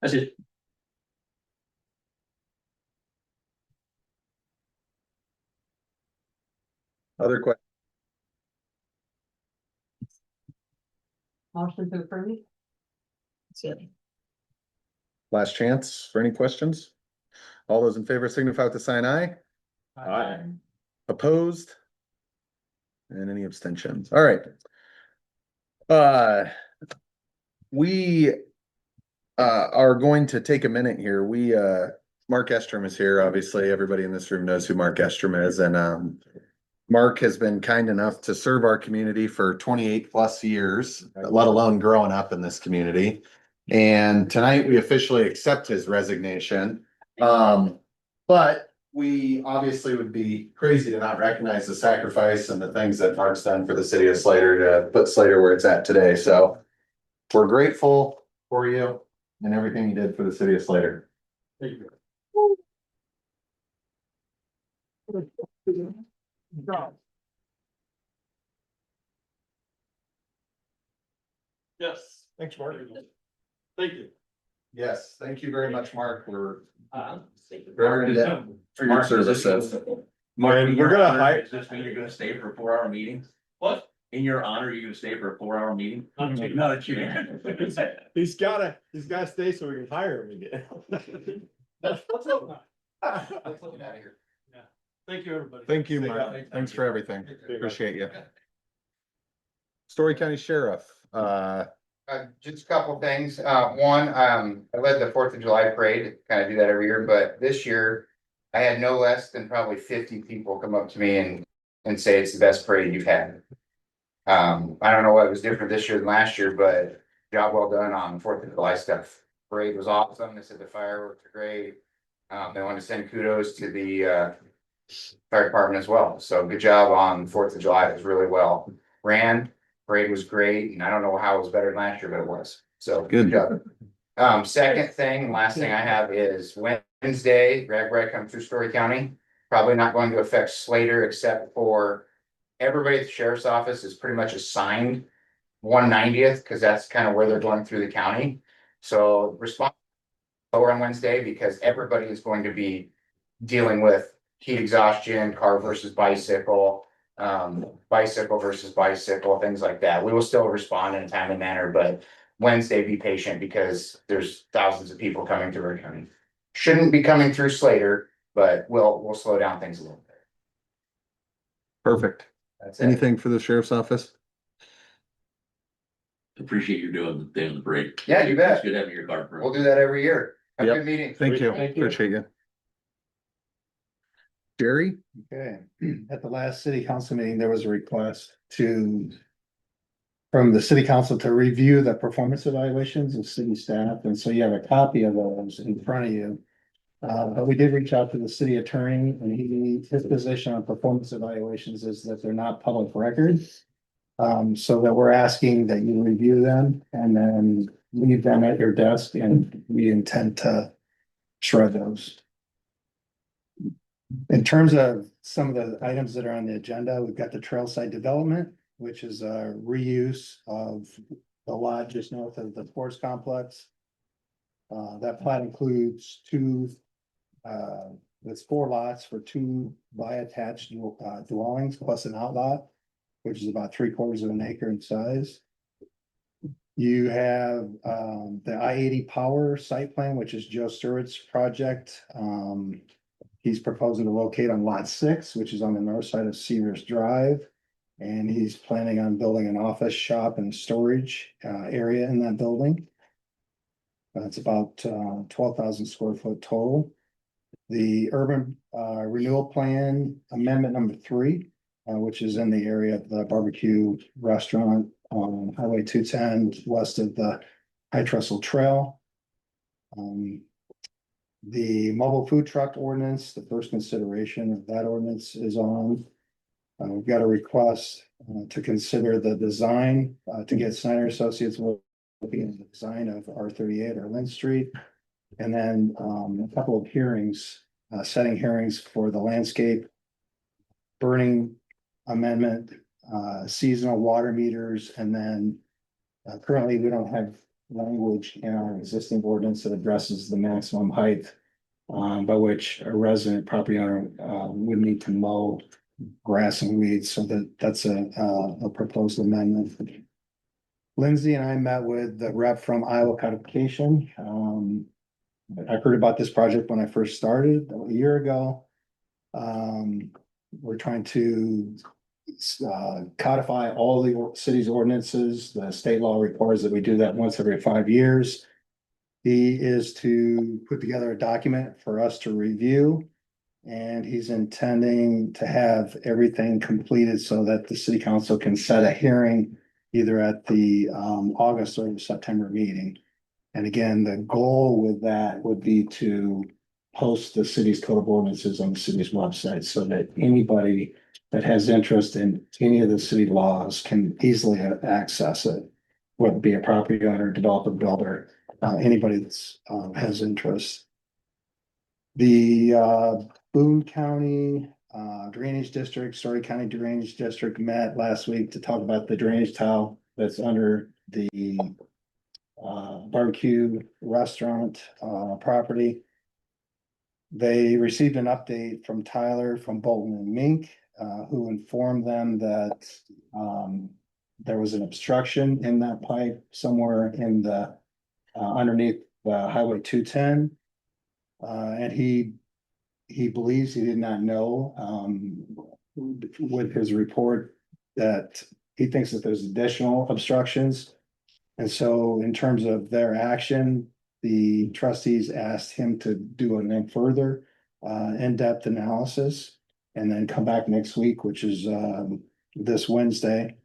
That's it. Other questions? Motion to approve. Last chance for any questions? All those in favor signify with the sign aye. Aye. Opposed? And any abstentions? All right. We are going to take a minute here. Mark Estrom is here. Obviously, everybody in this room knows who Mark Estrom is, and Mark has been kind enough to serve our community for 28 plus years, let alone growing up in this community. And tonight we officially accept his resignation. But we obviously would be crazy to not recognize the sacrifice and the things that Mark's done for the city of Slater to put Slater where it's at today. So we're grateful for you and everything you did for the city of Slater. Thank you. Yes. Thanks, Mark. Thank you. Yes, thank you very much, Mark. We're Very in debt for your Mark, does this- services. Mark, And in we're your gonna honor, hire- Does this mean you're gonna stay for a 4-hour meeting? What? In your honor, you're gonna stay for a 4-hour meeting? Not a cheating. He's gotta stay so we can hire him again. Let's hope not. Thank you, everybody. Thank you, Mark. Thanks for everything. Appreciate you. Story County Sheriff, Just a couple things. One, I led the 4th of July parade, kind of do that every year, but this year I had no less than probably 50 people come up to me and say it's the best parade you've had. I don't know what was different this year than last year, but job well done on 4th of July stuff. Parade was awesome. They said the fireworks are great. They want to send kudos to the fire department as well. So good job on 4th of July. It was really well ran. Parade was great, and I don't know how it was better than last year, but it was. So Good. good job. Second thing, last thing I have is Wednesday, rag come through Story County. Probably not going to affect Slater except for everybody at the sheriff's office is pretty much assigned 190th, because that's kind of where they're going through the county. So respond lower on Wednesday because everybody is going to be dealing with heat exhaustion, car versus bicycle, bicycle versus bicycle, things like that. We will still respond in a timely manner, but Wednesday, be patient because there's thousands of people coming through our county. Shouldn't be coming through Slater, but we'll slow down things a little bit. perfect. That's it. Anything for the sheriff's office? Appreciate you doing the day on the break. Yeah, you bet. It's good having your card. We'll do that every year. Have a Yep. good meeting. Thank you. Thank you. Appreciate you. Jerry? Okay, at the last city council meeting, there was a request from the city council to review the performance evaluations of city staff, and so you have a copy of those in front of you. But we did reach out to the city attorney, and his position on performance evaluations is that they're not public records. So that we're asking that you review them and then leave them at your desk, and we intend to shred those. In terms of some of the items that are on the agenda, we've got the trail site development, which is a reuse of the lot just north of the sports complex. That plat includes it's 4 lots for 2 by-attached dwellings plus an outlot, which is about 3/4 of an acre in size. You have the I-80 power site plan, which is Joe Stewart's project. He's proposing to locate on lot 6, which is on the north side of Sears Drive. And he's planning on building an office, shop and storage area in that building. That's about 12,000 square foot total. The urban renewal plan amendment number 3, which is in the area of the barbecue restaurant on Highway 210 west of the High Trestle Trail. The mobile food truck ordinance, the first consideration of that ordinance is on. We've got a request to consider the design to get Snyder Associates looking at the design of R38 or Lynn Street. And then a couple of hearings, setting hearings for the landscape burning amendment, seasonal water meters, and then Currently, we don't have language in our existing ordinance that addresses the maximum height by which a resident property owner would need to mow grass and weeds, so that's a proposed amendment. Lindsay and I met with the rep from Iowa Codification. I heard about this project when I first started a year ago. We're trying to codify all the city's ordinances. The state law requires that we do that once every 5 years. He is to put together a document for us to review. And he's intending to have everything completed so that the city council can set a hearing either at the August or September meeting. And again, the goal with that would be to post the city's code of ordinances on the city's website so that anybody that has interest in any of the city laws can easily access it. Whether it be a property owner, developer, builder, anybody that's has interest. The Boone County Drainage District, Story County Drainage District met last week to talk about the drainage tile that's under the barbecue restaurant property. They received an update from Tyler from Bolton and Mink, who informed them that there was an obstruction in that pipe somewhere in the underneath Highway 210. And he believes he did not know with his report that he thinks that there's additional obstructions. And so in terms of their action, the trustees asked him to do a further in-depth analysis and then come back next week, which is this Wednesday.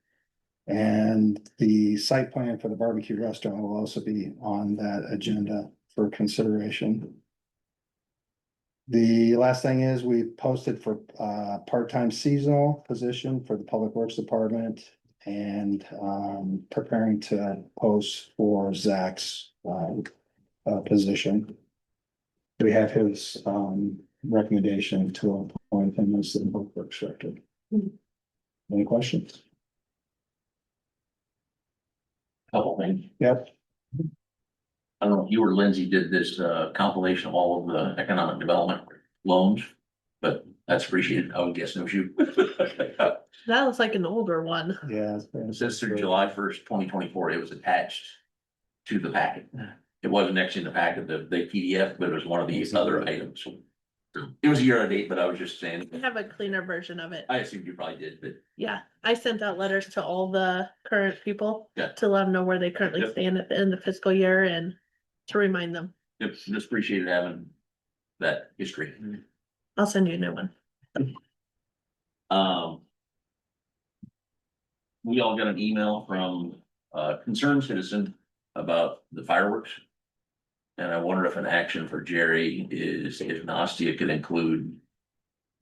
And the site plan for the barbecue restaurant will also be on that agenda for consideration. The last thing is we posted for part-time seasonal position for the Public Works Department and preparing to post for Zach's position. We have his recommendation to appoint him as the Public Works Director. Any questions? Couple things. Yep. I don't know if you or Lindsay did this compilation of all of the economic development loans, but that's appreciated. I would guess no shoe. That looks like an older one. Yeah. It says through July 1st, 2024, it was attached to the packet. It wasn't actually in the packet, the PDF, but it was one of these other items. It was a year out of date, but I was just saying, I have a cleaner version of it. I assumed you probably did, but Yeah, I sent out letters to all the current people. Yeah. To let them know where they currently Yep. stand at the end of the fiscal year and to remind them. it's just appreciated having that history. I'll send you a new one. We all got an email from a concerned citizen about the fireworks. And I wonder if an action for Jerry is if Nastia could include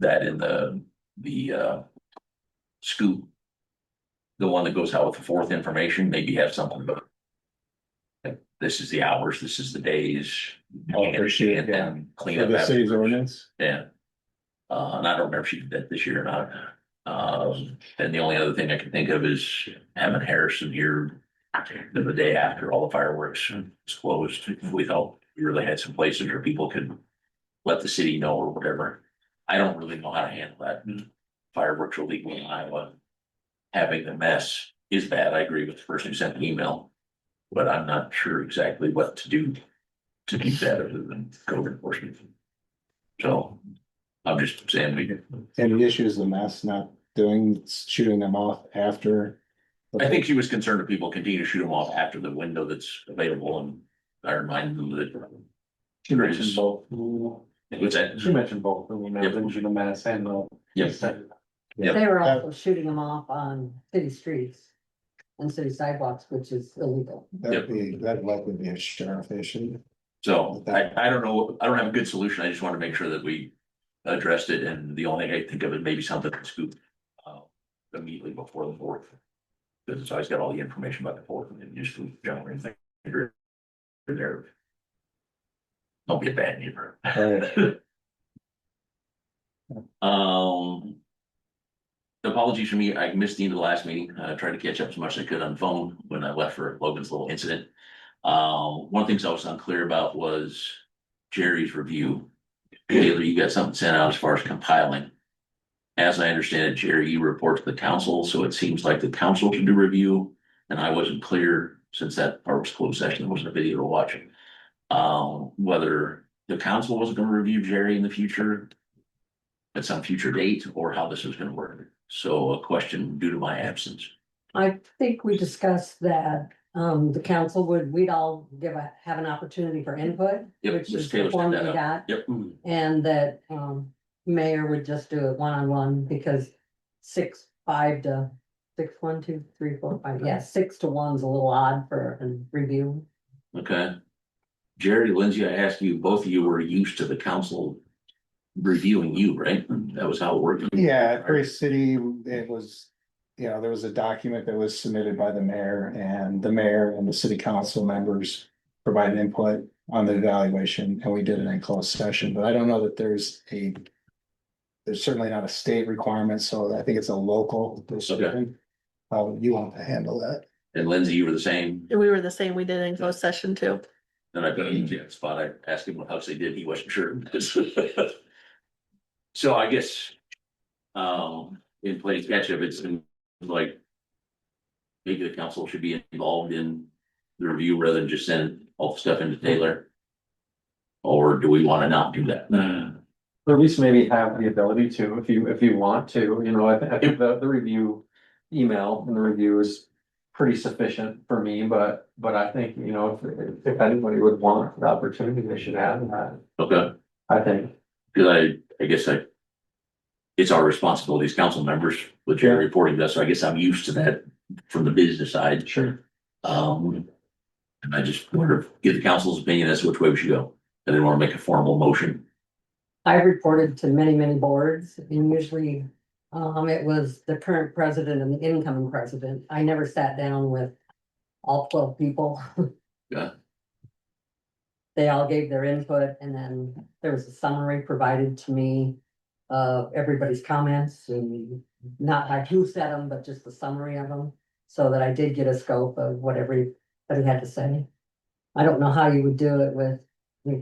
that in the scoop. The one that goes out with the fourth information, maybe have something about. Like, this is the hours, this is the days. Oh, appreciate it, And then clean For up. the city's afterwards. ordinance. Yeah. And I don't remember if she did that this year or not. And the only other thing I can think of is having Harrison here the day after all the fireworks is closed. We thought we really had some places where people could let the city know or whatever. I don't really know how to handle that. Fireworks are legal in Iowa. Having the mess is bad. I agree with the person who sent the email, but I'm not sure exactly what to do to keep that other than code enforcement. So I'm just saying we. And the issue is the mass not shooting them off after. I think she was concerned that people continue to shoot them off after the window that's available, and I remind them that. She mentioned both. What's that? She mentioned both, the email, didn't she, the mass and the. Yes. Yep. They were also shooting them off on city streets and city sidewalks, which is illegal. That'd likely be a sheriff issue. So I don't know, I don't have a good solution. I just want to make sure that we addressed it, and the only thing I think of is maybe something to scoop. Immediately before the fourth. Because it's always got all the information about the fourth and then just jump and think. There. Don't be a bad neighbor. Right. apologies for me, I missed the end of the last meeting, tried to catch up as much as I could on the phone when I left for Logan's little incident. One of the things I was unclear about was Jerry's review. Taylor, you got something sent out as far as compiling. As I understand it, Jerry, you report to the council, so it seems like the council should do review. And I wasn't clear, since that part was closed session, there wasn't a video to watch. Whether the council was gonna review Jerry in the future at some future date, or how this was gonna work. So a question due to my absence. I think we discussed that, the council we'd all have an opportunity for input. Yep, Which Ms. is the Taylor set form that we up. got, Yep. and that, mayor would just do it one-on-one, because 6, 5 to 6, 1, 2, 3, 4, 5, yeah, 6 to 1's a little odd for a review. Okay. Jerry, Lindsay, I asked you, both of you were used to the council reviewing you, right? That was how it worked. Yeah, at Grace City, it was, there was a document that was submitted by the mayor, and the mayor and the city council members provided input on the evaluation, and we did it in closed session, but I don't know that there's certainly not a state requirement, so I think it's a local decision. How would you want to handle that? And Lindsay, you were the same. We were the same, we did in closed session too. Then I put him in the spot. I asked him what else they did. He wasn't sure. So I guess, in playing catch up, it's like maybe the council should be involved in the review rather than just send all the stuff into Taylor. Or do we want to not do that? Or at least maybe have the ability to, if you want to, I think the review email and the review is pretty sufficient for me, but I think, if anybody would want the opportunity, they should have that, Okay, I think. because I guess it's our responsibility as council members with your reporting to us, so I guess I'm used to that from the business side. Sure. And I just wonder if, get the council's opinion as to which way we should go. I didn't want to make a formal motion. I reported to many, many boards, and usually, it was the current president and the incoming president. I never sat down with all 12 people. Yeah. They all gave their input, and then there was a summary provided to me of everybody's comments, and not like who said them, but just the summary of them, so that I did get a scope of what everybody had to say. I don't know how you would do it with,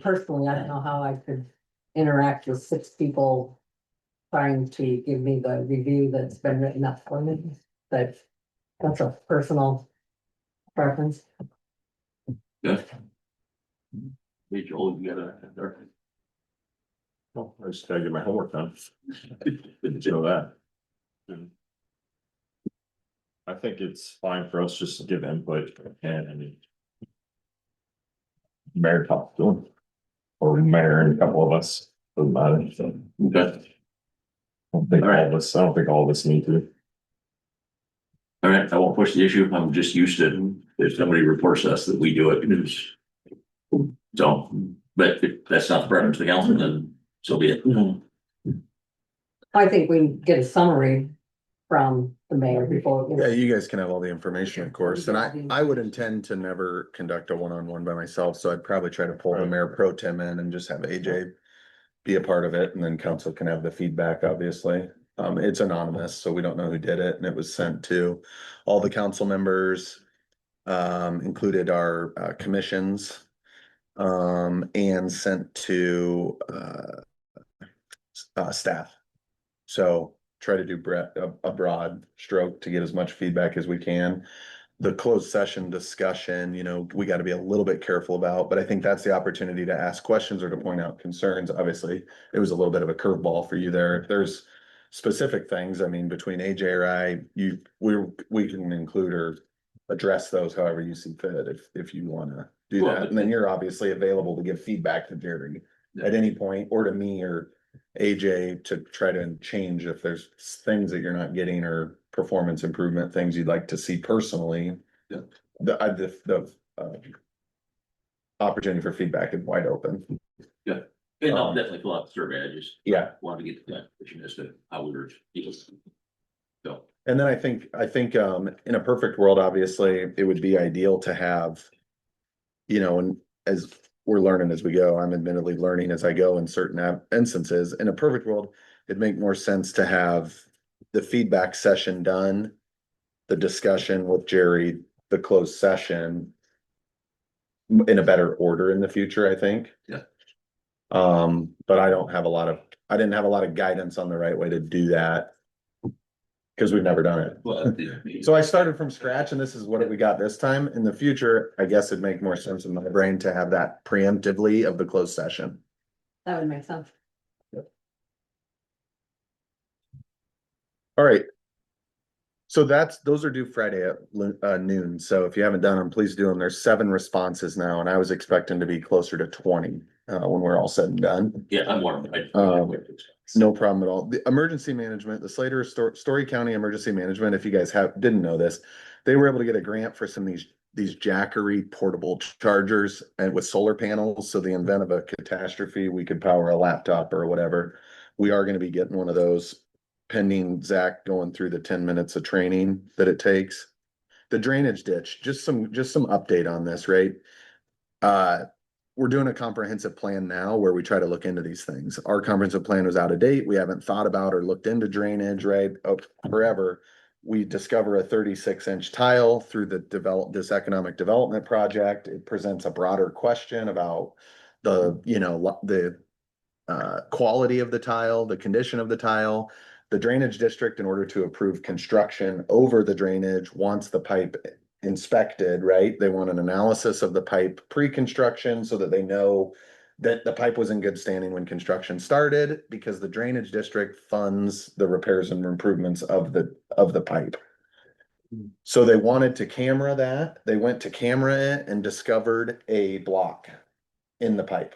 personally, I don't know how I could interact with 6 people trying to give me the review that's been written up for me, but that's a personal preference. Yeah. Hey, Joel, you gotta. Oh, I just gotta get my homework done. Didn't know that. I think it's fine for us just to give input and. Mayor talk to him. Or mayor and a couple of us, doesn't matter, so. Okay. I don't think all of us need to. All right, I won't push the issue. I'm just used to if somebody reports to us that we do it. So, but if that's not the preference of the council, then so be it. I think we can get a summary from the mayor before. Yeah, you guys can have all the information, of course, and I would intend to never conduct a one-on-one by myself, so I'd probably try to pull the mayor pro tem in and just have AJ be a part of it, and then council can have the feedback, obviously. It's anonymous, so we don't know who did it, and it was sent to all the council members, included our commissions, and sent to staff. So try to do a broad stroke to get as much feedback as we can. The closed session discussion, we got to be a little bit careful about, but I think that's the opportunity to ask questions or to point out concerns. Obviously, it was a little bit of a curveball for you there. If there's specific things, between AJ or I, we can include or address those however you see fit, if you want to do that. And then you're obviously available to give feedback to Jerry at any point, or to me or AJ to try to change if there's things that you're not getting or performance improvement things you'd like to see personally. Yeah. The opportunity for feedback is wide open. And I'll definitely fill out the survey. I just wanted to get the clarification as to how we were. So. And then I think, in a perfect world, obviously, it would be ideal to have, and as we're learning as we go, I'm admittedly learning as I go in certain instances. In a perfect world, it'd make more sense to have the feedback session done, the discussion with Jerry, the closed session in a better order in the future, I think. Yeah. But I didn't have a lot of guidance on the right way to do that. Cause we've never done it. Well, So I started from scratch and this is what we got this time. In the future, I guess it'd make more sense in my brain to have that preemptively of the closed session. That would make sense. All right. So those are due Friday at noon. So if you haven't done them, please do them. There's 7 responses now and I was expecting to be closer to 20 when we're all said and done. Yeah, I'm one of them. No problem at all. The emergency management, the Slater Story County Emergency Management, if you guys didn't know this, they were able to get a grant for some of these Jackery portable chargers and with solar panels. So the event of a catastrophe, we could power a laptop or whatever. We are going to be getting one of those pending Zach going through the 10 minutes of training that it takes. The drainage ditch, just some update on this, right? We're doing a comprehensive plan now where we try to look into these things. Our comprehensive plan was out of date. We haven't thought about or looked into drainage, right? Forever. We discover a 36-inch tile through this economic development project. It presents a broader question about the quality of the tile, the condition of the tile. The drainage district, in order to approve construction over the drainage, wants the pipe inspected, right? They want an analysis of the pipe pre-construction so that they know that the pipe was in good standing when construction started, because the drainage district funds the repairs and improvements of the pipe. So they wanted to camera that. They went to camera it and discovered a block in the pipe.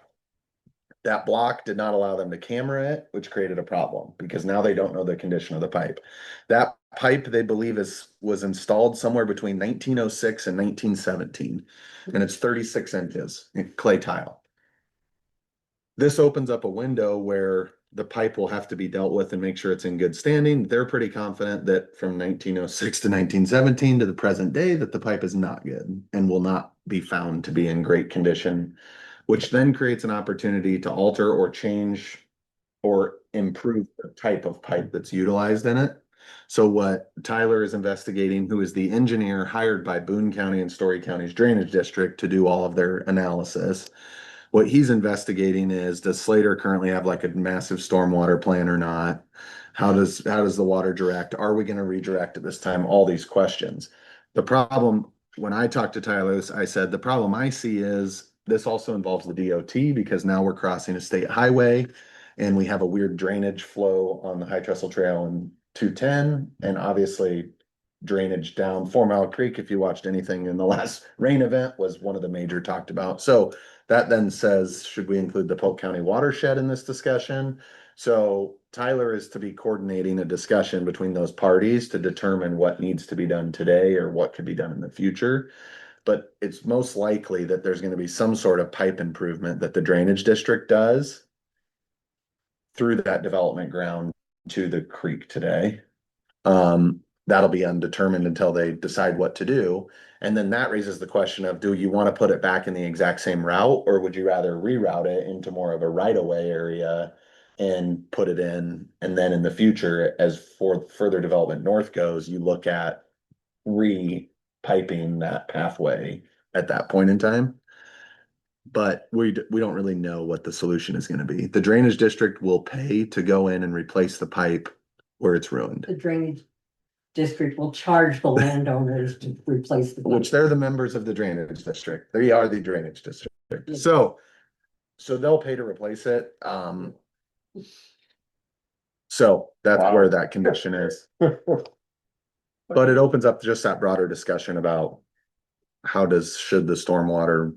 That block did not allow them to camera it, which created a problem because now they don't know the condition of the pipe. That pipe, they believe, was installed somewhere between 1906 and 1917, and it's 36 inches clay tile. This opens up a window where the pipe will have to be dealt with and make sure it's in good standing. They're pretty confident that from 1906 to 1917 to the present day that the pipe is not good and will not be found to be in great condition, which then creates an opportunity to alter or change or improve the type of pipe that's utilized in it. So what Tyler is investigating, who is the engineer hired by Boone County and Story County's drainage district to do all of their analysis, what he's investigating is, does Slater currently have like a massive stormwater plan or not? How does the water direct? Are we going to redirect at this time? All these questions. The problem, when I talked to Tyler, I said, the problem I see is this also involves the DOT because now we're crossing a state highway and we have a weird drainage flow on the High Trestle Trail and 210, and obviously drainage down 4 Mile Creek, if you watched anything in the last rain event, was one of the major talked about. So that then says, should we include the Polk County watershed in this discussion? So Tyler is to be coordinating a discussion between those parties to determine what needs to be done today or what could be done in the future. But it's most likely that there's going to be some sort of pipe improvement that the drainage district does through that development ground to the creek today. That'll be undetermined until they decide what to do. And then that raises the question of, do you want to put it back in the exact same route, or would you rather reroute it into more of a right-of-way area and put it in? And then in the future, as for further development north goes, you look at piping that pathway at that point in time. But we don't really know what the solution is going to be. The drainage district will pay to go in and replace the pipe where it's ruined, The drainage district will charge the landowners to replace the. which they're the members of the drainage district. They are the drainage district. So they'll pay to replace it. So that's Wow. where that condition is. But it opens up just that broader discussion about should the stormwater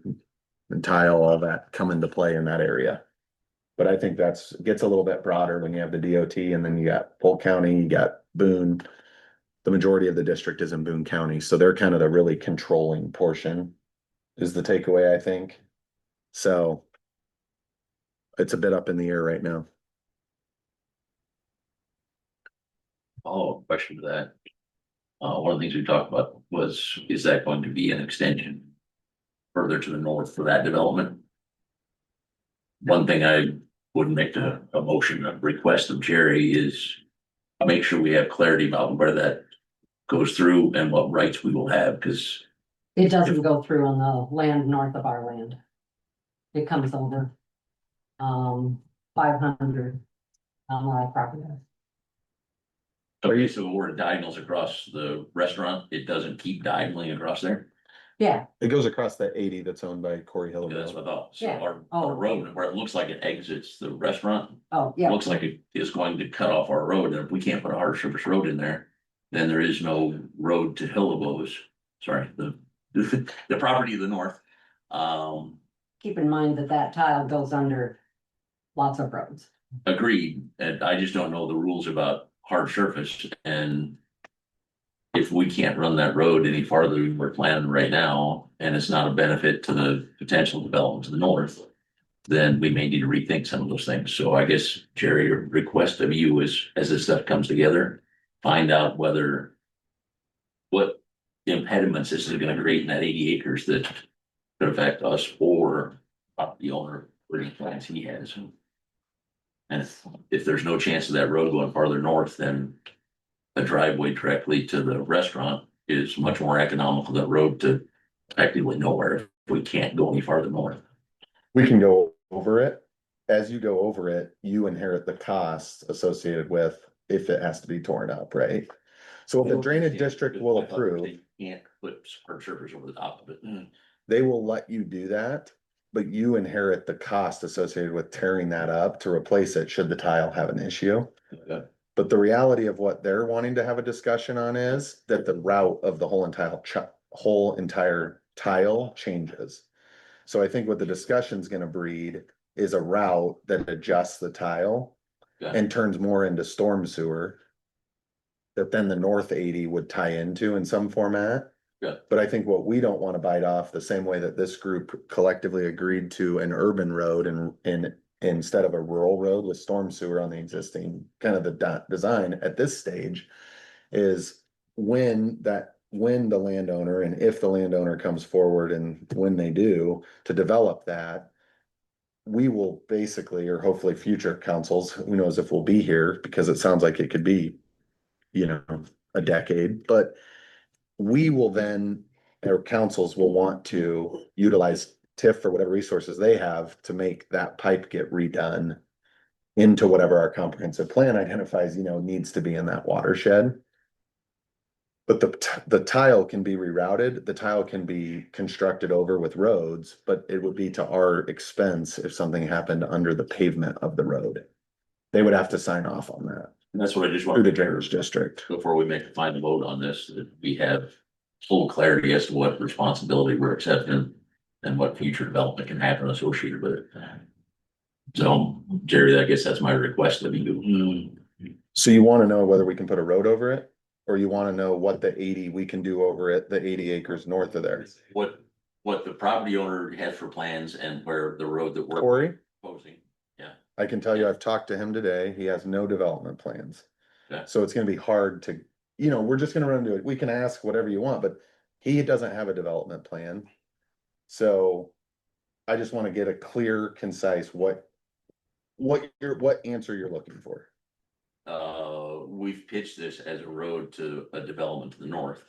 and tile, all that come into play in that area. But I think gets a little bit broader when you have the DOT and then you got Polk County, you got Boone. The majority of the district is in Boone County, so they're kind of the really controlling portion is the takeaway, I think. So it's a bit up in the air right now. Follow-up question to that. One of the things we talked about was, is that going to be an extension further to the north for that development? One thing I would make a motion, a request of Jerry is make sure we have clarity about where that goes through and what rights we will have, because It doesn't go through on the land north of our land. It comes over. 500 on my property. okay, so where it diagonals across the restaurant, it doesn't keep diagonally across there? Yeah, It goes across the 80 that's owned by Corey Okay, that's what I Hill. thought. So Yeah. our Oh. road, where it looks like it exits the restaurant, oh, yeah, looks like it is going to cut off our road, and if we can't put a hard surface road in there, then there is no road to Hillabos. Sorry, the property to the north. keep in mind that that tile goes under lots of roads. Agreed, and I just don't know the rules about hard surface, and if we can't run that road any farther than we're planning right now, and it's not a benefit to the potential development to the north, then we may need to rethink some of those things. So I guess, Jerry, a request of you is, as this stuff comes together, find out what impediments this is gonna create in that 80 acres that could affect us or the owner, or any plans he has. And if there's no chance of that road going farther north, then a driveway directly to the restaurant is much more economical than a road to effectively nowhere if we can't go any farther north. We can go over it. As you go over it, you inherit the costs associated with if it has to be torn up, right? So if the drainage district will approve, They can't put hard surface over the top of it. they will let you do that. But you inherit the cost associated with tearing that up to replace it should the tile have an issue. Okay. But the reality of what they're wanting to have a discussion on is that the route of the whole entire tile changes. So I think what the discussion's gonna breed is a route that adjusts the tile Okay. and turns more into storm sewer. That then the north 80 would tie into in some format. Yeah. But I think what we don't wanna bite off, the same way that this group collectively agreed to an urban road and instead of a rural road with storm sewer on the existing, kind of the design at this stage. Is when the landowner, and if the landowner comes forward and when they do, to develop that. We will basically, or hopefully future councils, who knows if we'll be here, because it sounds like it could be. A decade, but we will then, our councils will want to utilize TIF or whatever resources they have to make that pipe get redone. Into whatever our comprehensive plan identifies, needs to be in that watershed. But the tile can be rerouted, the tile can be constructed over with roads, but it would be to our expense if something happened under the pavement of the road. They would have to sign off on that And that's what I just through want the to drainage district. before we make the final vote on this, that we have full clarity as to what responsibility we're accepting and what future development can happen associated with it. So, Jerry, I guess that's my request of you. So you wanna know whether we can put a road over it? Or you wanna know what the 80 we can do over it, the 80 acres north of there? What the property owner has for plans and where the road that we're Corey, proposing. I can tell you, I've talked to him today, he has no development plans. Okay. So it's gonna be hard to, we're just gonna run into it, we can ask whatever you want, but he doesn't have a development plan. So I just wanna get a clear, concise, what answer you're looking for. We've pitched this as a road to a development to the north.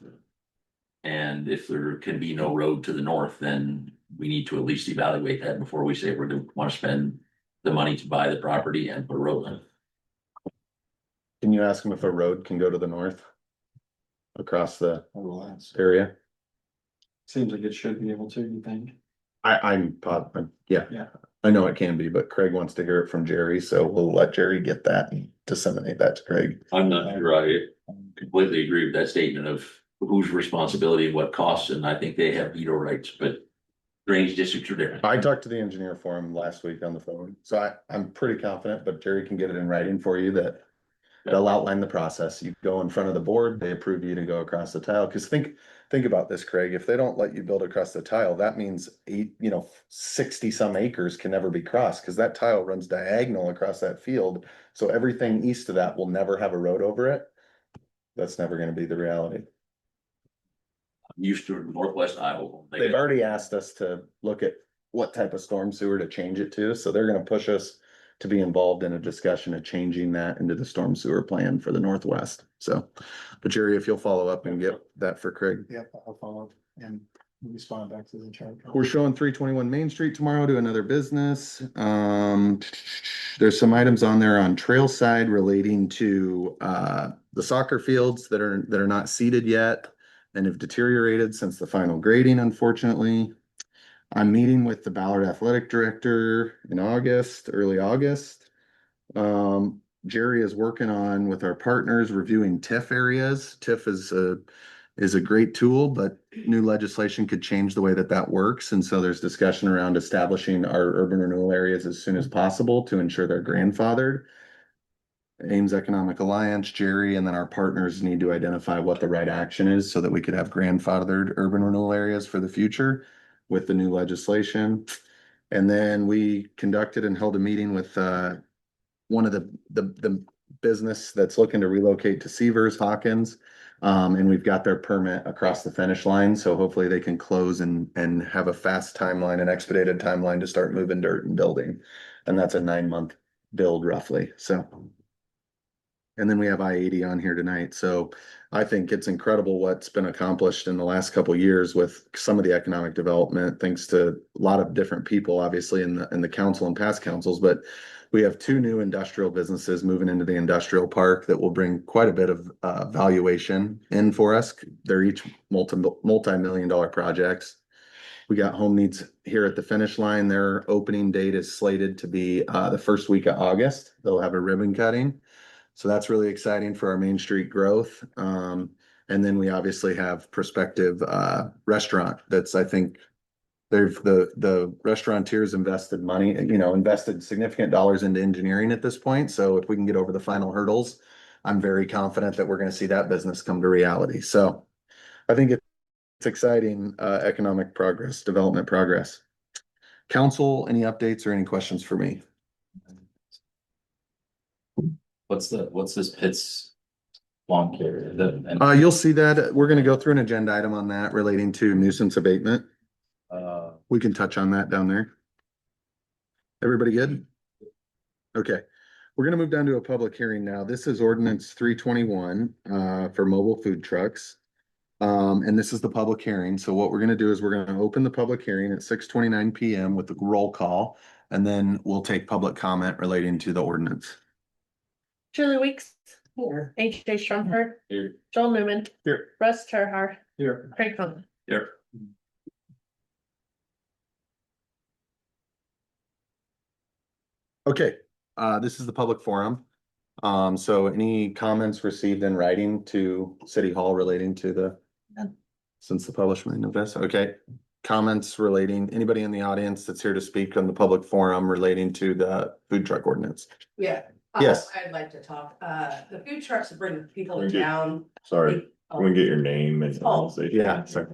And if there can be no road to the north, then we need to at least evaluate that before we say we're gonna wanna spend the money to buy the property and put a road in. Can you ask him if a road can go to the north? Across the area? Seems like it should be able to, you think? I'm, yeah. Yeah. I know it can be, but Craig wants to hear it from Jerry, so we'll let Jerry get that and disseminate that to Craig. I'm not sure I completely agree with that statement of whose responsibility and what costs, and I think they have veto rights, but drainage districts are different. I talked to the engineer for him last week on the phone, so I'm pretty confident, but Jerry can get it in writing for you that. They'll outline the process. You go in front of the board, they approve you to go across the tile, cause think about this, Craig, if they don't let you build across the tile, that means 60 some acres can never be crossed, cause that tile runs diagonal across that field. So everything east of that will never have a road over it. That's never gonna be the reality. Used to Northwest Iowa. They've already asked us to look at what type of storm sewer to change it to, so they're gonna push us to be involved in a discussion of changing that into the storm sewer plan for the Northwest. So, but Jerry, if you'll follow up and get that for Craig. Yep, I'll follow up and respond back to the charge. We're showing 321 Main Street tomorrow to another business. There's some items on there on trail side relating to the soccer fields that are not seeded yet and have deteriorated since the final grading, unfortunately. I'm meeting with the Ballard Athletic Director in August, early August. Jerry is working on with our partners reviewing TIF areas. TIF is a great tool, but new legislation could change the way that that works. And so there's discussion around establishing our urban renewal areas as soon as possible to ensure they're grandfathered. Ames Economic Alliance, Jerry, and then our partners need to identify what the right action is so that we could have grandfathered urban renewal areas for the future with the new legislation. And then we conducted and held a meeting with one of the business that's looking to relocate to Severs, Hawkins. And we've got their permit across the finish line, so hopefully they can close and have a fast timeline, an expedited timeline to start moving dirt and building. And that's a 9-month build roughly, so. And then we have I-80 on here tonight, so I think it's incredible what's been accomplished in the last couple of years with some of the economic development, thanks to a lot of different people, obviously in the council and past councils, but we have 2 new industrial businesses moving into the industrial park that will bring quite a bit of valuation in for us. They're each multi-million-dollar projects. We got Home Needs here at the finish line. Their opening date is slated to be the first week of August. They'll have a ribbon cutting. So that's really exciting for our Main Street growth. And then we obviously have prospective restaurant that's, I think, the restaurateurs invested money, invested significant dollars into engineering at this point. So if we can get over the final hurdles, I'm very confident that we're going to see that business come to reality. So I think it's exciting economic progress, development progress. Council, any updates or any questions for me? What's this Pitts lawn care? You'll see that. We're going to go through an agenda item on that relating to nuisance abatement. We can touch on that down there. Everybody good? Okay, we're gonna move down to a public hearing now. This is ordinance 321 for mobile food trucks. And this is the public hearing. So what we're gonna do is we're gonna open the public hearing at 6:29 PM with the roll call, and then we'll take public comment relating to the ordinance. Julie Weeks, Here. AJ Strumper, Here. Joel Newman, Here. Russ Terhar, Here. Craig Conlon. Here. Okay, this is the public forum. So any comments received in writing to City Hall relating to None. since the publishment of this? Okay. Comments relating, anybody in the audience that's here to speak on the public forum relating to the food truck ordinance? Yeah. Yes. I'd like to talk. The food trucks bring people Bring to it. town. Sorry, can we get your name and Oh. organization? Yeah, sorry.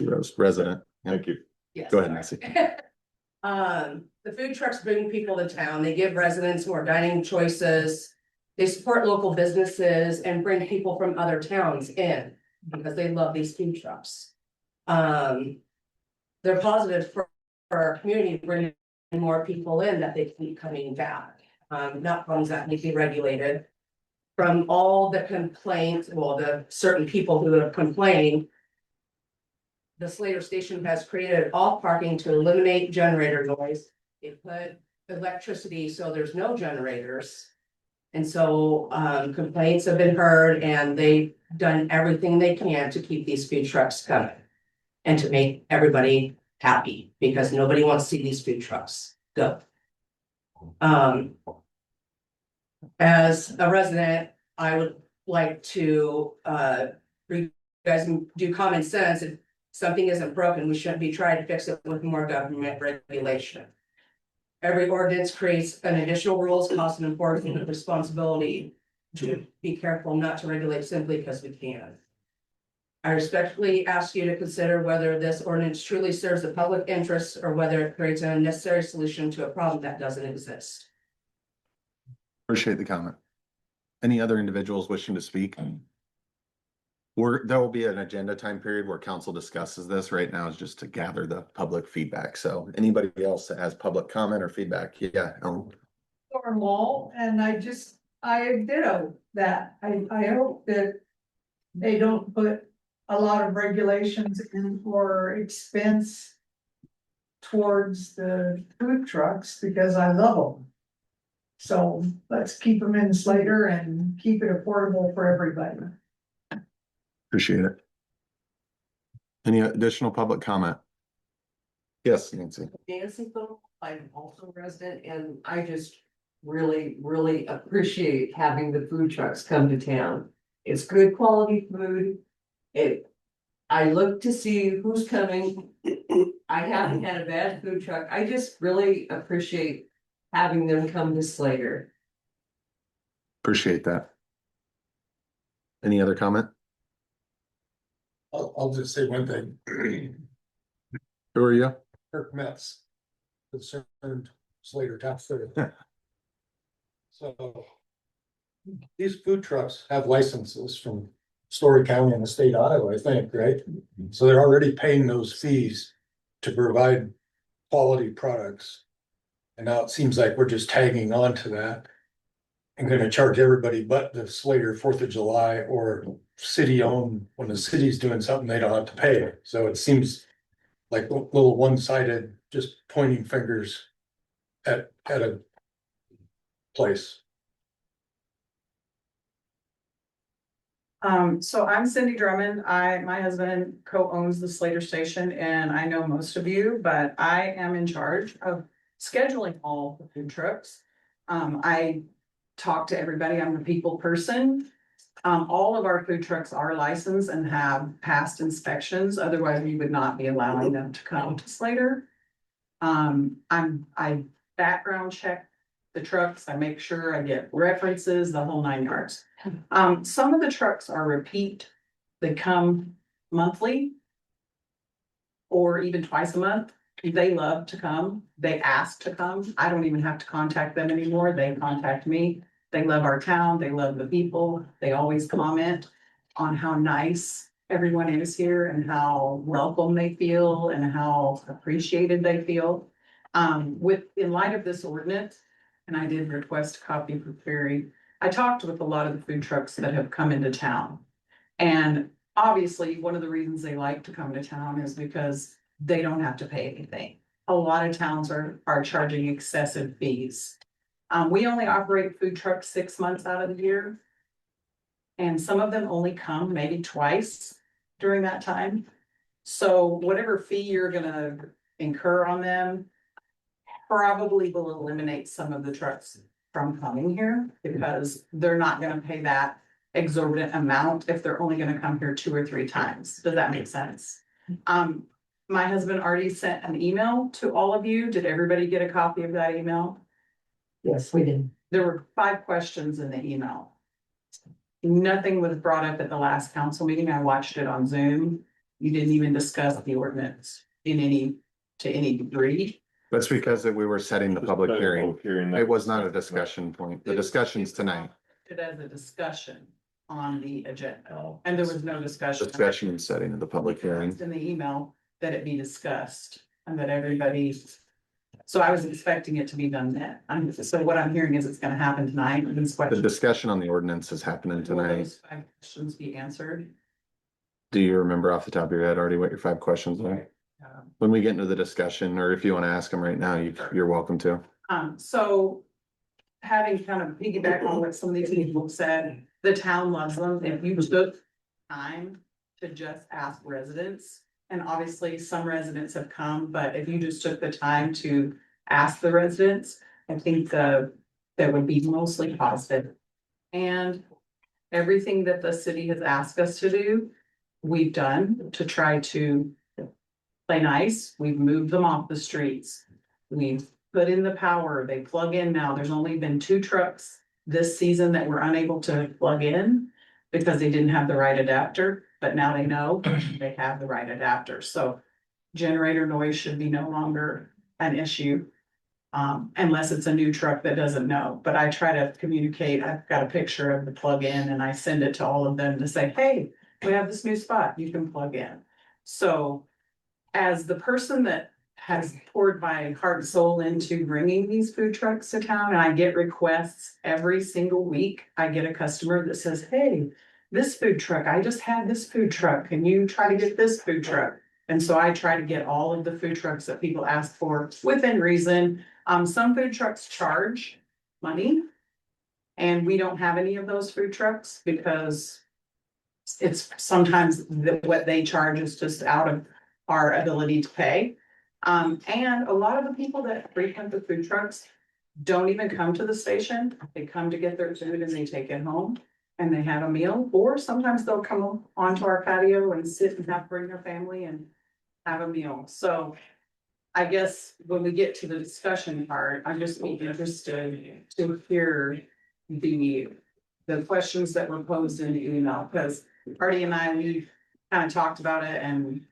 Rose, resident. Thank you. Yes, Go ahead, sorry. Nancy. The food trucks bring people to town. They give residents more dining choices. They support local businesses and bring people from other towns in because they love these food trucks. They're positive for our community, bringing more people in that they keep coming back. Not ones that need to be regulated. From all the complaints, well, the certain people who have complained. The Slater Station has created off parking to eliminate generator noise. They put electricity, so there's no generators. And so complaints have been heard and they've done everything they can to keep these food trucks coming. And to make everybody happy, because nobody wants to see these food trucks go. As a resident, I would like to you guys do common sense. If something isn't broken, we shouldn't be trying to fix it with more government regulation. Every ordinance creates an additional rules, cost, and enforcement responsibility to be careful not to regulate simply because we can. I respectfully ask you to consider whether this ordinance truly serves the public interest or whether it creates an unnecessary solution to a problem that doesn't exist. Appreciate the comment. Any other individuals wishing to speak? There will be an agenda time period where council discusses this. Right now is just to gather the public feedback. So anybody else that has public comment or feedback, yeah. Mall, and I ditto that. I hope that they don't put a lot of regulations in for expense towards the food trucks, because I love them. So let's keep them in Slater and keep it affordable for everybody. Appreciate it. Any additional public comment? Yes, Nancy. Nancy, though, I'm also a resident and I just really appreciate having the food trucks come to town. It's good quality food. I look to see who's coming. I haven't had a bad food truck. I just really appreciate having them come to Slater. Appreciate that. Any other comment? I'll just say one thing. Who are you? Kirk Metz, concerned Slater taxpayer. So these food trucks have licenses from Story County and the state of Iowa, I think, right? So they're already paying those fees to provide quality products. And now it seems like we're just tagging on to that and gonna charge everybody but the Slater 4th of July or city owned, when the city's doing something, they don't have to pay. So it seems like a little one-sided, just pointing fingers at a place. So I'm Cindy Drummond. My husband co-owns the Slater station and I know most of you, but I am in charge of scheduling all the food trucks. I talk to everybody. I'm a people person. All of our food trucks are licensed and have passed inspections. Otherwise, we would not be allowing them to come to Slater. I background check the trucks. I make sure I get references, the whole 9 yards. Some of the trucks are repeat. They come monthly or even twice a month. They love to come. They ask to come. I don't even have to contact them anymore. They contact me. They love our town. They love the people. They always comment on how nice everyone is here and how welcome they feel and how appreciated they feel. In light of this ordinance, and I did request a copy for Ferry, I talked with a lot of the food trucks that have come into town. And obviously, one of the reasons they like to come to town is because they don't have to pay anything. A lot of towns are charging excessive fees. We only operate food trucks 6 months out of the year. And some of them only come maybe twice during that time. So whatever fee you're gonna incur on them probably will eliminate some of the trucks from coming here because they're not gonna pay that exorbitant amount if they're only gonna come here 2 or 3 times. Does that make sense? My husband already sent an email to all of you. Did everybody get a copy of that email? Yes, we did. There were 5 questions in the email. Nothing was brought up at the last council meeting. I watched it on Zoom. You didn't even discuss the ordinance to any degree. That's because we were setting the public hearing. It was not a discussion point. The discussion's tonight. It as a discussion on the agenda, and there was no discussion. Discussion and setting of the public hearing. In the email that it be discussed and that everybody. So I was expecting it to be done then. So what I'm hearing is it's gonna happen tonight. The discussion on the ordinance is happening Will tonight. those 5 questions be answered? Do you remember off the top of your head already what your 5 questions are? When we get into the discussion, or if you want to ask them right now, you're welcome to. So having kind of piggyback on what some of these people said, the town loves them. If you took time to just ask residents, and obviously some residents have come, but if you just took the time to ask the residents, I think that would be mostly positive. And everything that the city has asked us to do, we've done to try to play nice. We've moved them off the streets. We've put in the power. They plug in now. There's only been 2 trucks this season that were unable to plug in because they didn't have the right adapter, but now they know they have the right adapter. So generator noise should be no longer an issue. Unless it's a new truck that doesn't know, but I try to communicate. I've got a picture of the plug-in and I send it to all of them to say, hey, we have this new spot you can plug in. So as the person that has poured my heart and soul into bringing these food trucks to town, and I get requests every single week, I get a customer that says, hey, this food truck, I just had this food truck, can you try to get this food truck? And so I try to get all of the food trucks that people ask for within reason. Some food trucks charge money. And we don't have any of those food trucks because it's sometimes what they charge is just out of our ability to pay. And a lot of the people that frequent the food trucks don't even come to the station. They come to get their food and they take it home and they have a meal, or sometimes they'll come onto our patio and sit and bring their family and have a meal. So I guess when we get to the discussion part, I'm just interested to hear the questions that were posed in the email, because Artie and I, we kind of talked about it and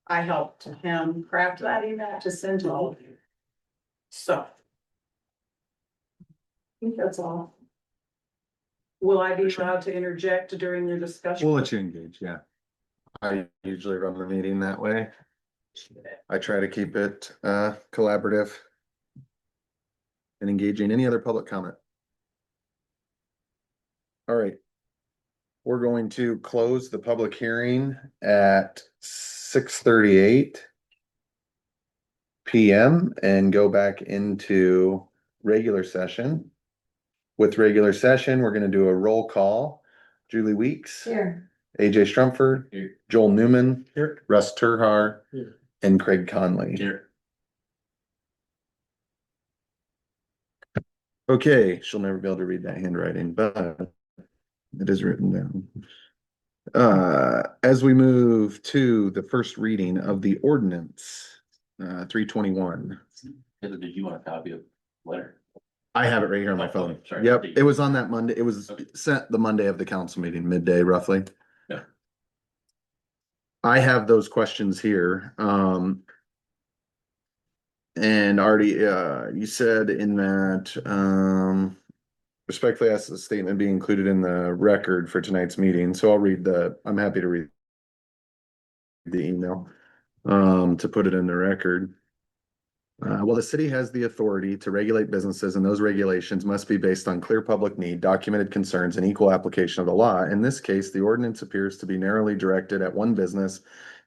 I helped him craft that email to send to all of you. So. I think that's all. Will I be allowed to interject during your discussion? We'll let you engage, yeah. I usually run the meeting that way. I try to keep it collaborative and engaging. Any other public comment? All right. We're going to close the public hearing at 6:38 PM and go back into regular session. With regular session, we're gonna do a roll call. Julie Weeks. Here. AJ Strumpford. Here. Joel Newman. Here. Russ Turhar. Here. And Craig Conley. Here. Okay, she'll never be able to read that handwriting, but it is written down. As we move to the first reading of the ordinance, 321. Heather, did you want a copy of the letter? I have it right here on my Oh, phone. okay, sorry. Yep, it was on that Monday. It was Okay. sent the Monday of the council meeting, midday roughly. Yeah. I have those questions here. And Artie, you said in that, respectfully ask the statement be included in the record for tonight's meeting. So I'm happy to read the email, to put it in the record. Well, the city has the authority to regulate businesses, and those regulations must be based on clear public need, documented concerns, and equal application of the law. In this case, the ordinance appears to be narrowly directed at one business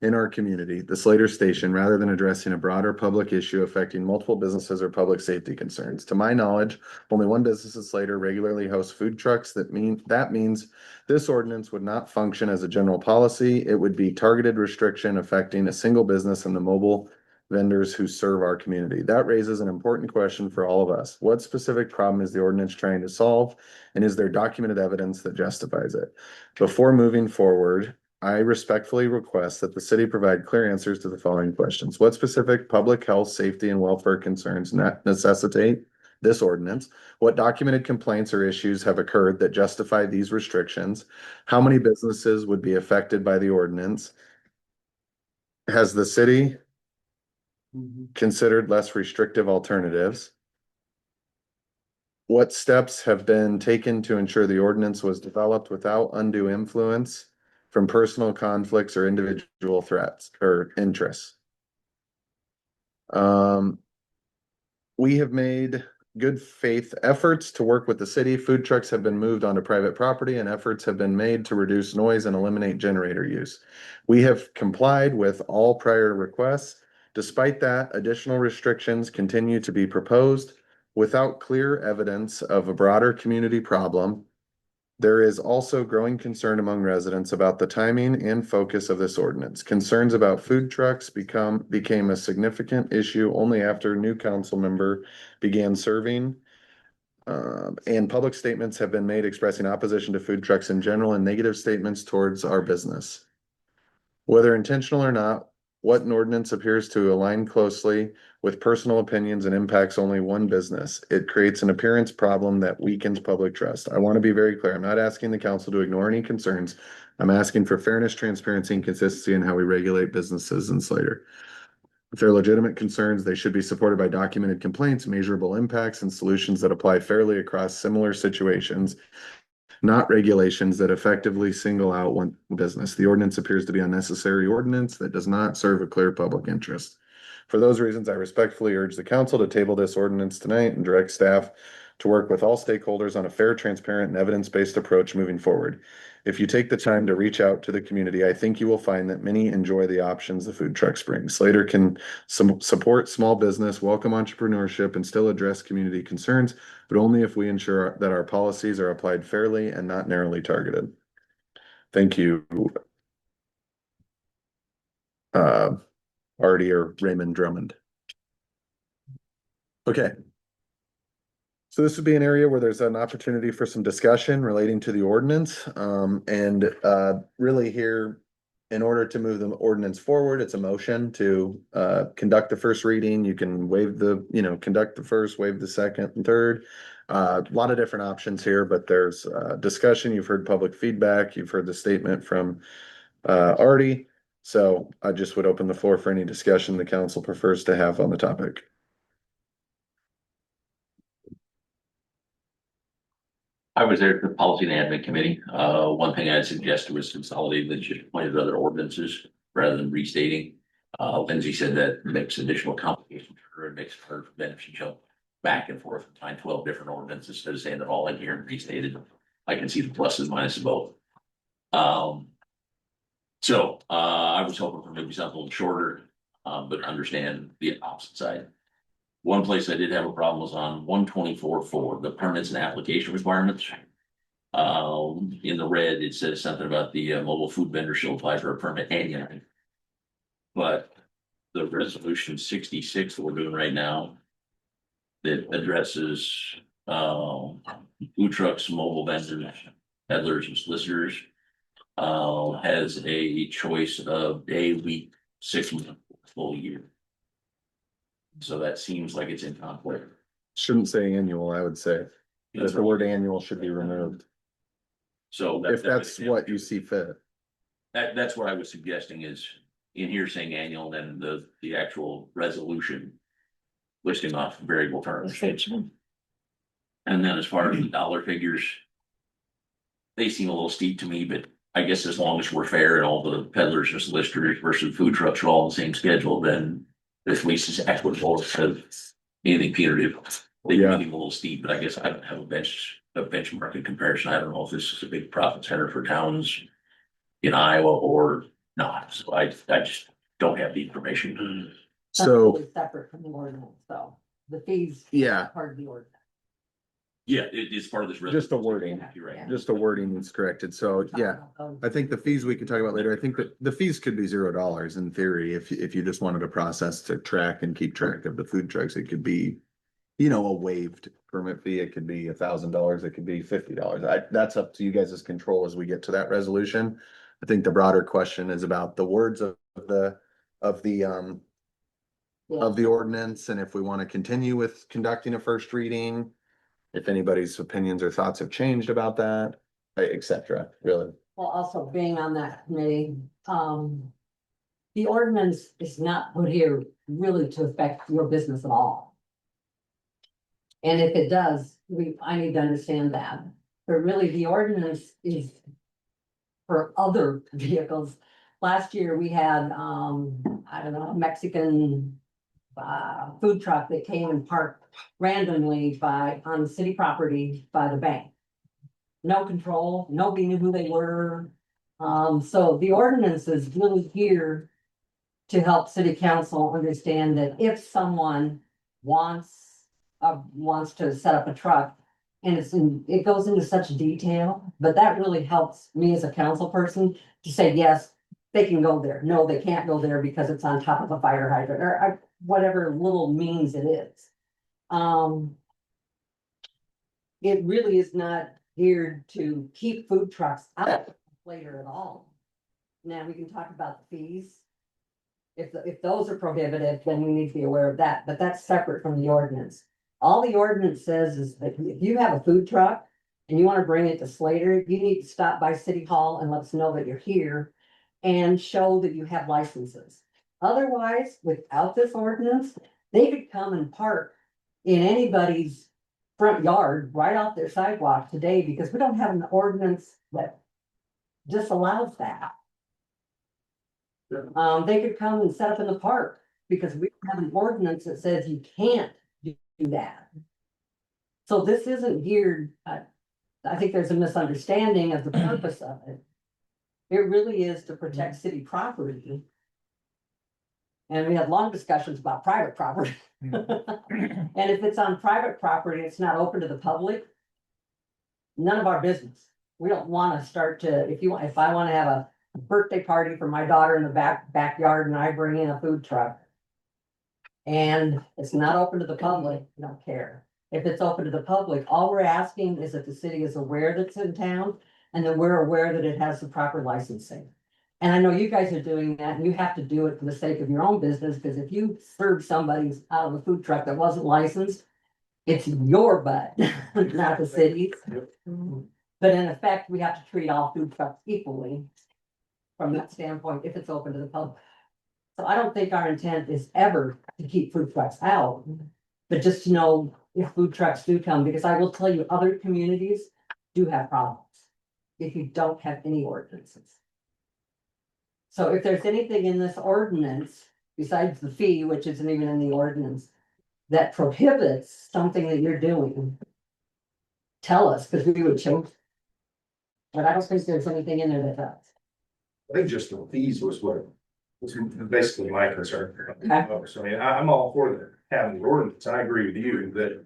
in our community, the Slater Station, rather than addressing a broader public issue affecting multiple businesses or public safety concerns. To my knowledge, only one business in Slater regularly hosts food trucks. That means this ordinance would not function as a general policy. It would be targeted restriction affecting a single business and the mobile vendors who serve our community. That raises an important question for all of us. What specific problem is the ordinance trying to solve? And is there documented evidence that justifies it? Before moving forward, I respectfully request that the city provide clear answers to the following questions. What specific public health, safety, and welfare concerns necessitate this ordinance? What documented complaints or issues have occurred that justify these restrictions? How many businesses would be affected by the ordinance? Has the city considered less restrictive alternatives? What steps have been taken to ensure the ordinance was developed without undue influence from personal conflicts or individual threats or interests? We have made good faith efforts to work with the city. Food trucks have been moved onto private property and efforts have been made to reduce noise and eliminate generator use. We have complied with all prior requests. Despite that, additional restrictions continue to be proposed without clear evidence of a broader community problem. There is also growing concern among residents about the timing and focus of this ordinance. Concerns about food trucks became a significant issue only after a new council member began serving. And public statements have been made expressing opposition to food trucks in general and negative statements towards our business. Whether intentional or not, what an ordinance appears to align closely with personal opinions and impacts only one business. It creates an appearance problem that weakens public trust. I want to be very clear. I'm not asking the council to ignore any concerns. I'm asking for fairness, transparency, and consistency in how we regulate businesses in Slater. If they're legitimate concerns, they should be supported by documented complaints, measurable impacts, and solutions that apply fairly across similar situations. not regulations that effectively single out one business. The ordinance appears to be unnecessary ordinance that does not serve a clear public interest. For those reasons, I respectfully urge the council to table this ordinance tonight and direct staff to work with all stakeholders on a fair, transparent, and evidence-based approach moving forward. If you take the time to reach out to the community, I think you will find that many enjoy the options the food trucks bring. Slater can support small business, welcome entrepreneurship, and still address community concerns, but only if we ensure that our policies are applied fairly and not narrowly targeted. Thank you. Artie or Raymond Drummond. Okay. So this would be an area where there's an opportunity for some discussion relating to the ordinance. Really here, in order to move the ordinance forward, it's a motion to conduct the first reading. You can waive the, conduct the first, waive the second and third. A lot of different options here, but there's discussion. You've heard public feedback. You've heard the statement from Artie. So I just would open the floor for any discussion the council prefers to have on the topic. I was there at the policy and admin committee. One thing I'd suggest was consolidating the just pointed other ordinances rather than restating. Lindsay said that makes additional complications for her and makes her benefit jump back and forth and find 12 different ordinances instead of saying it all in here and restated. I can see the pluses and minuses of both. I was hoping for maybe something a little shorter, but understand the opposite side. One place I did have a problem was on 124.4, the permits and application requirements. In the red, it says something about the mobile food vendor shall apply for a permit annually. But the resolution 66 that we're doing right now that addresses food trucks, mobile vendors, peddlers, and solicitors has a choice of day, week, 6 months, full year. So that seems like it's in conflict. Shouldn't say annual, I would say. That the word annual should be removed. So If that's what you see fit. That's what I was suggesting is in here saying annual, then the actual resolution listing off variable terms. And then as far as the dollar figures, they seem a little steep to me, but I guess as long as we're fair and all the peddlers and solicitors versus food trucks are all on the same schedule, then this lease is equitable instead of anything punitive. They Yeah. may be a little steep, but I guess I don't have a benchmark in comparison. I don't know if this is a big profit center for towns in Iowa or not. So I just don't have the information. That's So, totally separate from the ordinance, so the fees. yeah, Part of the ordinance. Yeah, it is part of this. just the wording, You're right. just the wording is corrected. So, yeah. I think the fees we can talk about later. I think that the fees could be $0 in theory. If you just wanted a process to track and keep track of the food trucks, it could be, a waived permit fee. It could be $1,000. It could be $50. That's up to you guys' control as we get to that resolution. I think the broader question is about the words of the ordinance and if we want to continue with conducting a first reading, if anybody's opinions or thoughts have changed about that, et cetera, really. Well, also being on that committee, the ordinance is not put here really to affect your business at all. And if it does, I need to understand that, but really the ordinance is for other vehicles. Last year we had, I don't know, a Mexican food truck that came and parked randomly on city property by the bank. No control, nobody knew who they were. So the ordinance is really here to help city council understand that if someone wants to set up a truck and it goes into such detail, but that really helps me as a council person to say, yes, they can go there. No, they can't go there because it's on top of a fire hydrant or whatever little means it is. It really is not here to keep food trucks out later at all. Now we can talk about the fees. If those are prohibited, then we need to be aware of that, but that's separate from the ordinance. All the ordinance says is that if you have a food truck and you want to bring it to Slater, you need to stop by City Hall and let us know that you're here and show that you have licenses. Otherwise, without this ordinance, they could come and park in anybody's front yard, right off their sidewalk today, because we don't have an ordinance that disallows that. They could come and set up in the park, because we don't have an ordinance that says you can't do that. So this isn't geared, I think there's a misunderstanding of the purpose of it. It really is to protect city property. And we had long discussions about private property. And if it's on private property, it's not open to the public. None of our business. We don't wanna start to, if I wanna have a birthday party for my daughter in the backyard and I bring in a food truck. And it's not open to the public, I don't care. If it's open to the public, all we're asking is that the city is aware that it's in town, and then we're aware that it has the proper licensing. And I know you guys are doing that, and you have to do it for the sake of your own business, because if you serve somebody's out of a food truck that wasn't licensed, it's your butt, not the city's. But in effect, we have to treat all food trucks equally from that standpoint, if it's open to the public. So I don't think our intent is ever to keep food trucks out, but just to know if food trucks do come, because I will tell you, other communities do have problems if you don't have any ordinances. So if there's anything in this ordinance, besides the fee, which isn't even in the ordinance, that prohibits something that you're doing, tell us, because we would change. But I don't think there's anything in there that does. I think just the fees was what was basically my concern. Okay. So I mean, I'm all for having the ordinance. I agree with you that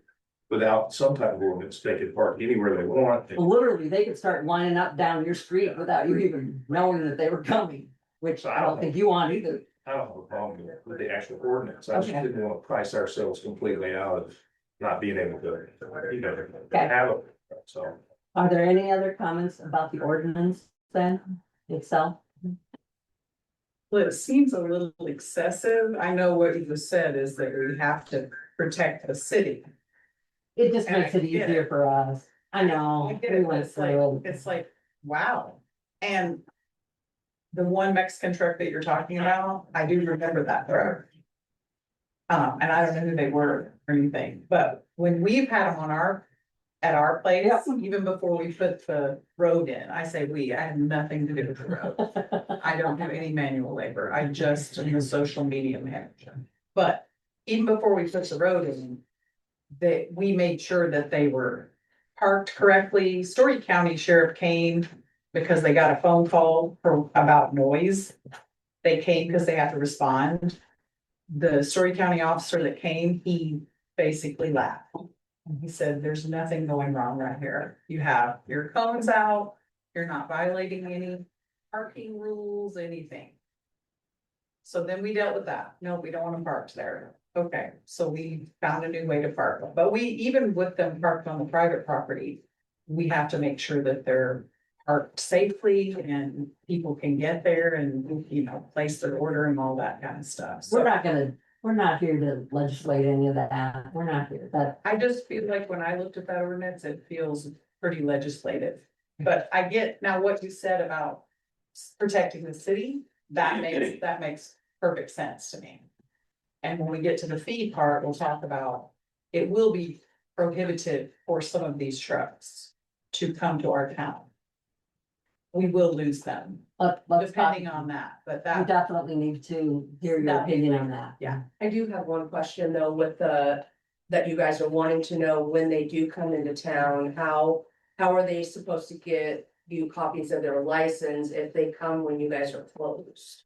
without some type of ordinance, they could park anywhere they want. Literally, they could start lining up down your street without you even knowing that they were coming, which I don't think you want either. I don't have a problem with the actual ordinance. I just Okay. didn't want to price ourselves completely out of not being able to, Okay. have it. So. Are there any other comments about the ordinance then itself? Well, it seems a little excessive. I know what you just said is that we have to protect the city. It just And makes it I get easier it. for us. I know. I get we it, but went it's like, through it. it's like, wow. And the one Mexican truck that you're talking about, I do remember that truck. And I don't know who they were or anything, but when we've had them at our place, even before we put the road in, I say we, I have nothing to do with the road. I don't do any manual labor. I just am the social media manager. But even before we put the road in, that we made sure that they were parked correctly. Story County Sheriff came because they got a phone call about noise. They came because they had to respond. The Story County officer that came, he basically laughed. And he said, there's nothing going wrong right here. You have your cones out, you're not violating any parking rules, anything. So then we dealt with that. No, we don't want to park there. Okay, so we found a new way to park, but we, even with them parked on the private property, we have to make sure that they're parked safely and people can get there and, you know, place their order and all that kind of stuff. So We're not here to legislate any of that. We're not here, but I just feel like when I looked at that ordinance, it feels pretty legislative. But I get now what you said about protecting the city, that makes perfect sense to me. And when we get to the fee part, we'll talk about, it will be prohibited for some of these trucks to come to our town. We will lose them, let's depending on that, but we that, definitely need to hear your opinion on that. yeah. I do have one question though with that you guys are wanting to know when they do come into town, how are they supposed to get you copies of their license if they come when you guys are closed?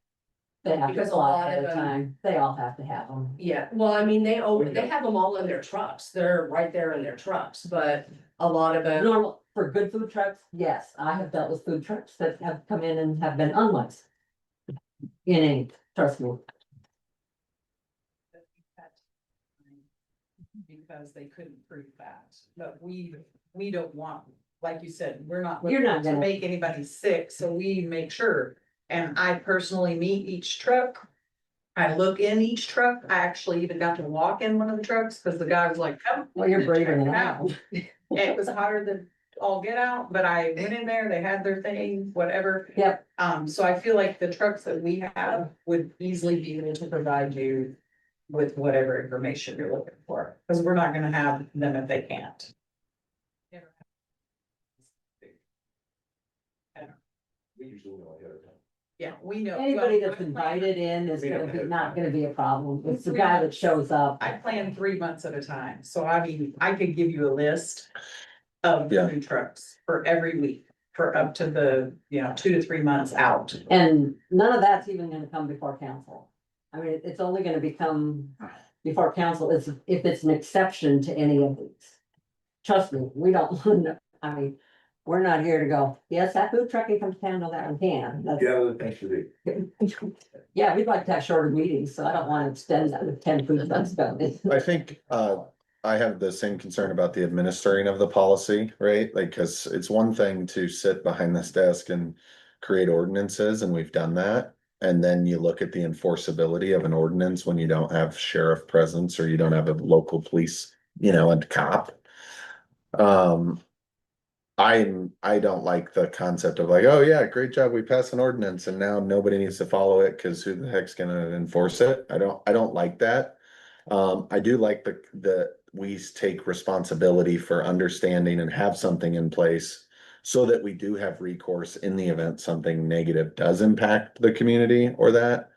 They have to Because a apply lot ahead of of them- time. They all have to have them. Yeah, well, I mean, they have them all in their trucks. They're right there in their trucks, but a lot of them. Normal, for good food trucks, yes, I have dealt with food trucks that have come in and have been unlicensed. In a, trust me, Because they couldn't prove that, but we don't want, like you said, we're not. You're not looking to gonna- Make anybody sick, so we make sure, and I personally meet each truck. I look in each truck, I actually even got to walk in one of the trucks, cause the guy was like, come. well, you're braving it check out. It was hotter than all get out, but I went in there, they had their thing, whatever. Yep, So I feel like the trucks that we have would easily be able to provide you with whatever information you're looking for, because we're not gonna have them if they can't. We usually know ahead of time. Yeah, we know. Anybody well, that's I plan- invited in is We gonna don't be, have not time. gonna be a problem. It's the guy that shows up. I plan 3 months at a time, so I mean, I could give you a list of Yeah. food trucks for every week, for up to the, 2 to 3 months out. And none of that's even gonna come before council. I mean, it's only gonna become before council if it's an exception to any of these. Trust me, we don't, I mean, we're not here to go, yes, that food truck can come to town, no, that one can. That's- Yeah, thanks for the. Yeah, we'd like to have shorter meetings, so I don't wanna extend that with 10 food trucks going. I think, I have the same concern about the administering of the policy, right? Like, cause it's one thing to sit behind this desk and create ordinances, and we've done that. And then you look at the enforceability of an ordinance when you don't have sheriff presence or you don't have a local police, a cop. I don't like the concept of like, oh yeah, great job, we passed an ordinance and now nobody needs to follow it, cause who the heck's gonna enforce it? I don't like that. I do like the we take responsibility for understanding and have something in place so that we do have recourse in the event something negative does impact the community or that.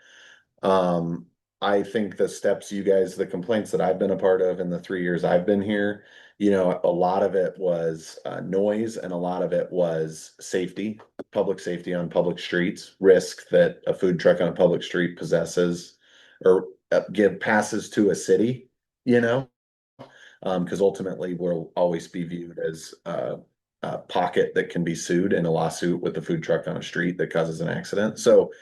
I think the steps you guys, the complaints that I've been a part of in the 3 years I've been here, a lot of it was noise and a lot of it was safety, public safety on public streets, risk that a food truck on a public street possesses or passes to a city, because ultimately we'll always be viewed as a pocket that can be sued in a lawsuit with a food truck on a street that causes an accident. So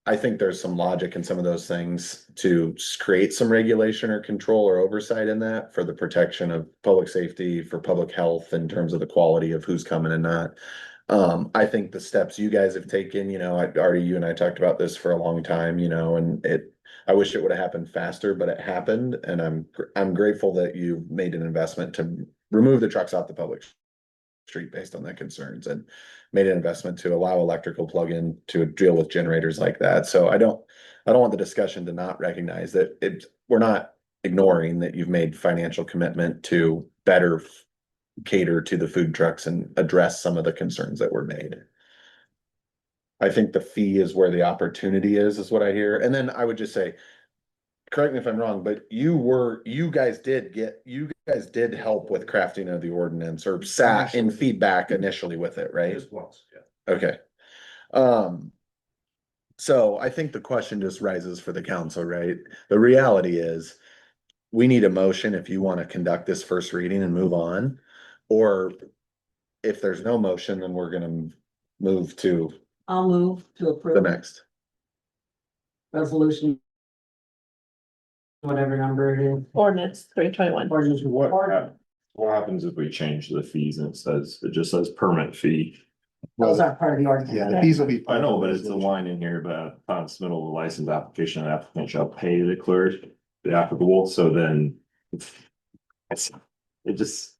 I think there's some logic in some of those things to create some regulation or control or oversight in that for the protection of public safety, for public health in terms of the quality of who's coming and not. I think the steps you guys have taken, Artie, you and I talked about this for a long time, and I wish it would have happened faster, but it happened. And I'm grateful that you made an investment to remove the trucks off the public street based on the concerns and made an investment to allow electrical plug-in to deal with generators like that. So I don't want the discussion to not recognize that we're not ignoring that you've made financial commitment to better cater to the food trucks and address some of the concerns that were made. I think the fee is where the opportunity is what I hear. And then I would just say, correct me if I'm wrong, but you guys did help with crafting of the ordinance or sat in feedback initially with it, right? Just once, yeah. Okay. So I think the question just rises for the council, right? The reality is we need a motion if you want to conduct this first reading and move on. Or if there's no motion, then we're gonna move to I'll move to the approve next. resolution. Whatever number it is. Ordinance 321. Ordinance. What happens if we change the fees and it just says permit fee? Those aren't part of the ordinance. Yeah, the fees will be. I know, but it's a line in here about upon submittal of the license application, an applicant shall pay the clerk, the applicable, so then. It just.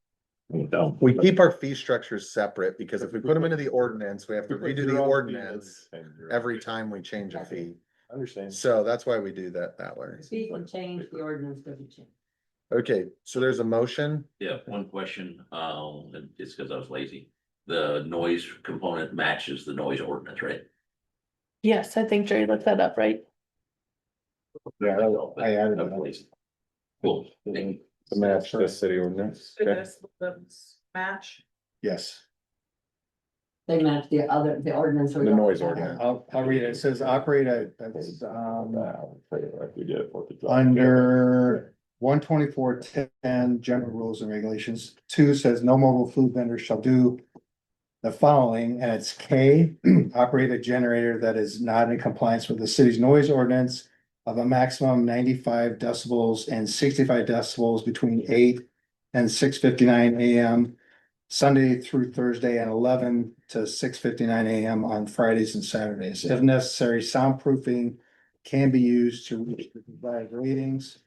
Don't. We keep our fee structures separate because if we put them into the ordinance, we have to redo the ordinance every time we change a fee. Understand. So that's why we do that way. Fee can change, the ordinance doesn't change. Okay, so there's a motion. Yeah, one question, and it's because I was lazy. The noise component matches the noise ordinance, right? Yes, I think Jerry looked that up, right? Yeah, I added I was that. lazy. Cool. Thank you. To match the city ordinance. Do Okay. this, the match. Yes, They match the ordinance. The noise ordinance. I'll read it. It says operate that's, Like we did it for the. under 124.10 general rules and regulations. 2 says no mobile food vendor shall do the following, and it's K, operate a generator that is not in compliance with the city's noise ordinance of a maximum 95 decibels and 65 decibels between 8 and 6:59 AM Sunday through Thursday, and 11 to 6:59 AM on Fridays and Saturdays. If necessary, soundproofing can be used to reach the desired ratings.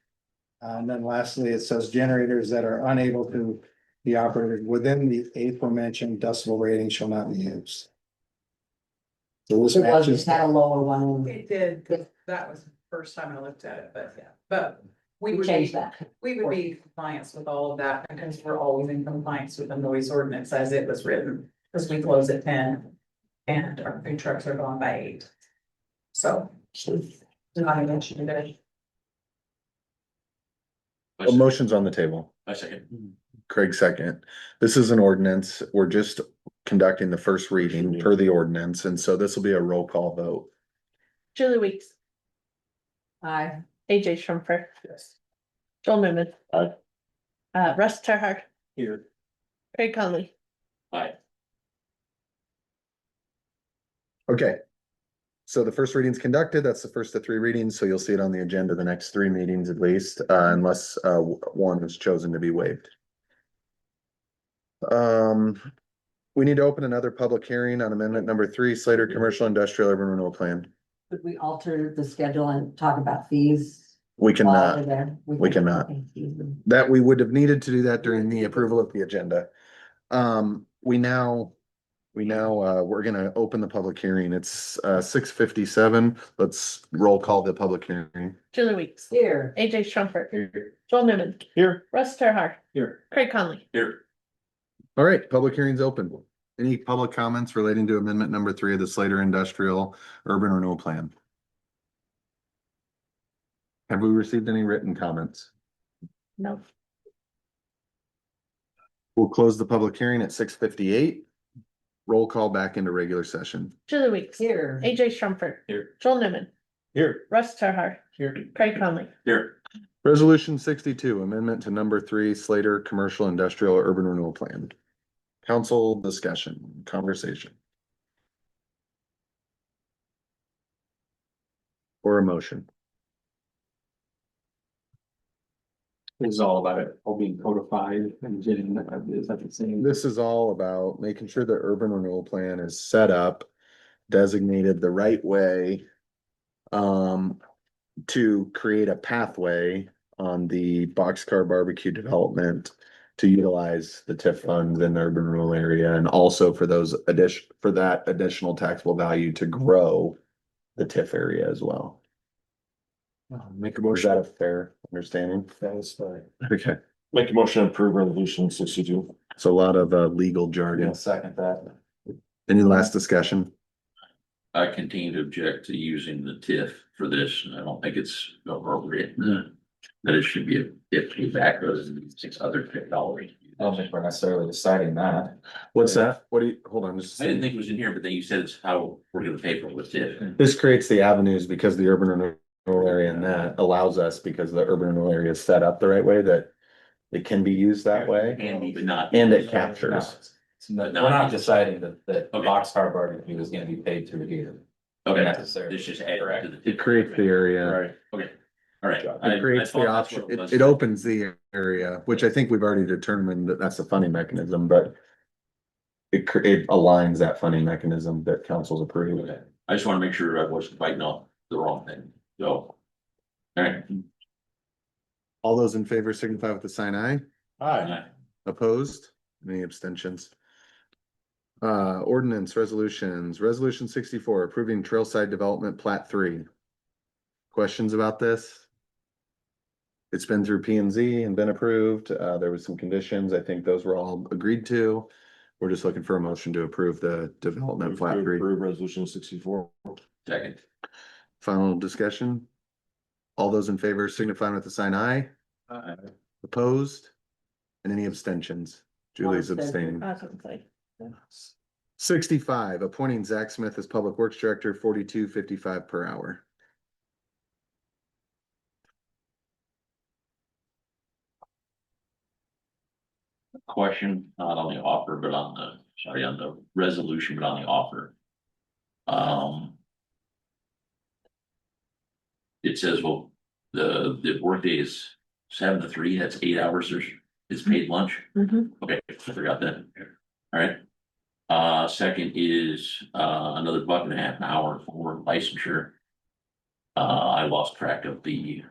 And then lastly, it says generators that are unable to be operated within the aforementioned decibel rating shall not be used. So this It was, matches. just had a lower one. It did, 'cause that was first time I looked at it, but yeah, but. We We would changed be, that. we would be in compliance with all of that because we're always in compliance with the noise ordinance as it was written. Because we close at 10 and our food trucks are gone by 8. So. Not a mention today. A motion's on the table. I second. Craig second. This is an ordinance. We're just conducting the first reading per the ordinance, and so this will be a roll call vote. Julie Weeks, Aye. AJ Schumfer, Yes. Joel Newman. Aye. Russ Terhart, Here. Craig Conley. Aye. Okay. So the first reading's conducted. That's the first of 3 readings, so you'll see it on the agenda the next 3 meetings at least, unless one is chosen to be waived. We need to open another public hearing on amendment number 3, Slater Commercial Industrial Urban Renewal Plan. Could we alter the schedule and talk about fees? We while cannot. we're there? We cannot. Okay, fees. That we would have needed to do that during the approval of the agenda. We're gonna open the public hearing. It's 6:57. Let's roll call the public hearing. Julie Weeks, Here. AJ Schumfer, Joel Newman, Here. Russ Terhart, Here. Craig Conley. Here. All right, public hearing's open. Any public comments relating to amendment number 3 of the Slater Industrial Urban Renewal Plan? Have we received any written comments? No. We'll close the public hearing at 6:58. Roll call back into regular session. Julie Weeks, Here. AJ Schumfer, Here. Joel Newman, Here. Russ Terhart, Here. Craig Conley. Here. Resolution 62, amendment to number 3 Slater Commercial Industrial Urban Renewal Plan. Council discussion, conversation. Or a motion. It's all about it, all being codified and getting, is that the same? This is all about making sure the urban renewal plan is set up, designated the right way. To create a pathway on the Boxcar Barbecue development to utilize the TIF funds in the urban rural area and also for that additional taxable value to grow the TIF area as well. Make a Is that a motion. fair understanding? That is fine. Okay, Make a motion to approve resolution 62. so a lot of legal jargon. Second that. Any last discussion? I continue to object to using the TIF for this, and I don't think it's appropriate. That it should be a TIF back rather than $6 $50. I don't think we're necessarily deciding that. What's that? What do you, hold on, just. I didn't think it was in here, but then you said it's how we're gonna pay for it with TIF. This creates the avenues because the urban renewal area and that allows us, because the urban renewal area is set up the right way, that it can be used that way And even not. and it No, captures. we're not deciding that Okay. Boxcar Barbecue is gonna be paid through here. Okay, Necessarily. it's just added to the. It creates the area. Right. Okay, all right. It creates the option. It opens the area, which I think we've already determined that that's a funding mechanism, but it aligns that funding mechanism that council's approved. Okay, I just wanna make sure I wasn't fighting off the wrong thing, so. All right. All those in favor signify with the sign aye. Aye. Opposed? Any abstentions? Ordinance resolutions, resolution 64, approving trailside development plat 3. Questions about this? It's been through P and Z and been approved. There was some conditions. I think those were all agreed to. We're just looking for a motion to approve the development plat 3. Approve resolution 64. Second. Final discussion? All those in favor signify with the sign aye. Opposed? And any abstentions? Julie's One abstention. abstaining. I was gonna say. 65, appointing Zach Smith as Public Works Director, 42.55 per hour. Question, not on the offer, but on the resolution, but on the offer. It says, well, the workday is 7 to 3, that's 8 hours, it's paid lunch. Mhm. Okay, I forgot that. All right. Second is, another $1.50 an hour for licensure. I lost track of the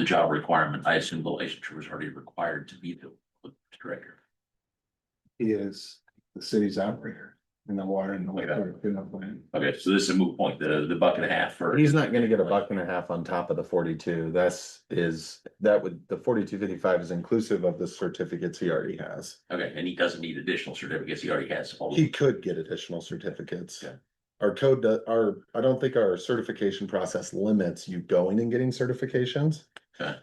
job requirement. I assume the licensure was already required to be the director. He is the city's operator. in the water and the wastewater cleanup plant. Okay, so this is a moot point, the buck and a half for. He's not gonna get a buck and a half on top of the 42. The 42.55 is inclusive of the certificates he already has. Okay, and he doesn't need additional certificates, he already has all. He could get additional certificates. Yeah. Our I don't think our certification process limits you going and getting certifications. Okay.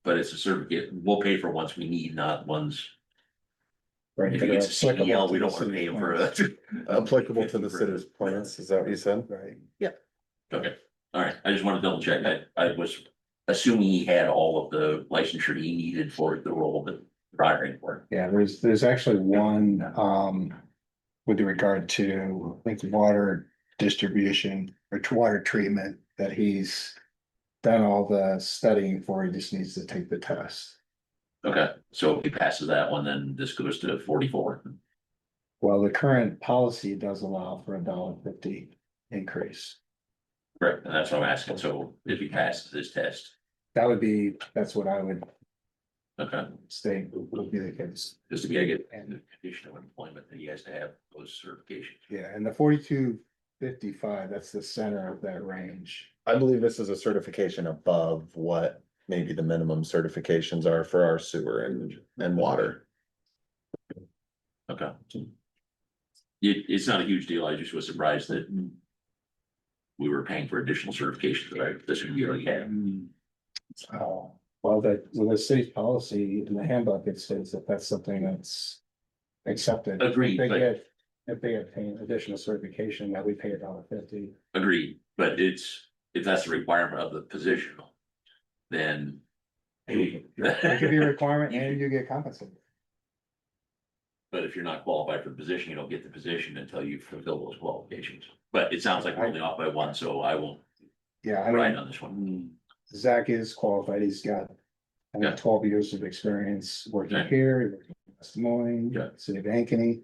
But it's a certificate, we'll pay for ones we need, not ones. Right. If he gets a CDL, we don't wanna pay him for it. Applicable to the city's plans, is that what you said? Right. Okay, all right, I just wanna double check, I was assuming he had all of the licensure he needed for the role that hiring for. Yeah, there's actually one, with regard to, I think, water distribution or water treatment that he's done all the studying for, he just needs to take the test. Okay, so if he passes that one, then this goes to 44. Well, the current policy does allow for $1.50 increase. Correct, and that's what I'm asking, so if he passes this test, That's what I would okay, state would be the case. just to get the condition of employment that he has to have those certifications. Yeah, and the 42.55, that's the center of that range. I believe this is a certification above what maybe the minimum certifications are for our sewer and water. Okay. It's not a huge deal, I just was surprised that we were paying for additional certifications, right, this would be already had. Well, the city's policy in the handbook, it says that that's something that's accepted. Agreed, but- If they obtain additional certification, that we pay $1.50. Agreed, but if that's the requirement of the position, then. It could be a requirement and you get compensated. But if you're not qualified for the position, you don't get the position until you fulfill those qualifications. But it sounds like we're only off by one, so I won't Yeah, I ride mean, on this one. Zach is qualified. He's got, I Yeah. think, 12 years of experience working Okay. here, working in West Des Moines, Yeah. City of Ankeny.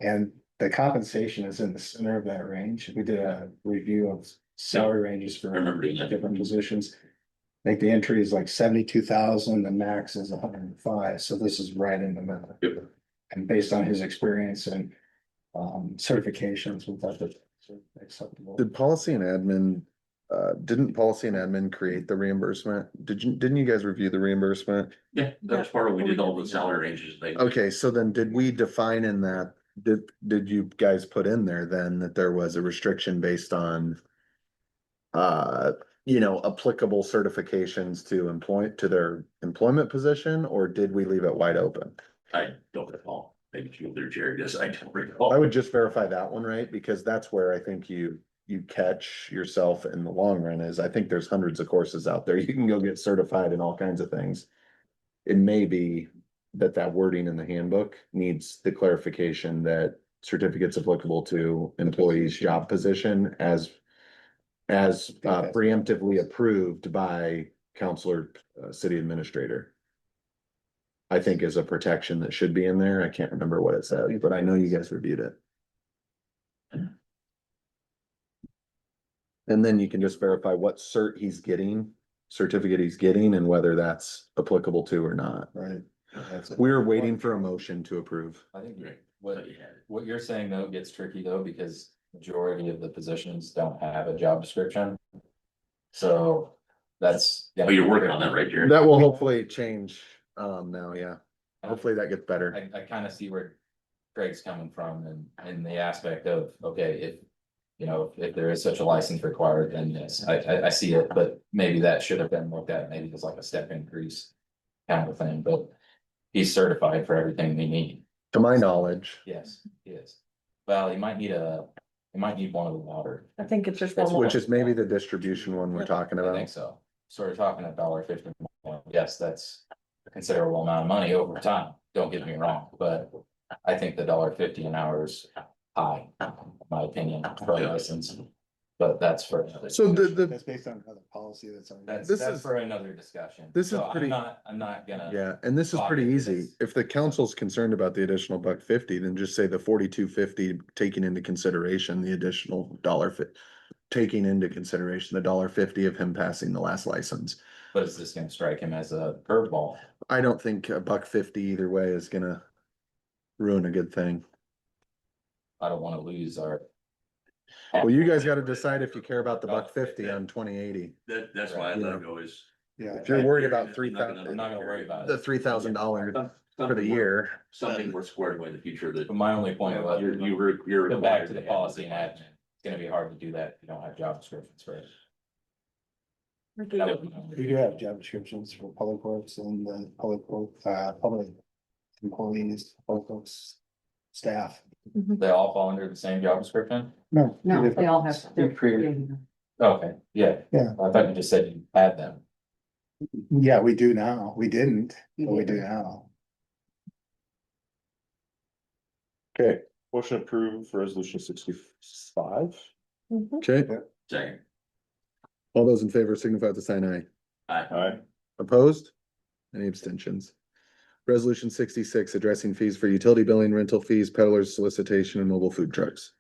And the compensation is in the center of that range. We did a review of salary ranges for I remember doing that. different positions. I think the entry is like 72,000, the max is 105, so this is right in the middle. Yep. And based on his experience and certifications, we thought that acceptable. Didn't policy and admin create the reimbursement? Didn't you guys review the reimbursement? Yeah, that was part of, we did all the salary ranges, they. Okay, so then did we define in that, did you guys put in there then that there was a restriction based on applicable certifications to their employment position, or did we leave it wide open? I don't recall, maybe either Jerry does, I don't I recall. would just verify that one, right? Because that's where I think you catch yourself in the long run is, I think there's hundreds of courses out there. You can go get certified in all kinds of things. It may be that wording in the handbook needs the clarification that certificates applicable to employees' job position as preemptively approved by counselor, city administrator. I think is a protection that should be in there. I can't remember what it says, but I know you guys reviewed it. And then you can just verify what certificate he's getting and whether that's applicable to or not. Right. We're waiting for a motion to approve. I think Right. what, what you're saying though gets tricky though, because majority of the positions don't have a job description. So that's. Oh, you're working on that, right, Jerry? That will hopefully change, now, yeah. Hopefully that gets better. I kind of see where Craig's coming from in the aspect of, okay, if there is such a license required, then yes, I see it, but maybe that should have been looked at, maybe as like a step increase kind of thing, but he's certified for everything we need. To my knowledge, Yes, he is. Well, he might need one of the water. I think it's just one more. which is maybe the distribution one we're talking I think about. so. So we're talking $1.50 more. Yes, that's a considerable amount of money over time. Don't get me wrong, but I think the $1.50 an hour is high, in my opinion, for a license. But that's for another. So That's based on another policy that's already. That's this that's is- for another discussion. this is So pretty- I'm not gonna. Yeah, and this is Talk pretty into easy. this. If the council's concerned about the additional $1.50, then just say the 42.50, taking into consideration the additional taking into consideration the $1.50 of him passing the last license. But is this gonna strike him as a curveball? I don't think $1.50 either way is gonna ruin a good thing. I don't wanna lose our. Well, you guys gotta decide if you care about the $1.50 on 2080. That's why I let it go is. Yeah. If you're worried about I'm not gonna- I'm not gonna worry about the it. $3,000 for the year. Something we're squared away in the future that. But my only point was, You're. go back to the policy and admin, it's gonna be hard to do that if you don't have job descriptions for it. We do have job descriptions for public works and the public employees, public works staff. They all fall under the same job description? No. No, they all have. Okay, yeah. Yeah. I thought you just said you had them. Yeah, we do now. We didn't, but we do now. Okay, motion approved for resolution 65. Okay, Second. all those in favor signify with the sign aye. Aye. Opposed? Any abstentions? Resolution 66, addressing fees for utility billing, rental fees, peddlers solicitation, and mobile food trucks.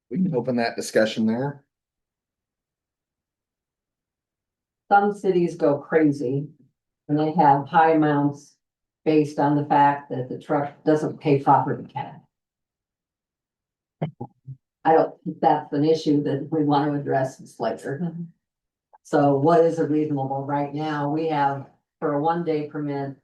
We can open that discussion there. Some cities go crazy and they have high amounts based on the fact that the truck doesn't pay property tax. I don't think that's an issue that we want to address this later. So what is a reasonable right now? We have for a 1-day permit.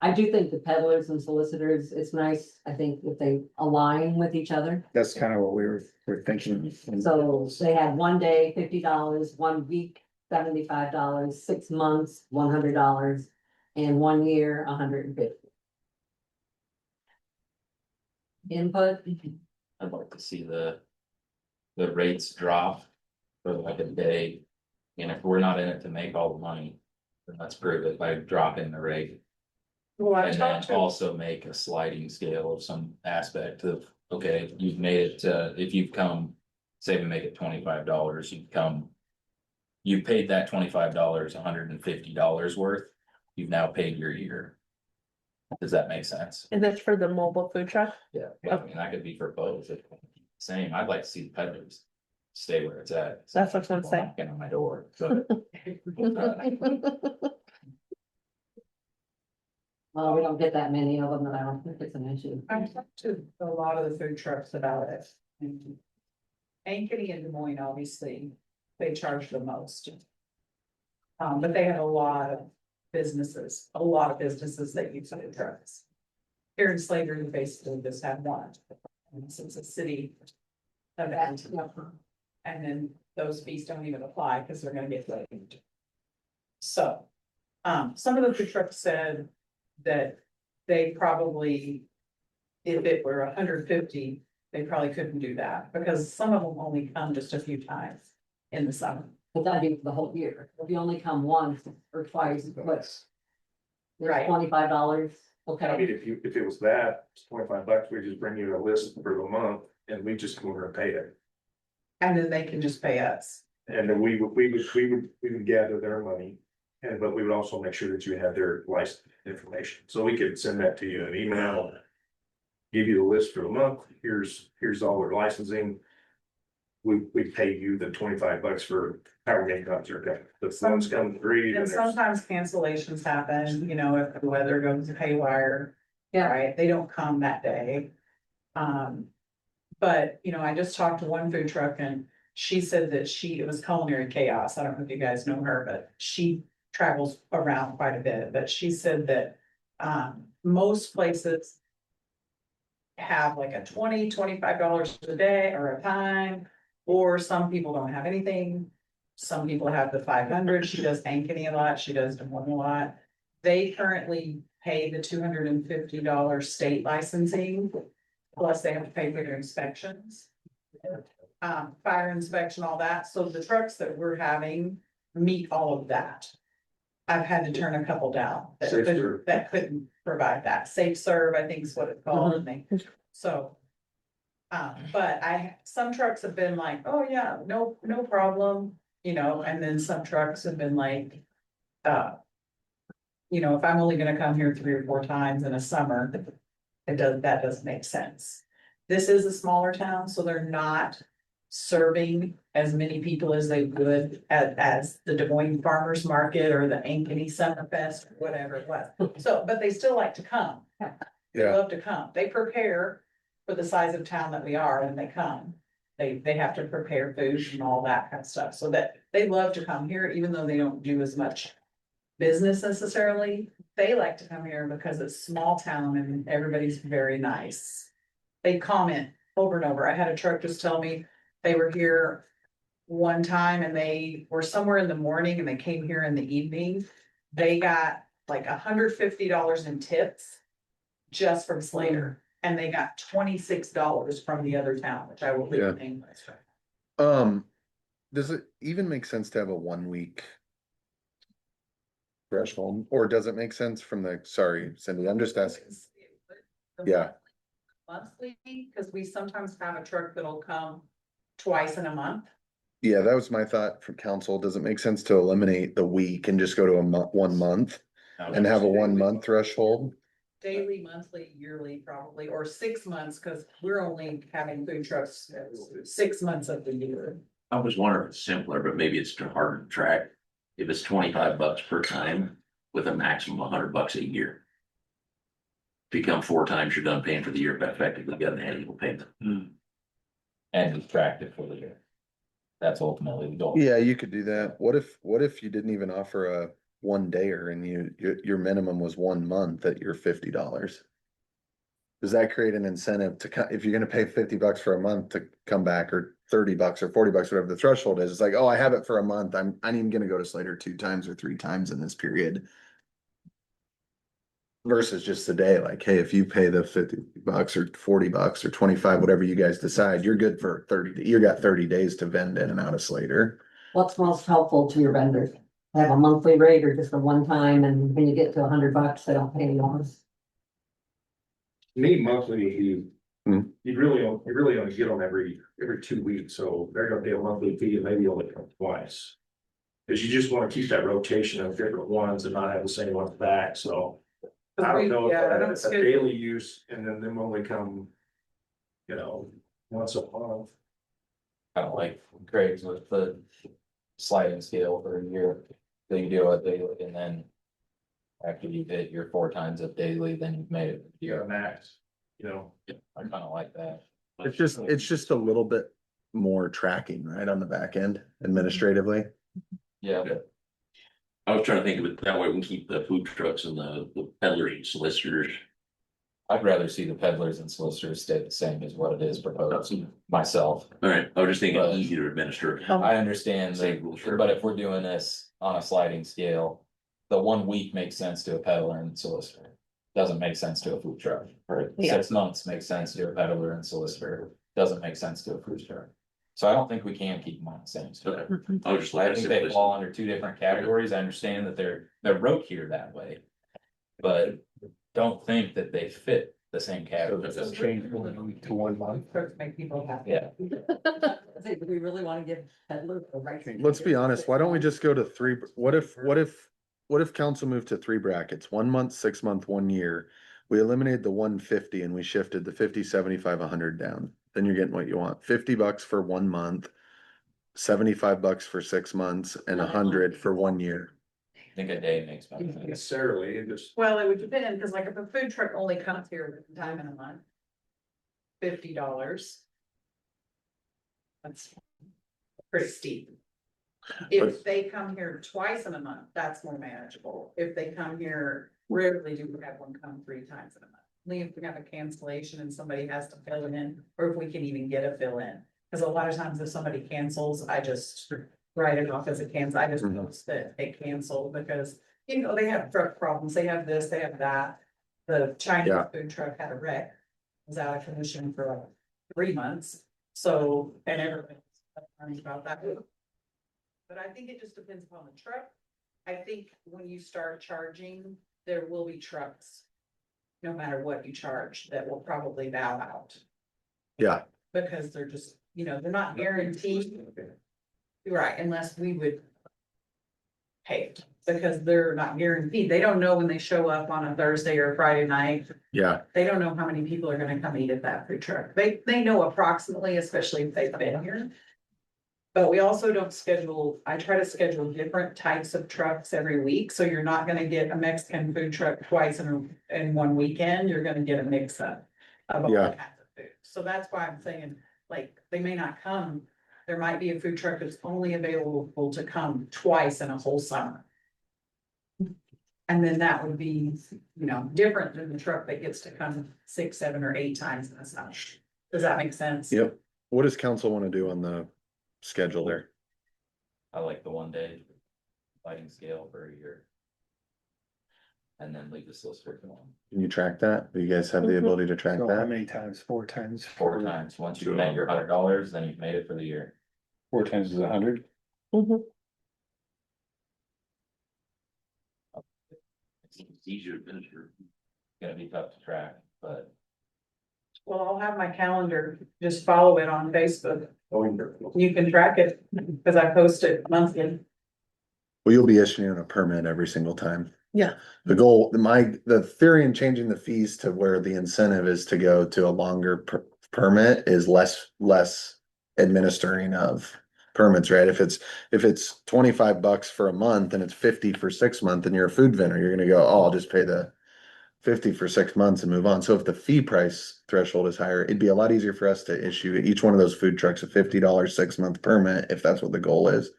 I do think the peddlers and solicitors, it's nice, I think, if they align with each other. That's kind of what we're thinking. So they had 1 day, $50, 1 week, $75, 6 months, $100, and 1 year, $150. Input, I'd like to see the rates drop for like a day. And if we're not in it to make all the money, then let's prove it by dropping the rate. Well, I And then talked to, also make a sliding scale of some aspect of, okay, you've made it, if you've come, say we make it $25, you've come. You paid that $25, $150 worth, you've now paid your year. Does that make sense? And that's for the mobile food truck? Yeah. I mean, that could be for both, same, I'd like to see the peddlers stay where it's at. That's what I'm saying. Knocking on my door, so. well, we don't get that many of them, that I don't think it's an issue. I talked to a lot of the food trucks about it. Ankeny and Des Moines, obviously, they charge the most. But they have a lot of businesses that use food trucks. Here in Slater, we basically just have one. And since it's a city event. And then those fees don't even apply because they're gonna get waived. So, some of the food trucks said that they probably, if it were 150, they probably couldn't do that because some of them only come just a few times in the summer. But that'd be the whole year. If you only come once or twice, what's Right. $25, I mean, okay? if it was that, it's $25, we just bring you a list for the month and we just come over and pay it. And then they can just pay us. And then we would gather their money. And but we would also make sure that you had their license information, so we could send that to you in email. Give you the list for the month, here's all their licensing. We pay you the $25 for however many times you're there. The funds come free. And sometimes cancellations happen, you know, if the weather goes haywire. Yeah. Right, they don't come that day. But, you know, I just talked to one food truck and she said that it was Culinary Chaos. I don't know if you guys know her, but she travels around quite a bit, but she said that, most places have like a $20-25 a day or a time, or some people don't have anything. Some people have the 500. She does Ankeny a lot. She does Des Moines a lot. They currently pay the $250 state licensing. Plus they have to pay for their inspections. Fire inspection, all that. So the trucks that we're having meet all of that. I've had to turn a couple down that couldn't provide that. Safe Serve, I think is what it's called. And they, so. But some trucks have been like, oh yeah, no problem, you know, and then some trucks have been like, you know, if I'm only gonna come here 3 or 4 times in a summer, that doesn't make sense. This is a smaller town, so they're not serving as many people as they would as the Des Moines Farmers Market or the Ankeny Summerfest, or whatever it was. So, but they still like to come. They Yeah. love to come. They prepare for the size of town that we are when they come. They have to prepare food and all that kind of stuff, so that they love to come here, even though they don't do as much business necessarily. They like to come here because it's small town and everybody's very nice. They comment over and over. I had a truck just tell me they were here one time and they were somewhere in the morning and they came here in the evening. They got like $150 in tips just from Slater, and they got $26 from the other town, which I will leave Yeah. the name. Does it even make sense to have a 1 week threshold, or does it make sense from the, sorry, Cindy, I'm just asking. Yeah. Monthly, because we sometimes have a truck that'll come twice in a month. Yeah, that was my thought from council. Does it make sense to eliminate the week and just go to a 1 month and have a 1 month threshold? Daily, monthly, yearly, probably, or 6 months, because we're only having food trucks 6 months of the year. I was wondering if it's simpler, but maybe it's too hard to track. If it's $25 per time with a maximum of $100 a year. If you come 4 times, you're done paying for the year, but effectively got an annual payment. And we tracked it for the year. That's ultimately the goal. Yeah, you could do that. What if you didn't even offer a 1-dayer and your minimum was 1 month at your $50? Does that create an incentive to, if you're gonna pay $50 for a month to come back, or $30 or $40, whatever the threshold is, it's like, oh, I have it for a month. I'm even gonna go to Slater 2 times or 3 times in this period. Versus just a day, like, hey, if you pay the $50 or $40 or 25, whatever you guys decide, you're good for 30, you got 30 days to vend in and out of Slater. What's most helpful to your vendors? Have a monthly rate or just a one time, and when you get to $100, they don't pay any more? Me monthly, you Hmm. really only get them every 2 weeks, so they're gonna pay a monthly fee and maybe only come twice. Cause you just wanna keep that rotation of different ones and not have the same ones back, so. I don't know, Yeah, I don't if a schedule- daily use and then them only come, once a month. Kind of like Craig's with the sliding scale for a year. So you do it daily, and then after you hit your 4 times of daily, then you've made it. You got a max, I kind of like that. It's just a little bit more tracking, right, on the back end administratively. Yeah, but I was trying to think of it that way, we can keep the food trucks and the peddlers and solicitors. I'd rather see the peddlers and solicitors stay the same as what it is proposed myself. All right, I was just thinking But- easy to administer. I understand Same that, rules for but if we're doing this on a sliding scale, the 1 week makes sense to a peddler and solicitor. Doesn't make sense to a food truck, right? Yeah. 6 months makes sense to a peddler and solicitor, doesn't make sense to a food truck. So I don't think we can keep them on the same scale. Okay. I was just I like. think they fall under 2 different categories. I understand that they're wrote here that way. But don't think that they fit the same category. Change 1 week to 1 month. Trucks make people happy. Yeah, Do we really wanna give peddlers the right? to- Let's be honest, why don't we just go to 3, what if council moved to 3 brackets, 1 month, 6 month, 1 year? We eliminated the 150 and we shifted the 50, 75, 100 down. Then you're getting what you want. $50 for 1 month, $75 for 6 months, and 100 for 1 year. I think a day makes better Not sense. necessarily, it just. Well, it would depend, because like if a food truck only comes here one time in a month, $50. That's pretty steep. If they come here twice in a month, that's more manageable. If they come here, rarely do we have one come 3 times in a month. Only if we have a cancellation and somebody has to fill it in, or if we can even get a fill in. Because a lot of times if somebody cancels, I just write it off as a cancel. I just Mhm. post that they canceled because, they have truck problems. They have this, they have that. The Chinese Yeah. food truck had a wreck, was out of commission for like 3 months. So, and everybody's learning about that. But I think it just depends upon the truck. I think when you start charging, there will be trucks. No matter what you charge, that will probably bow out. Yeah, Because they're just, they're not guaranteed. Right, unless we would. Pay it, because they're not guaranteed. They don't know when they show up on a Thursday or Friday night. yeah, They don't know how many people are gonna come eat at that food truck. They know approximately, especially if they've been here. But we also don't schedule, I try to schedule different types of trucks every week, so you're not gonna get a Mexican food truck twice in 1 weekend, you're gonna get a mix up. Of all Yeah. kinds of foods. So that's why I'm saying, like, they may not come. There might be a food truck that's only available to come twice in a whole summer. And then that would be, you know, different than the truck that gets to come 6, 7, or 8 times in a summer. Does that make sense? Yep. What does council want to do on the schedule there? I like the 1 day sliding scale for a year. And then leave the solicitor for 1, Can you track that? Do you guys have the ability to track So how that? many times? 4 times? 4 times. Once you've met your $100, then you've made it for the year. 4 times is 100? It's easier to finish your. Gonna be tough to track, but Well, I'll have my calendar, just follow it on Facebook. You can track it, because I post it monthly. Well, you'll be issuing a permit every single time. Yeah. The goal, the theory in changing the fees to where the incentive is to go to a longer permit is less administering of permits, right? If it's $25 for a month and it's 50 for 6 months and you're a food vendor, you're gonna go, oh, I'll just pay the 50 for 6 months and move on. So if the fee price threshold is higher, it'd be a lot easier for us to issue each one of those food trucks a $50 6-month permit, if that's what the goal is,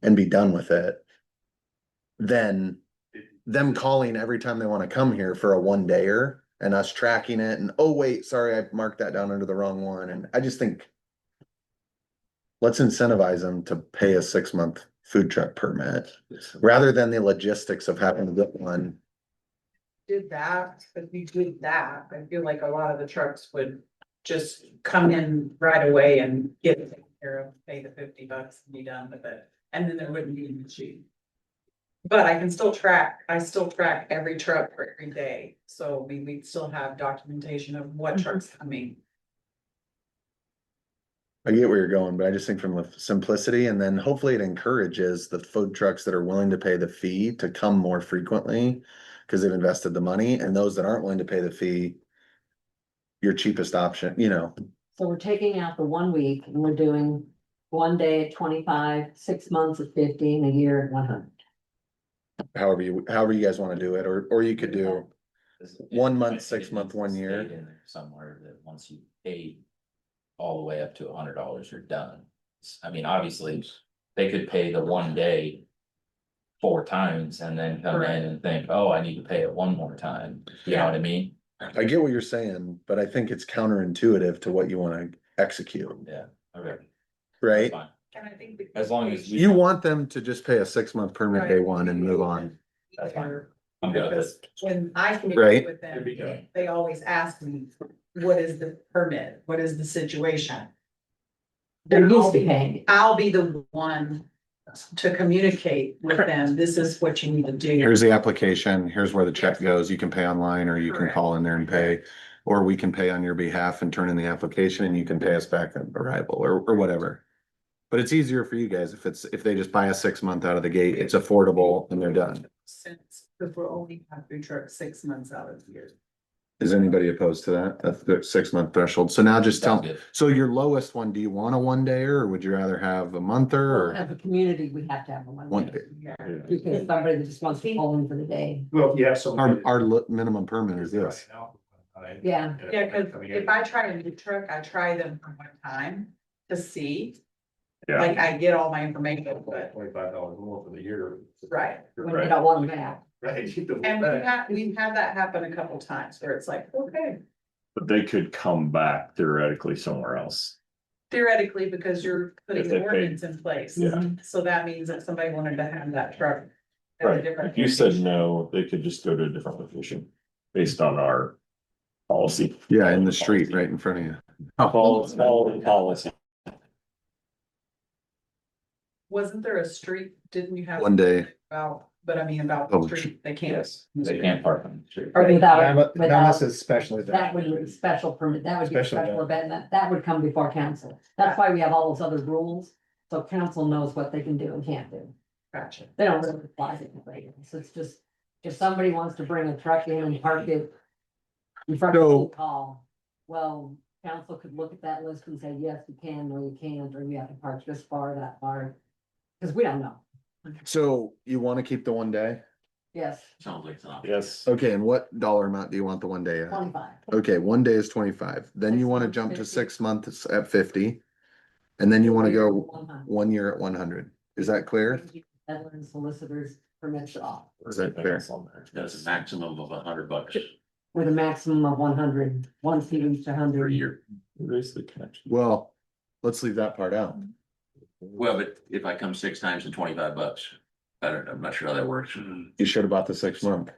and be done with it. Then them calling every time they want to come here for a 1-dayer and us tracking it and, oh, wait, sorry, I marked that down under the wrong one. And I just think let's incentivize them to pay a 6-month food truck permit rather than the logistics of having to get one. Did that, if you did that, I feel like a lot of the trucks would just come in right away and get it taken care of, pay the $50 and be done with it. And then there wouldn't be an issue. But I still track every truck for every day, so we'd still have documentation of what truck's coming. I get where you're going, but I just think from the simplicity, and then hopefully it encourages the food trucks that are willing to pay the fee to come more frequently because they've invested the money, and those that aren't willing to pay the fee, your cheapest option, you know. So we're taking out the 1 week and we're doing 1 day at 25, 6 months at 50, and a year at 100. However you guys want to do it, or you could do 1 month, 6 month, 1 year. in there somewhere that once you pay all the way up to $100, you're done. I mean, obviously, they could pay the 1 day 4 times and then come in and think, oh, I need to pay it 1 more time. You know what I mean? I get what you're saying, but I think it's counterintuitive to what you want to execute, Yeah, okay. right? Fine. And I think. As long as we. You want them to just pay a 6-month permit day one and move on. That's fine. I'm good with Because when I Right. communicate with them, they always ask me, what is the permit? What is the situation? They're used to paying. I'll be the one to communicate with them. This is what you need to do. Here's the application, here's where the check goes. You can pay online or you can Correct. call in there and pay. Or we can pay on your behalf and turn in the application and you can pay us back on arrival or whatever. But it's easier for you guys if they just buy a 6-month out of the gate, it's affordable and they're done. Since, because we're only have food trucks 6 months out of the year. Is anybody opposed to that? That's the 6-month threshold. So now just Sounds tell, good. so your lowest one, do you want a 1-dayer or would you rather have a monther As or a community, we have to have a 1 1 day. day? Yeah. Because somebody that just wants to call in for the day. Well, yeah, so. Our minimum permit is this. Yeah. Yeah, because if I try a new truck, I try them for 1 time to see. Yeah. Like I get all my information, but, $25 more for the year. right. When you don't want them back. Right. And we've had that happen a couple times where it's like, okay, But they could come back theoretically somewhere else. theoretically, because you're putting If the they pay. ordinance in place. Yeah. So that means that somebody wanted to have that truck. at a Right. different If you said location. no, they could just go to a different location based on our policy. Yeah, in the street right in front of you. Policy. Wasn't there a street, didn't you have? 1 day. About, but I mean about Oh, the street, they can't. Yes, they can't park on the street. Or they, Without, Unless without, it's special that event. would be special permit, that would be a Special special event, that would come before council. That's why we have all those other rules, so council knows what they can do and can't do. gotcha. They don't really apply to anybody, so it's just, if somebody wants to bring a truck in and park it in front of So- the call, well, council could look at that list and say, yes, you can, or you can't, or you have to park this far, that far. Cause we don't know. So you want to keep the 1 day? Yes, Sounds like it's an option. Yes. Okay, and what dollar amount do you want the one day at? 25. Okay, one day is 25. Then you 6 wanna months, jump to 50. 6 months at 50. And then you wanna go 100. 1 year at 100. Is that clear? Veteran solicitors permits off Is that fair? That's a maximum of $100 with a maximum of 100. Once you reach per 100. year. Raise the connection. Well, let's leave that part out. Well, but if I come 6 times and $25, I'm not sure how that works. You should have bought the 6 month.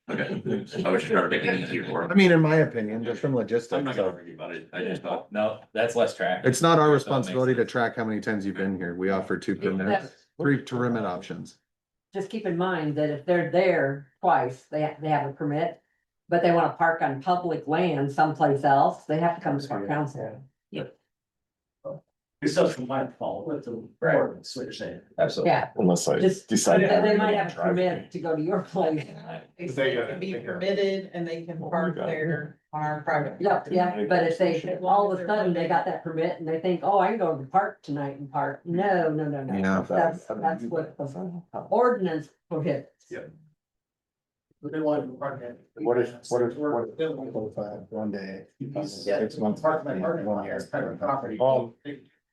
Okay, I was just trying to make it easier for I him. mean, in my opinion, just from I'm logistics, not gonna so argue about it. I just thought, No, that's less track. it's not our That makes responsibility to sense. track how many times you've been here. We offer 2 permits, 3 permit options. Just keep in mind that if they're there twice, they have a permit. But they wanna park on public land someplace else, they have to come to our council. It's not my fault, it's a ordinance, what you're saying. Absolutely. Yeah, Unless I just, decide. they might have a permit to go to your place. They say it can be permitted and they can park there on our private. Yeah, property. yeah, but if they, all of a sudden, they got that permit and they think, oh, I can go to the park tonight and park, no, no, no, no. Yeah. That's what the ordinance prohibits. Yeah. What if 25, 1 day? 6 months. 1 year.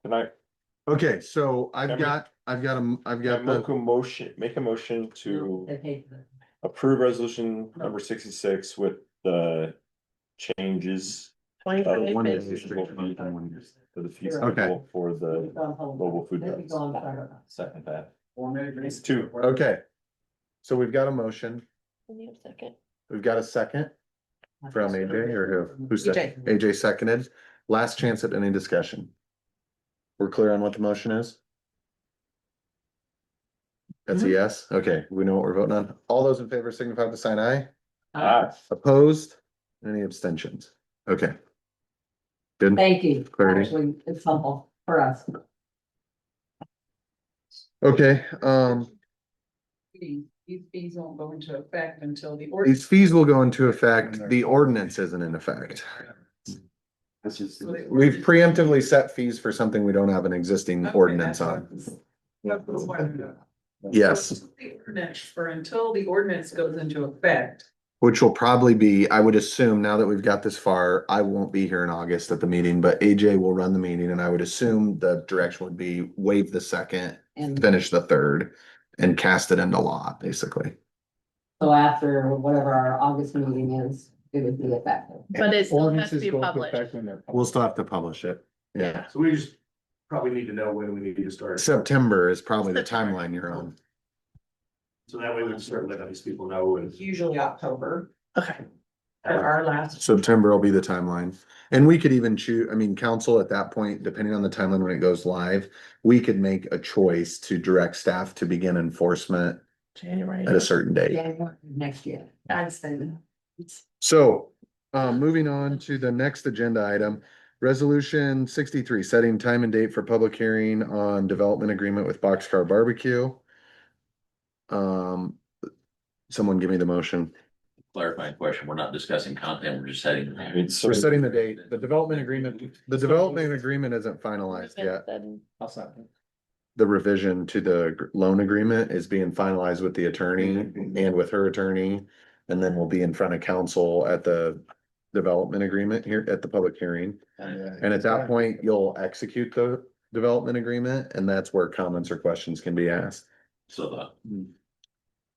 Can I Okay, so I've Can we- got make a motion to They pay for it. approve resolution number 66 with the changes. 25 one day bids. restriction on 1 year. For the fee Okay. schedule for the Go on hold. mobile food Maybe trucks. go on fire. Second that. It's 2. Okay. So we've got a motion. Can you have a second? We've got a second from AJ or who? Who's AJ. AJ seconded. Last chance at any discussion. We're clear on what the motion is? That's a yes? Okay, we know what we're voting on. All those in favor signify by saying aye. Opposed? Any abstentions? Okay. Good. Thank you. Clarity. Actually, it's simple for us. Okay, These fees won't go into effect until the these ordinance. fees will go into effect. The ordinance isn't in effect. We've preemptively set fees for something we don't have an existing ordinance on. Yes, The ordinance for until the ordinance goes into effect. which will probably be, I would assume, now that we've got this far, I won't be here in August at the meeting, but AJ will run the meeting and I would assume the direction would be waive the second, And finish the third and cast it into law, basically. so after whatever our August meeting is, it would be effective. But it still has to Ordinances be go into published. effect when they're published. We'll still have to publish it. Yeah. So we just probably need to know when we need to start. September is probably the September. timeline you're on. So that way we can start letting these people know and. It's usually October Okay. at our last. September will be the timeline. And we could even choose, I mean, council at that point, depending on the timeline when it goes live, we could make a choice to direct staff to begin enforcement January. at a certain date. January next year. I'd say that. So, moving on to the next agenda item, resolution 63, setting time and date for public hearing on development agreement with Boxcar Barbecue. Someone give me the motion. Clarifying question, we're not discussing content, we're just setting. We're setting the date. The development agreement isn't finalized yet. Then The revision to the loan agreement is being finalized with the attorney and with her attorney. And then we'll be in front of council at the development agreement here at the public hearing. And at that point, you'll execute the development agreement and that's where comments or questions can be asked.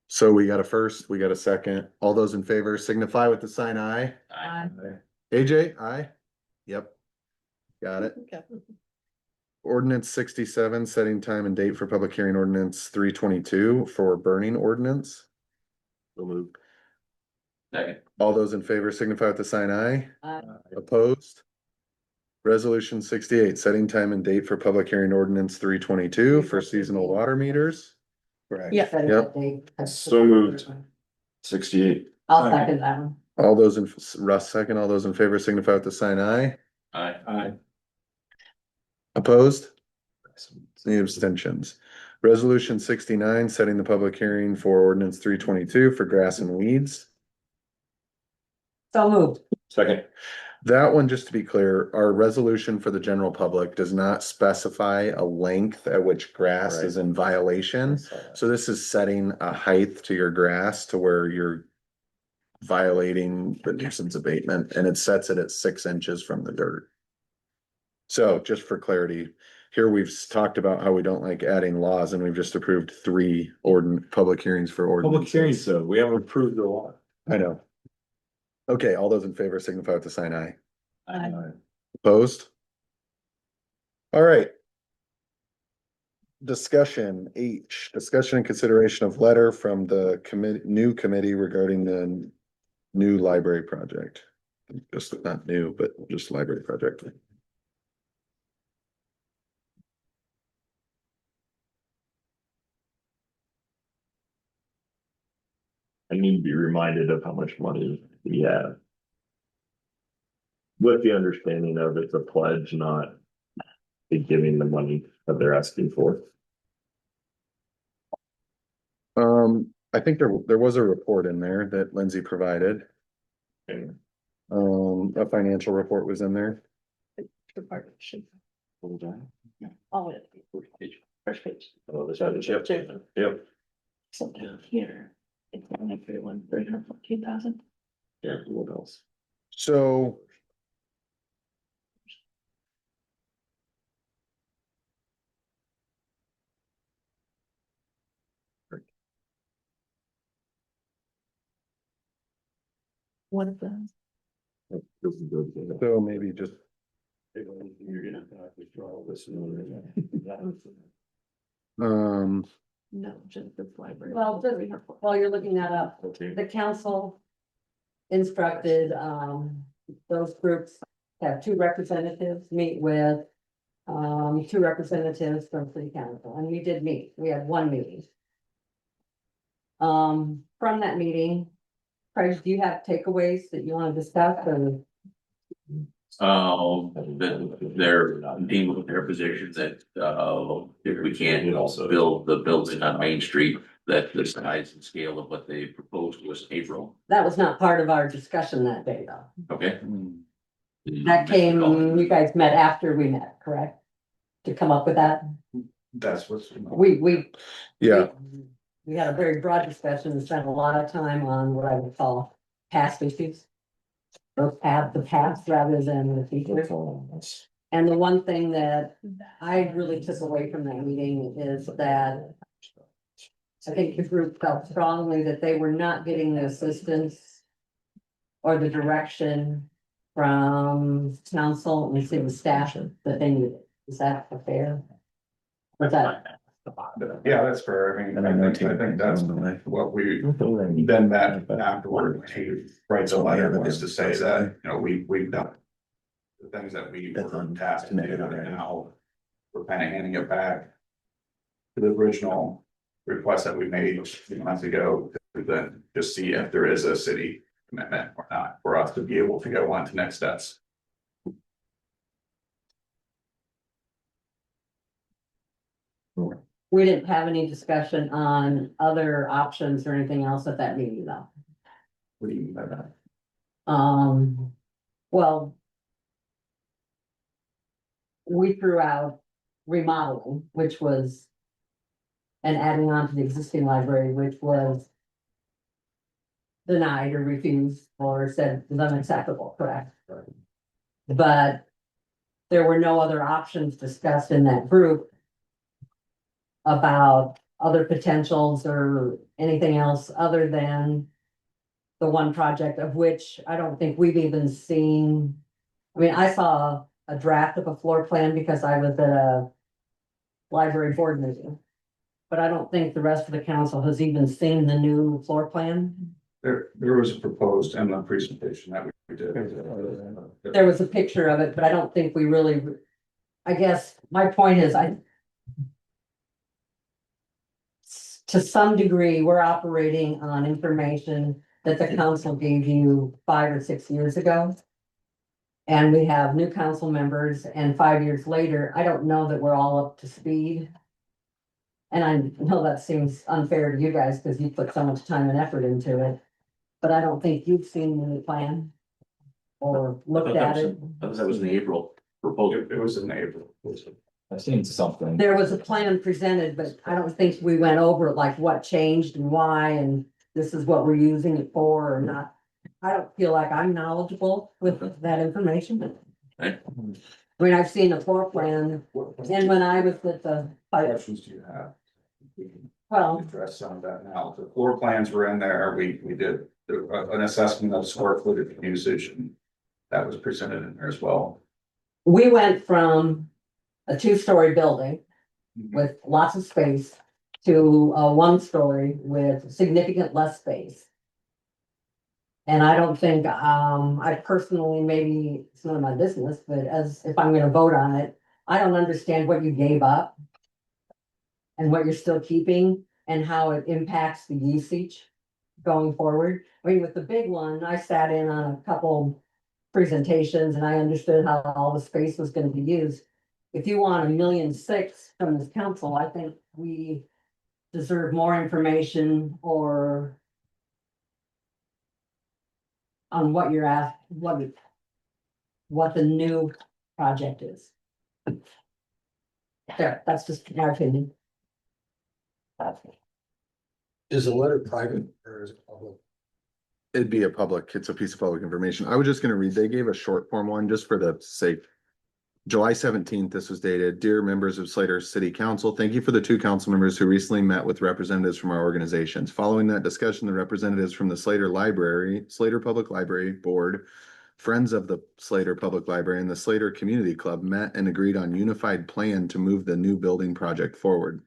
So we got a first, we got a second. All those in favor signify with the sign aye. AJ, aye? Yep. Got it. Okay. Ordinance 67, setting time and date for public hearing ordinance 322 for burning ordinance. Second. All those in favor signify with the sign aye. Aye. Opposed? Resolution 68, setting time and date for public hearing ordinance 322 for seasonal water meters. Correct. Yeah. Setting Yep. that date. So moved. 68. I'll second that one. All those in, Russ second, all those in favor signify with the sign aye. Aye. Opposed? Any abstentions? Resolution 69, setting the public hearing for ordinance 322 for grass and weeds. So moved. Second. That one, just to be clear, our resolution for the general public does not specify a length at which grass is in violation. So this is setting a height to your grass to where you're violating the nuisance abatement, and it sets it at 6 inches from the dirt. So just for clarity, here we've talked about how we don't like adding laws, and we've just approved 3 public hearings for Public ordinance. hearings, so we haven't approved the law. I know. Okay, all those in favor signify with the sign aye. Aye. Opposed? All right. Discussion H, discussion and consideration of letter from the new committee regarding the new library project. Just not new, but just library project. I need to be reminded of how much money we have. With the understanding of it's a pledge, not giving the money that they're asking for. I think there was a report in there that Lindsay provided. Okay. A financial report was in there. The partnership. All it, first page. Oh, this had a chip. Yep. So down here, it's only 314,000. Yeah, what else? So. One of them. So maybe just, You're gonna have to withdraw this. No, just the library. Well, just while you're looking that up, the council instructed, those groups have 2 representatives meet with, 2 representatives from city council, and we did meet, we had 1 meeting. From that meeting, Craig, do you have takeaways that you want to discuss or? That they're dealing with their position that, if we can't also build the building on Main Street, that the size and scale of what they proposed was April, That was not part of our discussion that day, though. okay? That came, you guys met after we met, correct? To come up with that? That's what's. We. yeah, We had a very broad discussion and spent a lot of time on what I would call past issues. Or the past rather than the future. And the one thing that I really took away from that meeting is that I think the group felt strongly that they were not getting the assistance or the direction from council and city staff that they needed. Is that fair? Or is that? Yeah, that's fair. I mean, I think that's what we then met afterward. He writes a letter just to say that, you know, we've done the things that we were tasked to do, and now we're kind of handing it back to the original request that we made a few months ago, to then just see if there is a city commitment or not, for us to be able to go on to next steps. We didn't have any discussion on other options or anything else at that meeting, though. What do you mean by that? Well. We threw out remodeling, which was. And adding on to the existing library, which was. Denied or refused or said was unacceptable, correct? But. There were no other options discussed in that group. About other potentials or anything else other than. The one project of which I don't think we've even seen. I mean, I saw a draft of a floor plan because I was at a. Library board meeting. But I don't think the rest of the council has even seen the new floor plan. There was a proposed in the presentation that we did. There was a picture of it, but I don't think we really. I guess my point is to some degree, we're operating on information that the council gave you 5 or 6 years ago. And we have new council members and 5 years later, I don't know that we're all up to speed. And I know that seems unfair to you guys because you put so much time and effort into it. But I don't think you've seen the new plan. or I looked thought that at was, it. I thought that was in the April proposal. It was in April. I've seen something. There was a plan presented, but I don't think we went over like what changed and why, and this is what we're using it for or not. I don't feel like I'm knowledgeable with that information. Right. I mean, I've seen a floor plan, and when I was with the, Questions do you have? well, Address some of that now. The floor plans were in there. We did an assessment of square footage usage and that was presented in there as well. we went from a two-story building with lots of space to a one-story with significant less space. And I don't think, I personally, maybe it's none of my business, but as if I'm gonna vote on it, I don't understand what you gave up. And what you're still keeping and how it impacts the usage going forward. I mean, with the big one, I sat in on a couple presentations and I understood how all the space was gonna be used. If you want $1.6 million from this council, I think we deserve more information or on what you're at, what the new project is. There, that's just my opinion. Is the letter private or is it public? It'd be it's a piece of public information. I was just gonna read, they gave a short form one just for the sake. July 17th, this was dated. Dear members of Slater City Council, thank you for the 2 council members who recently met with representatives from our organizations. Following that discussion, the representatives from the Slater Public Library Board, Friends of the Slater Public Library, and the Slater Community Club met and agreed on unified plan to move the new building project forward.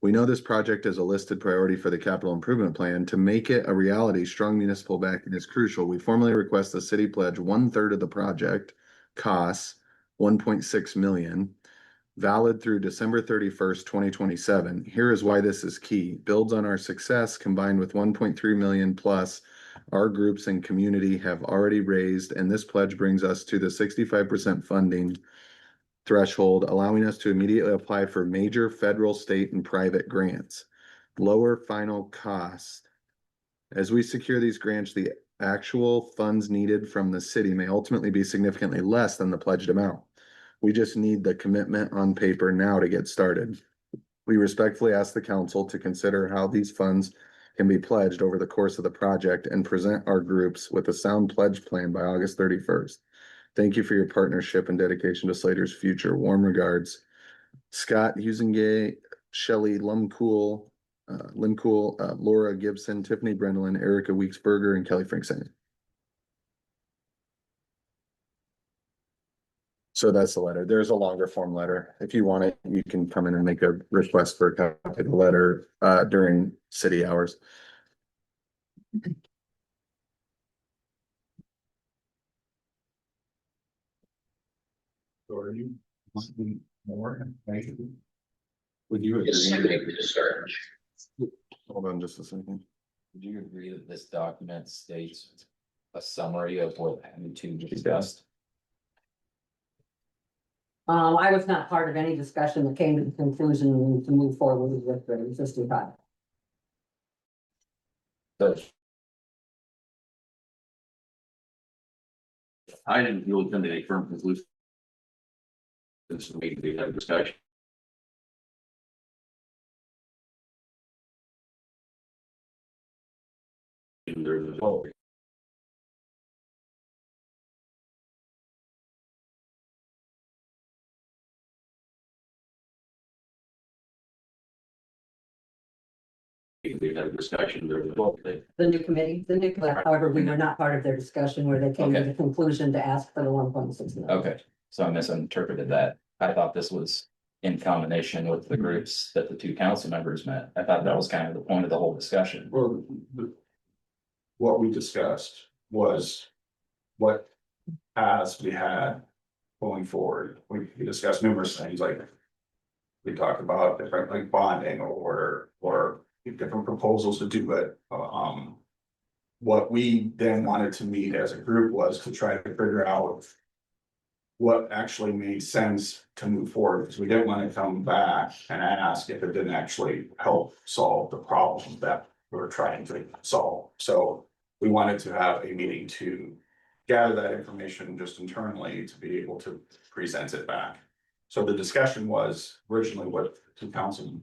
We know this project is a listed priority for the capital improvement plan. To make it a reality, strong municipal backing is crucial. We formally request the city pledge 1/3 of the project costs, 1.6 million, valid through December 31st, 2027. Here is why this is key. Builds on our success combined with 1.3 million plus our groups and community have already raised, and this pledge brings us to the 65% funding threshold, allowing us to immediately apply for major federal, state, and private grants. Lower final cost. As we secure these grants, the actual funds needed from the city may ultimately be significantly less than the pledged amount. We just need the commitment on paper now to get started. We respectfully ask the council to consider how these funds can be pledged over the course of the project and present our groups with a sound pledge plan by August 31st. Thank you for your partnership and dedication to Slater's future. Warm regards, Scott Husingay, Shelley Limcool, Laura Gibson, Tiffany Brendelin, Erica Weeksberger, and Kelly Frankson. So that's the letter. There's a longer form letter. If you want it, you can come in and make a request for a copy of the letter during city hours. So are you wanting more information? Would you agree? Hold on just a second. Would you agree that this document states a summary of what you two discussed? I was not part of any discussion that came to the conclusion to move forward with the existing project. So I didn't really come to any firm conclusion. This is we have a discussion. There's a vote. We had a discussion, there was a vote. The new committee, however, we were not part of their discussion where they came to Okay. the conclusion to ask for the 1.6 million. okay, so I misinterpreted that. I thought this was in combination with the groups that the 2 council members met. I thought that was kind of the point of the whole discussion. Well, what we discussed was what paths we had going forward. We discussed numerous things like we talked about different like bonding or different proposals to do it. What we then wanted to meet as a group was to try to figure out what actually made sense to move forward, because we didn't want to come back and ask if it didn't actually help solve the problem that we were trying to solve. So we wanted to have a meeting to gather that information just internally to be able to present it back. So the discussion was originally with two council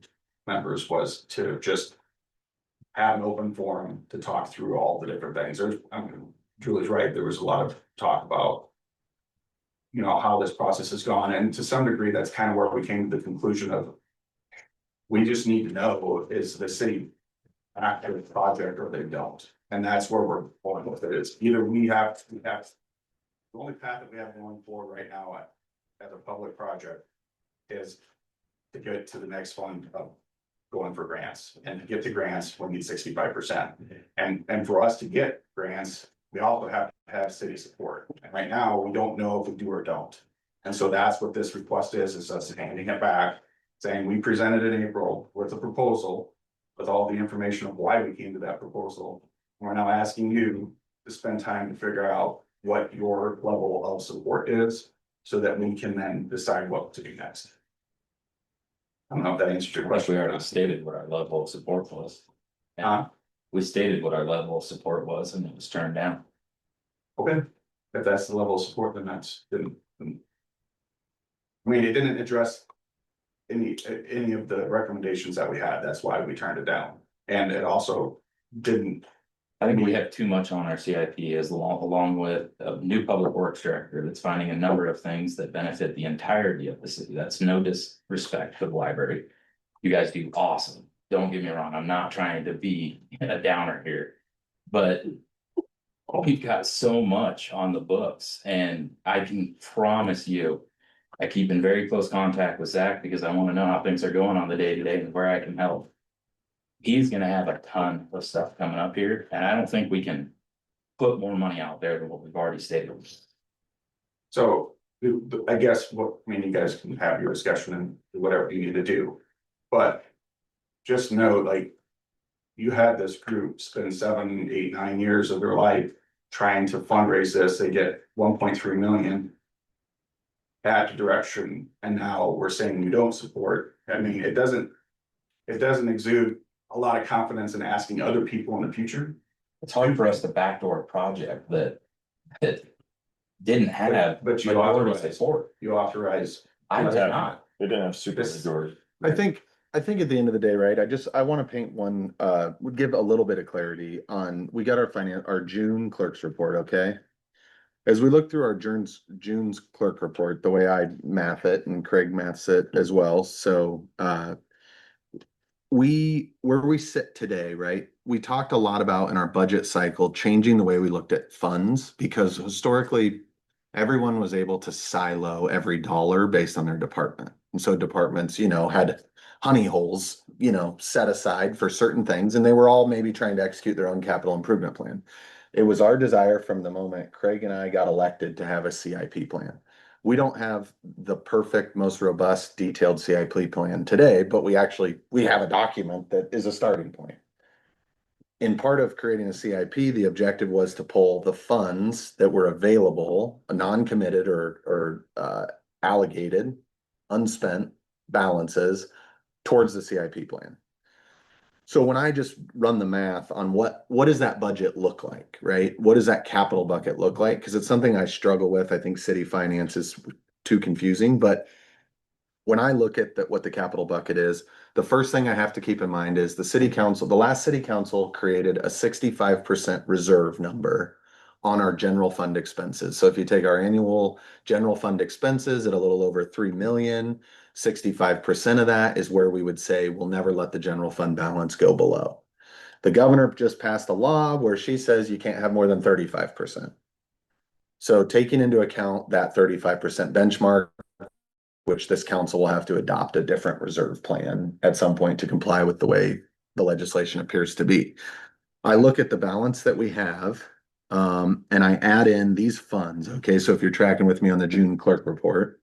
members was to just have an open forum to talk through all the different things. There's, I mean, Julie's right, there was a lot of talk about, you know, how this process has gone, and to some degree, that's kind of where we came to the conclusion of we just need to know, is the city active with the project or they don't? And that's where we're going with it. It's either we have, the only path that we have going forward right now as a public project is to get to the next fund of going for grants, and to get the grants, we need 65%. And for us to get grants, we also have to have city support. And right now, we don't know if we do or don't. And so that's what this request is us handing it back, saying we presented in April with a proposal with all the information of why we came to that proposal. We're now asking you to spend time to figure out what your level of support is, so that we can then decide what to do next. I don't know if that answers your question. We already stated what our level of support was. Huh? We stated what our level of support was and it was turned down. Okay, if that's the level of support, then that's, then. I mean, it didn't address any of the recommendations that we had, that's why we turned it down. And it also didn't. I think we have too much on our CIP along with a new public works director that's finding a number of things that benefit the entirety of the city. That's no disrespect for the library. You guys do awesome. Don't get me wrong. I'm not trying to be a downer here, but we've got so much on the books, and I can promise you, I keep in very close contact with Zach because I want to know how things are going on the day to day and where I can help. He's gonna have a ton of stuff coming up here, and I don't think we can put more money out there than what we've already stated. So I guess what, I mean, you guys can have your discussion and whatever you need to do. But just know, like, you had this group spend 7, 8, 9 years of their life trying to fundraise this. They get 1.3 million at direction, and now we're saying you don't support. I mean, it doesn't exude a lot of confidence in asking other people in the future. It's hard for us to backdoor a project that didn't have. But you majority authorize, support. you authorize. I did not. They didn't have super majority. I think at the end of the day, right, I wanna paint one, would give a little bit of clarity on, we got our June clerk's report, okay? As we look through our June's clerk report, the way I math it and Craig maths it as well, so, where we sit today, right? We talked a lot about in our budget cycle, changing the way we looked at funds, because historically, everyone was able to silo every dollar based on their department. And so departments, you know, had honey holes, you know, set aside for certain things, and they were all maybe trying to execute their own capital improvement plan. It was our desire from the moment Craig and I got elected to have a CIP plan. We don't have the perfect, most robust, detailed CIP plan today, but we have a document that is a starting point. In part of creating a CIP, the objective was to pull the funds that were available, non-committed or allocated, unspent balances towards the CIP plan. So when I just run the math on what does that budget look like, right? What does that capital bucket look like? Because it's something I struggle with. I think city finance is too confusing, but when I look at what the capital bucket is, the first thing I have to keep in mind is the last city council created a 65% reserve number on our general fund expenses. So if you take our annual general fund expenses at a little over 3 million, 65% of that is where we would say we'll never let the general fund balance go below. The governor just passed a law where she says you can't have more than 35%. So taking into account that 35% benchmark, which this council will have to adopt a different reserve plan at some point to comply with the way the legislation appears to be. I look at the balance that we have, and I add in these funds. Okay, so if you're tracking with me on the June clerk report,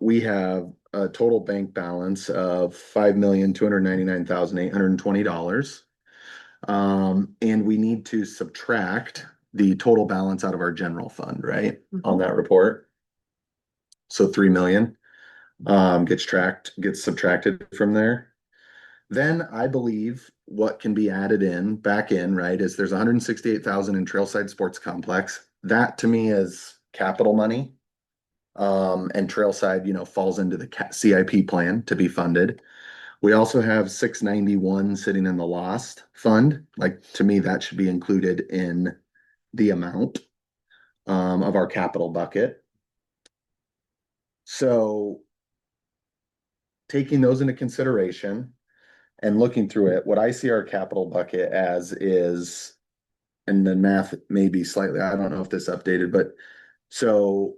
we have a total bank balance of $5,299,820. And we need to subtract the total balance out of our general fund, right? On that report. So 3 million gets subtracted from there. Then I believe what can be added in, back in, right, is there's 168,000 in Trailside Sports Complex. That to me is capital money. And Trailside, falls into the CIP plan to be funded. We also have 691 sitting in the lost fund. Like, to me, that should be included in the amount of our capital bucket. So taking those into consideration and looking through it, what I see our capital bucket as is, and the math may be slightly, I don't know if this updated, but so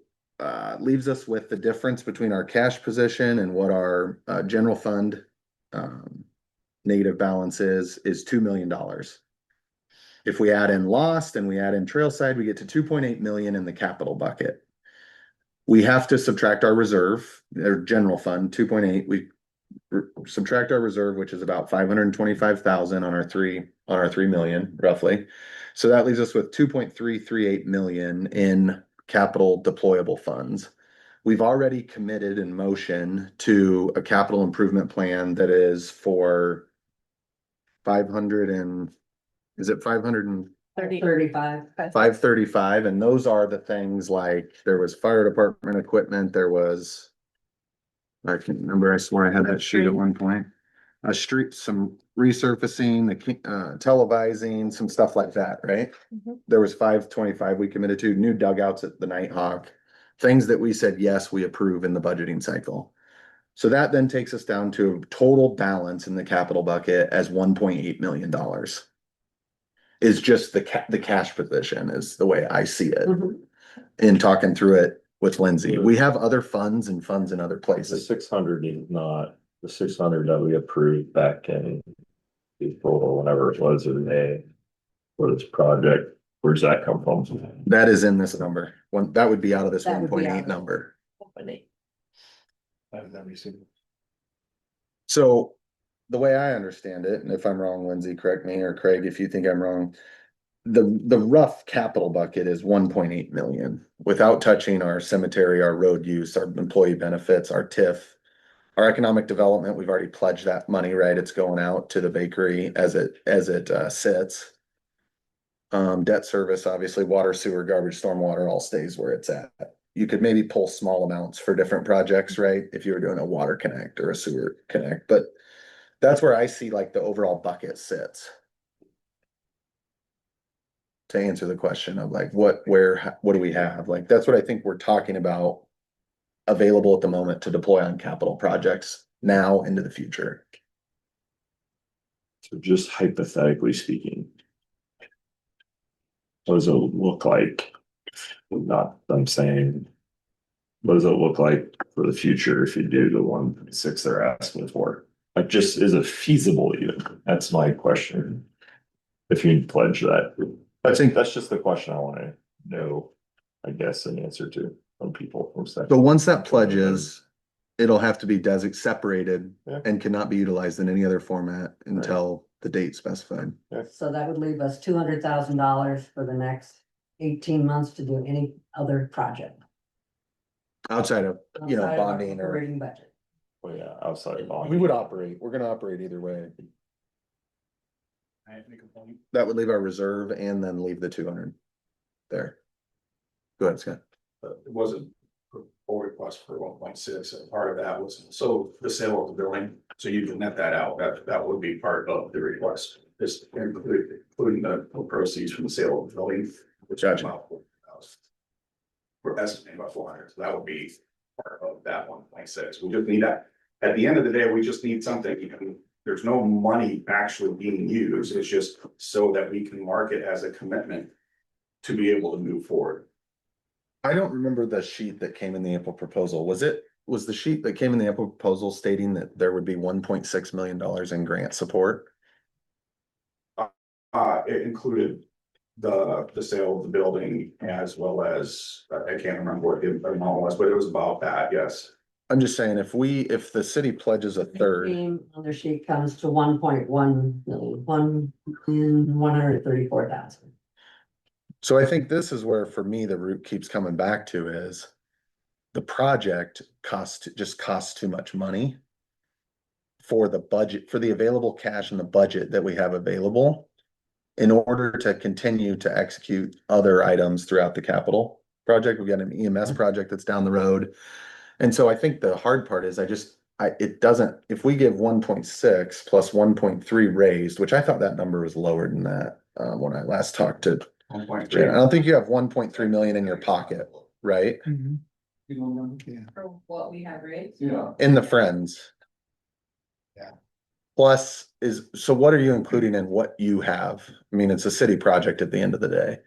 leaves us with the difference between our cash position and what our general fund negative balance is $2 million. If we add in lost and we add in Trailside, we get to 2.8 million in the capital bucket. We have to subtract our reserve, our general fund, 2.8. We subtract our reserve, which is about 525,000 on our 3 million roughly. So that leaves us with 2.338 million in capital deployable funds. We've already committed in motion to a capital improvement plan that is for 500 and, is it 35. 535, and those are the things like, there was fire department equipment, there was, I can't remember, I swore I had that sheet at one point. A street, some resurfacing, the televising, some stuff like that, right? Mhm. There was 525 we committed to, new dugouts at the Nighthawk, things that we said, yes, we approve in the budgeting cycle. So that then takes us down to a total balance in the capital bucket as $1.8 million. Is just the cash position is the way I see it Mhm. in talking through it with Lindsay. We have other funds and funds in other The places. 600 is not, the 600 that we approved back in April or whenever it was in May for this project, where's that come from? That is in this number. That would be out of this That would be 1.8 out. number. I've never seen. So the way I understand it, and if I'm wrong, Lindsay, correct me, or Craig, if you think I'm wrong. The rough capital bucket is 1.8 million without touching our cemetery, our road use, our employee benefits, our TIF. Our economic development, we've already pledged that money, right? It's going out to the bakery as it sits. Debt service, obviously, water, sewer, garbage, stormwater all stays where it's at. You could maybe pull small amounts for different projects, right? If you were doing a water connect or a sewer connect, but that's where I see like the overall bucket sits. To answer the question of like, what do we have? Like, that's what I think we're talking about. Available at the moment to deploy on capital projects now into the future. So just hypothetically speaking. What does it look like? Not, I'm saying. What does it look like for the future if you do the 1.6 they're asking for? Like, just, is it feasible even? That's my question. If you pledge that, I think that's just the question I want to know, I guess, an answer to from people from staff. So once that pledges, it'll have to be separated Yeah. and cannot be utilized in any other format until the date specified. So that would leave us $200,000 for the next 18 months to do any other project. Outside of, outside of our bonding or, operating budget. Well, yeah, outside of bond. we would operate, we're gonna operate either way. I make a point. That would leave our reserve and then leave the 200 there. Go ahead, Scott. It wasn't a full request for 1.6, and part of that was, so the sale of the building, so you can net that out, that would be part of the request. Is including the proceeds from the sale of the building, which is Gotcha. about 4,000. We're estimating about 400, so that would be part of that 1.6. We just need that, at the end of the day, we just need something, there's no money actually being used, it's just so that we can mark it as a commitment to be able to move forward. I don't remember the sheet that came in the April proposal. Was the sheet that came in the April proposal stating that there would be $1.6 million in grant support? It included the sale of the building as well as, I can't remember what the amount was, but it was about that, yes. I'm just saying, if the city pledges a third, On their sheet comes to 1.1 million, 1,134,000. so I think this is where, for me, the root keeps coming back to is the project just costs too much money for the budget, for the available cash in the budget that we have available in order to continue to execute other items throughout the capital project. We've got an EMS project that's down the road. And so I think the hard part is it doesn't, if we give 1.6 plus 1.3 raised, which I thought that number was lower than that, when I last talked to 1.3. Jan. I don't think you have 1.3 million in your pocket, right? For what we have raised? Yeah. In the Friends. Yeah. Plus so what are you including in what you have? I mean, it's a city project at the end of the day.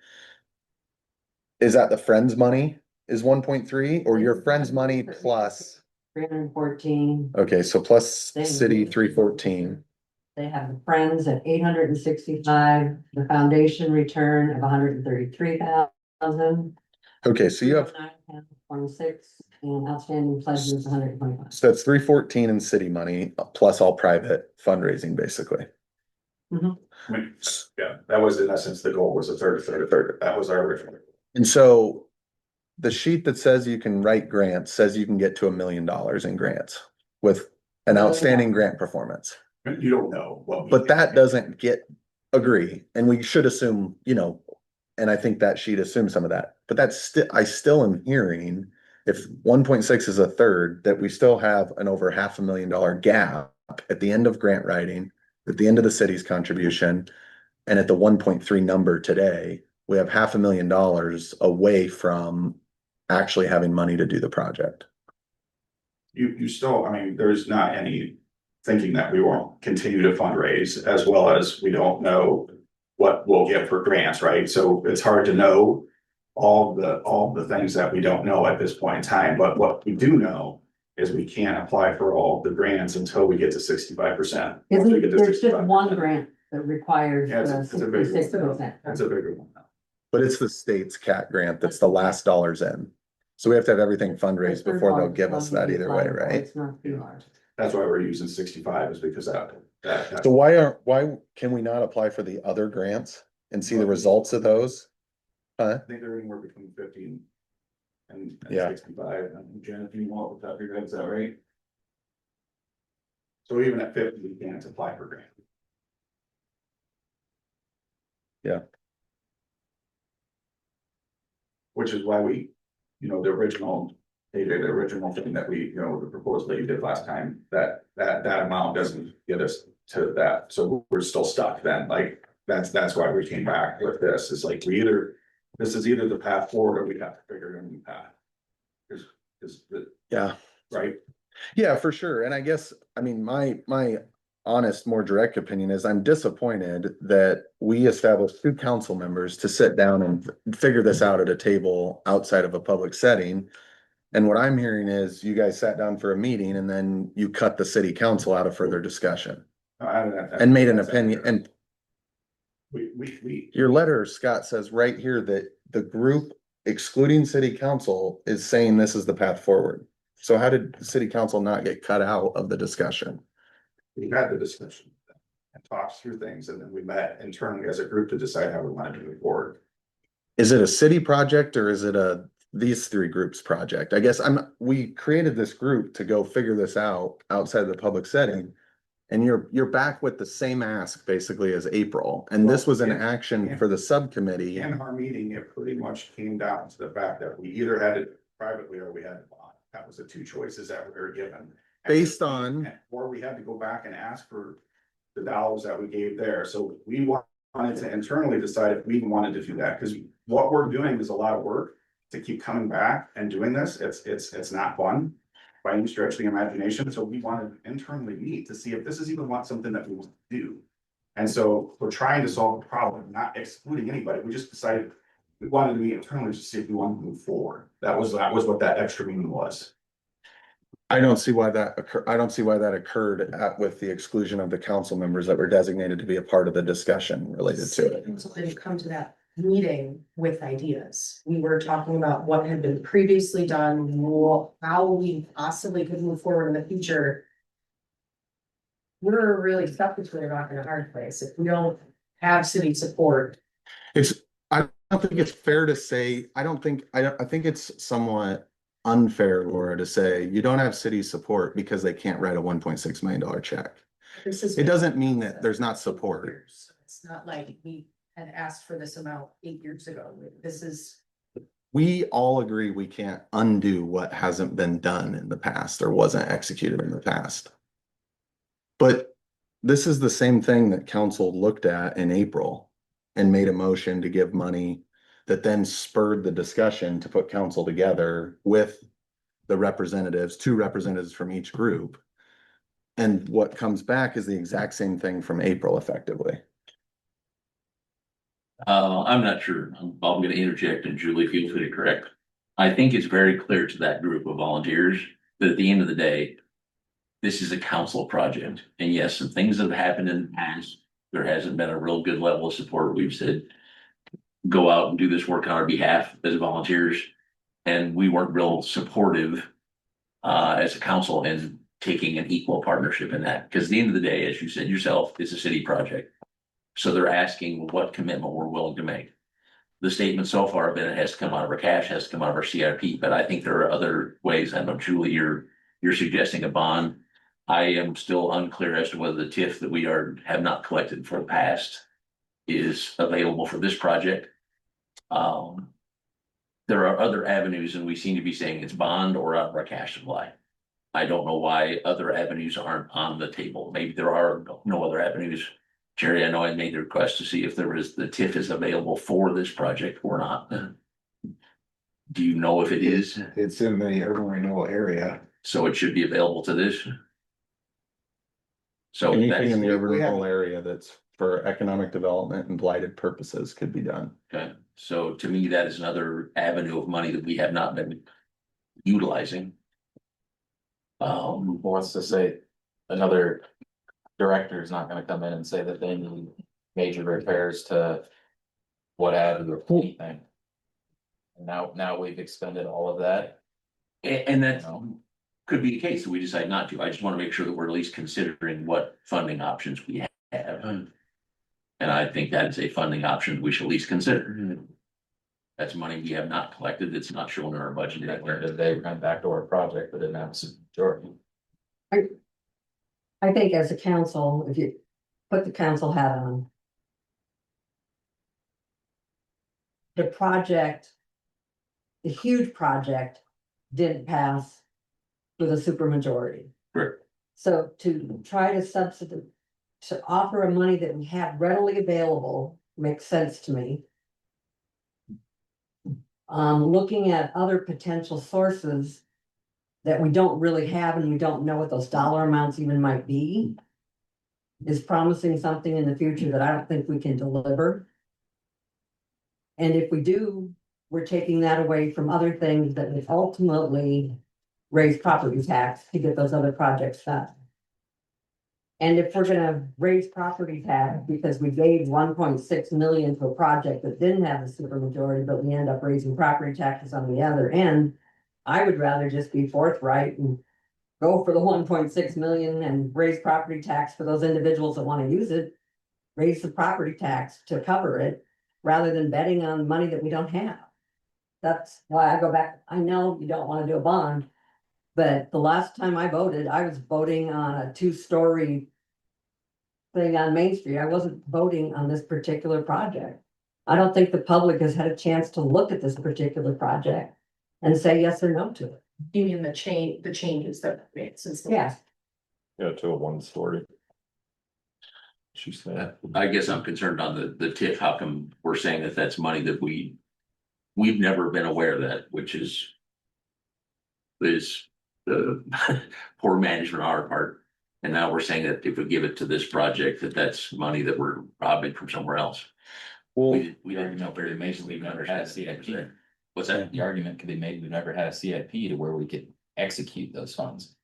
Is that the Friends money is 1.3 or your Friends money plus? 314. Okay, so plus city 314. They have the Friends at 865, the foundation return of 133,000. Okay, so you have, 26 and outstanding pledges 125. so that's 314 in city money plus all private fundraising, basically. I mean, yeah, that was in essence, the goal was a third. That was our original. And so the sheet that says you can write grants says you can get to $1 million in grants with an outstanding grant performance. You don't know what. But that doesn't agree, and we should assume, and I think that sheet assumes some of that, but I still am hearing if 1.6 is a third, that we still have an over $500,000 gap at the end of grant writing, at the end of the city's contribution, and at the 1.3 number today, we have $500,000 away from actually having money to do the project. You still, I mean, there's not any thinking that we won't continue to fundraise, as well as we don't know what we'll get for grants, right? So it's hard to know all the things that we don't know at this point in time, but what we do know is we can't apply for all the grants until we get to 65%. There's just one grant that requires Yeah, it's a big one. 66%. That's a bigger one. But it's the state's CAT grant that's the last dollars in. So we have to have everything fundraised before they'll give us that either way, right? It's not too large. That's why we're using 65 is because that. So why can we not apply for the other grants and see the results of those? I think they're anywhere between 50 and Yeah. 65. Jen, if you want with that, your head's that right? So even at 50, we can't apply for grant. Yeah. Which is why the original thing that the proposal that you did last time, that amount doesn't get us to that. So we're still stuck then, like, that's why we came back with this, is like, this is either the path forward or we have to figure out a new path. Yeah. Right? Yeah, for sure. And I guess, I mean, my honest, more direct opinion is I'm disappointed that we established 2 council members to sit down and figure this out at a table outside of a public setting. And what I'm hearing is you guys sat down for a meeting and then you cut the city council out of further discussion and made an opinion. And your letter, Scott, says right here that the group excluding city council is saying this is the path forward. So how did the city council not get cut out of the discussion? We had the discussion and talked through things, and then we met internally as a group to decide how we wanted to move forward. Is it a city project or is it these 3 groups project? I guess we created this group to go figure this out outside of the public setting. And you're back with the same ask basically as April. And this was an action for the subcommittee. In our meeting, it pretty much came down to the fact that we either had it privately or we had it bond. That was the 2 choices that we were given. Based on. Or we had to go back and ask for the dollars that we gave there. So we wanted to internally decide if we even wanted to do that, because what we're doing is a lot of work to keep coming back and doing this. It's not fun by any stretch of the imagination. So we wanted to internally meet to see if this is even something that we want to do. And so we're trying to solve the problem, not excluding anybody. We just decided we wanted to meet internally to see if we wanted to move forward. That was what that extra meeting was. I don't see why that occurred with the exclusion of the council members that were designated to be a part of the discussion related to it. Council didn't come to that meeting with ideas. We were talking about what had been previously done, how we possibly could move forward in the future. We're really stuck between a rock and a hard place. If we don't have city support. I don't think it's fair to say, I think it's somewhat unfair, Laura, to say you don't have city support because they can't write a $1.6 million check. This is. It doesn't mean that there's not support. It's not like we had asked for this amount 8 years ago. This is. We all agree we can't undo what hasn't been done in the past or wasn't executed in the past. But this is the same thing that council looked at in April and made a motion to give money that then spurred the discussion to put council together with the representatives, 2 representatives from each group. And what comes back is the exact same thing from April effectively. I'm not sure. I'm gonna interject and Julie, feel free to correct. I think it's very clear to that group of volunteers that at the end of the day, this is a council project. And yes, some things have happened in the past. There hasn't been a real good level of support. We've said, go out and do this work on our behalf as volunteers. And we weren't real supportive as a council in taking an equal partnership in that. Because at the end of the day, as you said yourself, it's a city project. So they're asking what commitment we're willing to make. The statement so far have been it has to come out of our cash, has to come out of our CIP, but I think there are other ways. I know, Julie, you're suggesting a bond. I am still unclear as to whether the TIF that we have not collected for the past is available for this project. There are other avenues and we seem to be saying it's bond or out of our cash supply. I don't know why other avenues aren't on the table. Maybe there are no other avenues. Jerry, I know I made the request to see if the TIF is available for this project or not. Do you know if it is? It's in the urban renewal area. So it should be available to this? So Anything in the that's, urban rural area that's for economic development and blighted purposes could be done. okay, so to me, that is another avenue of money that we have not been utilizing. Wants to say another director is not gonna come in and say that they need major repairs to what have you or anything. And now we've expended all of that. And that You know. could be the case that we decide not to. I just want to make sure that we're at least considering what funding options we have. And I think that is a funding option we should at least consider. That's money we have not collected, that's not shown in our budget At the end anywhere. of the day, we're going back to our project, but didn't have a majority. I think as a council, if you put the council hat on. The project. The huge project didn't pass with a supermajority. Correct. So to try to substitute, to offer a money that we have readily available makes sense to me. Looking at other potential sources that we don't really have and we don't know what those dollar amounts even might be is promising something in the future that I don't think we can deliver. And if we do, we're taking that away from other things that would ultimately raise property tax to get those other projects done. And if we're gonna raise property tax because we gave 1.6 million to a project that didn't have a supermajority, but we end up raising property taxes on the other end, I would rather just be forthright and go for the 1.6 million and raise property tax for those individuals that wanna use it. Raise the property tax to cover it, rather than betting on money that we don't have. That's why I go back, I know you don't wanna do a bond. But the last time I voted, I was voting on a 2-story. Thing on Main Street, I wasn't voting on this particular project. I don't think the public has had a chance to look at this particular project. And say yes or no to it. You mean the changes that we made since. Yes. Yeah, to a 1-story. She said. I guess I'm concerned on the TIF. How come we're saying that that's money that we've never been aware of that, which is the poor management on our part. And now we're saying that if we give it to this project, that's money that we're robbing from somewhere else. Well, We don't know very amazingly, We've never had a CIP. What's that? The argument could be made, we've never had a CIP to where we could execute those funds.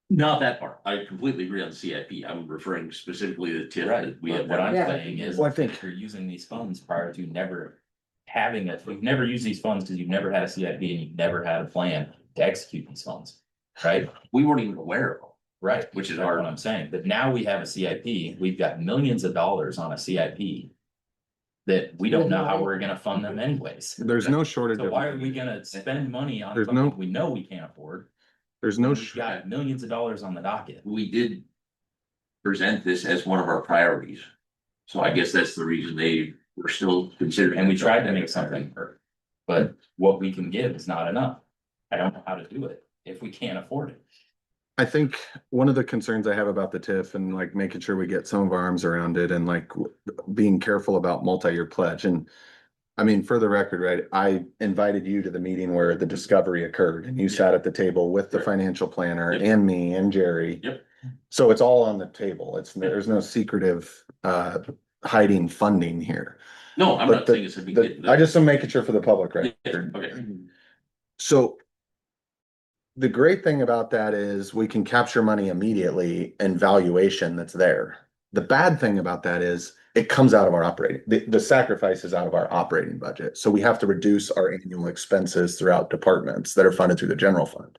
Not that part. I completely agree on the CIP. I'm referring specifically to the TIF that we have. What I'm Yeah. saying is, Well, I think- if you're using these funds prior to never having it, we've never used these funds because you've never had a CIP and you've never had a plan to execute these funds. Right? We weren't even aware of them. Right, Which is that's hard. what I'm saying, but now we have a CIP, we've got millions of dollars on a CIP. that we don't know how we're gonna fund them anyways. There's no shortage So of why are money. we gonna spend money on There's no- something we know we can't afford? There's no, We've got millions of dollars on the docket. We did present this as one of our priorities. So I guess that's the reason they were still considering. And we tried to make something work, but what we can give is not enough. I don't know how to do it if we can't afford it. I think one of the concerns I have about the TIF and like making sure we get some of our arms around it and like being careful about multi-year pledge. And I mean, for the record, right, I invited you to the meeting where the discovery occurred and you sat at the table with the Right. financial planner Yep. and me and Jerry. Yep. So it's all on the table. There's no secretive hiding funding here. No, I'm But not saying it's a big. I just am making sure for the public, right? Yeah, okay. So the great thing about that is we can capture money immediately and valuation that's there. The bad thing about that is it comes out of our operating, the sacrifice is out of our operating budget. So we have to reduce our annual expenses throughout departments that are funded through the general fund.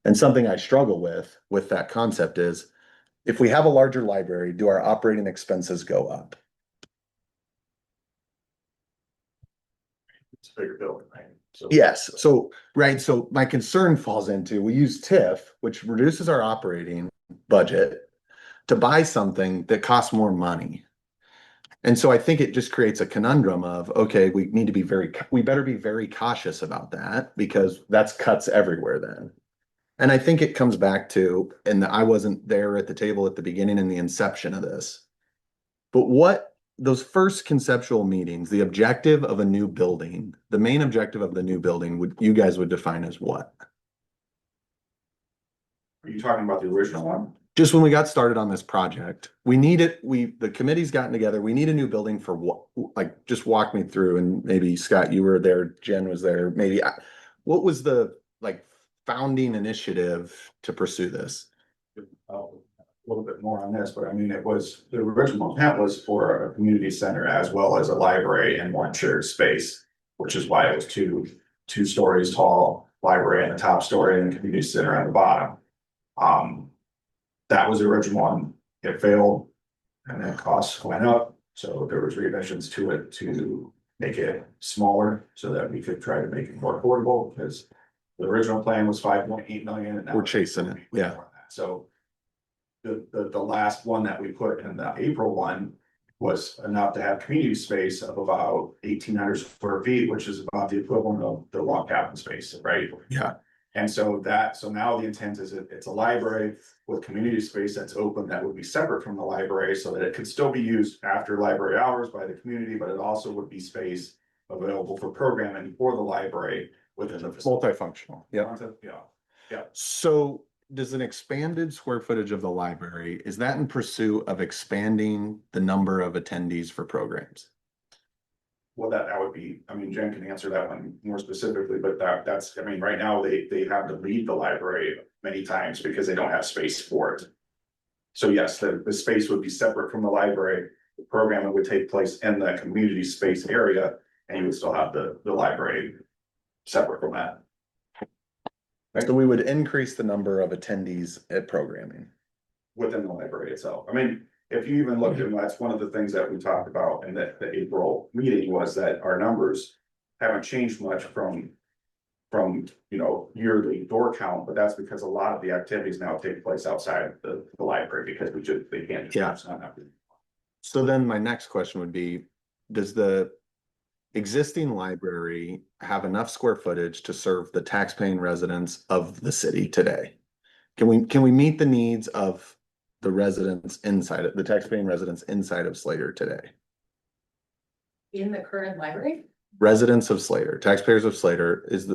And something I struggle with that concept is if we have a larger library, do our operating expenses go up? It's a bigger building, right? So. Yes, so, right, so my concern falls into, we use TIF, which reduces our operating budget to buy something that costs more money. And so I think it just creates a conundrum of, okay, we need to be we better be very cautious about that because that's cuts everywhere then. And I think it comes back to, and I wasn't there at the table at the beginning and the inception of this. But what those first conceptual meetings, the objective of a new building, the main objective of the new building you guys would define as what? Are you talking about the original one? Just when we got started on this project, the committee's gotten together, we need a new building for what, like, just walk me through and maybe Scott, you were there, Jen was there, maybe, what was the, like, founding initiative to pursue this? A little bit more on this, but I mean, the original intent was for a community center as well as a library and one shared space, which is why it was two stories tall, library on the top story and community center on the bottom. That was the original one. It failed and then costs went up. So there was revisions to it to make it smaller so that we could try to make it more affordable because the original plan was 5.8 million. And now We're chasing it, yeah. So the last one that we put in the April one was enough to have community space of about 1,800 square feet, which is about the equivalent of the log cabin space, right? Yeah. And so now the intent is it's a library with community space that's open that would be separate from the library so that it could still be used after library hours by the community, but it also would be space available for programming for the library within the facility. Multifunctional, yeah. Yeah. So does an expanded square footage of the library, is that in pursuit of expanding the number of attendees for programs? Well, that would be, I mean, Jen can answer that one more specifically, but that's, I mean, right now they have to leave the library many times because they don't have space for it. So yes, the space would be separate from the library. The programming would take place in the community space area and you would still have the library separate from that. So we would increase the number of attendees at programming. Within the library itself. I mean, if you even look at, that's one of the things that we talked about in the April meeting was that our numbers haven't changed much from yearly door count, but that's because a lot of the activities now take place outside the library because they can't. Yeah. So then my next question would be, does the existing library have enough square footage to serve the taxpaying residents of the city today? Can we meet the needs of the residents inside the taxpaying residents inside of Slater today? In the current library? Residents of Slater, taxpayers of Slater, is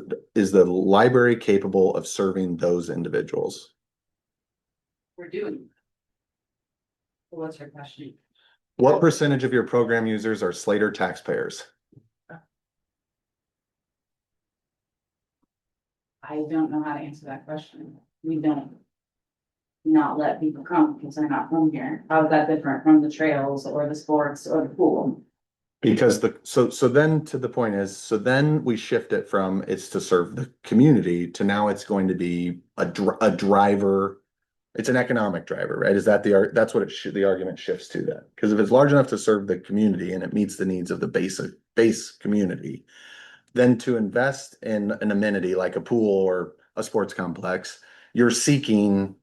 the library capable of serving those individuals? We're doing. What's your question? What percentage of your program users are Slater taxpayers? I don't know how to answer that question. We don't not let people come because they're not from here. How is that different from the trails or the sports or the pool? Because so then to the point is, so then we shift it from it's to serve the community to now it's going to be a driver It's an economic driver, right? Is that that's what the argument shifts to then? Because if it's large enough to serve the community and it meets the needs of the base community, then to invest in an amenity like a pool or a sports complex, you're seeking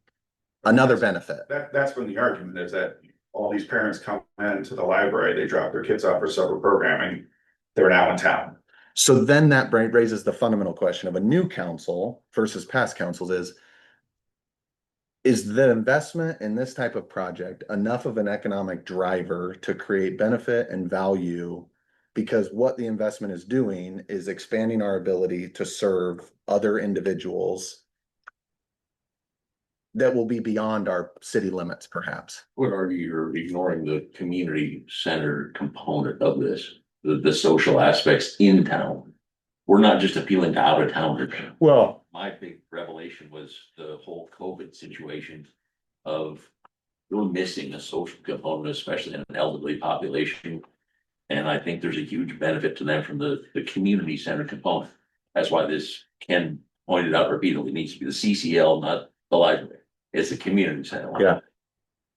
another benefit. That's been the argument, is that all these parents come into the library, they drop their kids off for summer programming, they're now in town. So then that raises the fundamental question of a new council versus past councils is the investment in this type of project enough of an economic driver to create benefit and value? Because what the investment is doing is expanding our ability to serve other individuals that will be beyond our city limits, perhaps. Would argue you're ignoring the community center component of this, the social aspects in town. We're not just appealing to out of towners. Well, My big revelation was the whole COVID situation of we're missing a social component, especially in an elderly population. And I think there's a huge benefit to them from the community center component. That's why this, Ken pointed out repeatedly, needs to be the CCL, not the library. It's a community center. Yeah.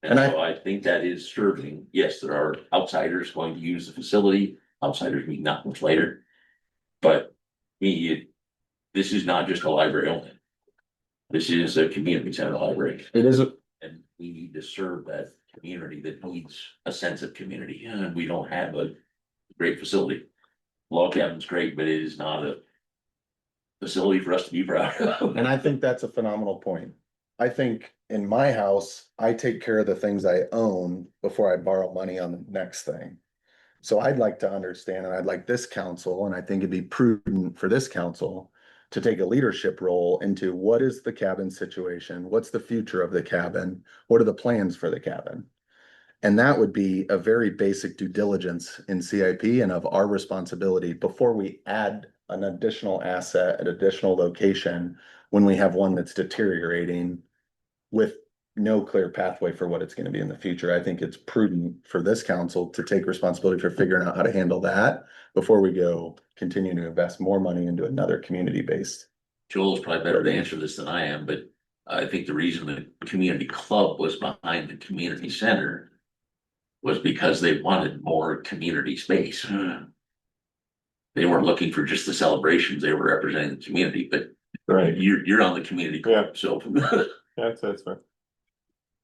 And so I think that is serving, yes, there are outsiders going to use the facility, outsiders mean not much later. But this is not just a library only. This is a community center library. It is And we need to serve that community that needs a sense of community, and we don't have a great facility. Log cabin's great, but it is not a facility for us to be proud of. And I think that's a phenomenal point. I think in my house, I take care of the things I own before I borrow money on the next thing. So I'd like to understand, and I'd like this council, and I think it'd be prudent for this council to take a leadership role into what is the cabin situation? What's the future of the cabin? What are the plans for the cabin? And that would be a very basic due diligence in CIP and of our responsibility before we add an additional asset, an additional location, when we have one that's deteriorating with no clear pathway for what it's going to be in the future. I think it's prudent for this council to take responsibility for figuring out how to handle that before we go continue to invest more money into another community-based. Joel's probably better to answer this than I am, but I think the reason the community club was behind the community center was because they wanted more community space. They weren't looking for just the celebrations, they were representing the community, but Right. you're on the community club, so. That's fair.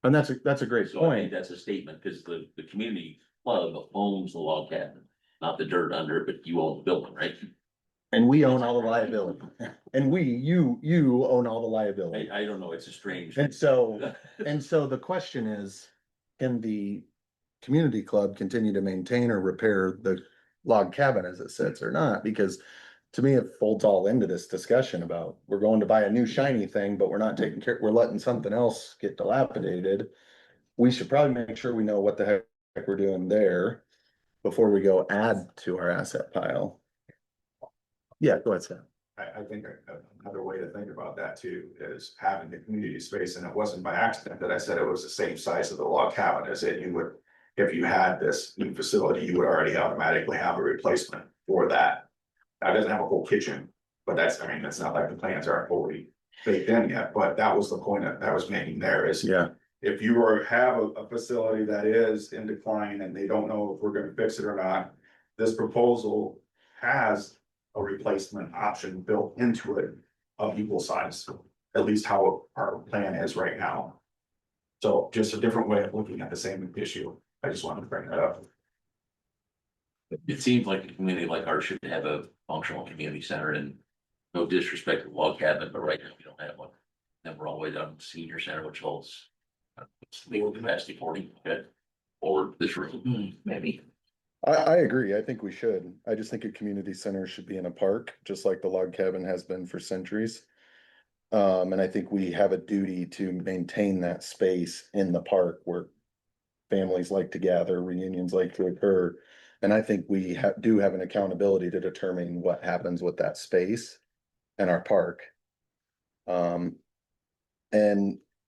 And that's a great So I think point. that's a statement, because the community club owns the log cabin, not the dirt under, but you own the building, right? And we own all the liability. And you own all the liability. I don't know, it's a strange. And so the question is, can the community club continue to maintain or repair the log cabin as it sits or not? Because to me, it folds all into this discussion about we're going to buy a new shiny thing, but we're not taking care, we're letting something else get dilapidated. We should probably make sure we know what the heck we're doing there before we go add to our asset pile. Yeah, go ahead, Scott. I think another way to think about that too is having the community space, and it wasn't by accident that I said it was the same size of the log cabin as it, you would. If you had this new facility, you would already automatically have a replacement for that. Now, it doesn't have a whole kitchen, but that's not like the plans aren't fully baked in yet, but that was the point that I was making there is. Yeah. If you have a facility that is in decline and they don't know if we're gonna fix it or not, this proposal has a replacement option built into it of equal size, at least how our plan is right now. So just a different way of looking at the same issue. I just wanted to bring that up. It seems like a community like ours should have a functional community center, and no disrespect to log cabin, but right now we don't have one. And we're all the way down to senior center, which holds legal capacity 40, okay? Or this room, maybe. I agree. I think we should. I just think a community center should be in a park, just like the log cabin has been for centuries. And I think we have a duty to maintain that space in the park where families like to gather, reunions like to occur. And I think we do have an accountability to determine what happens with that space and our park. And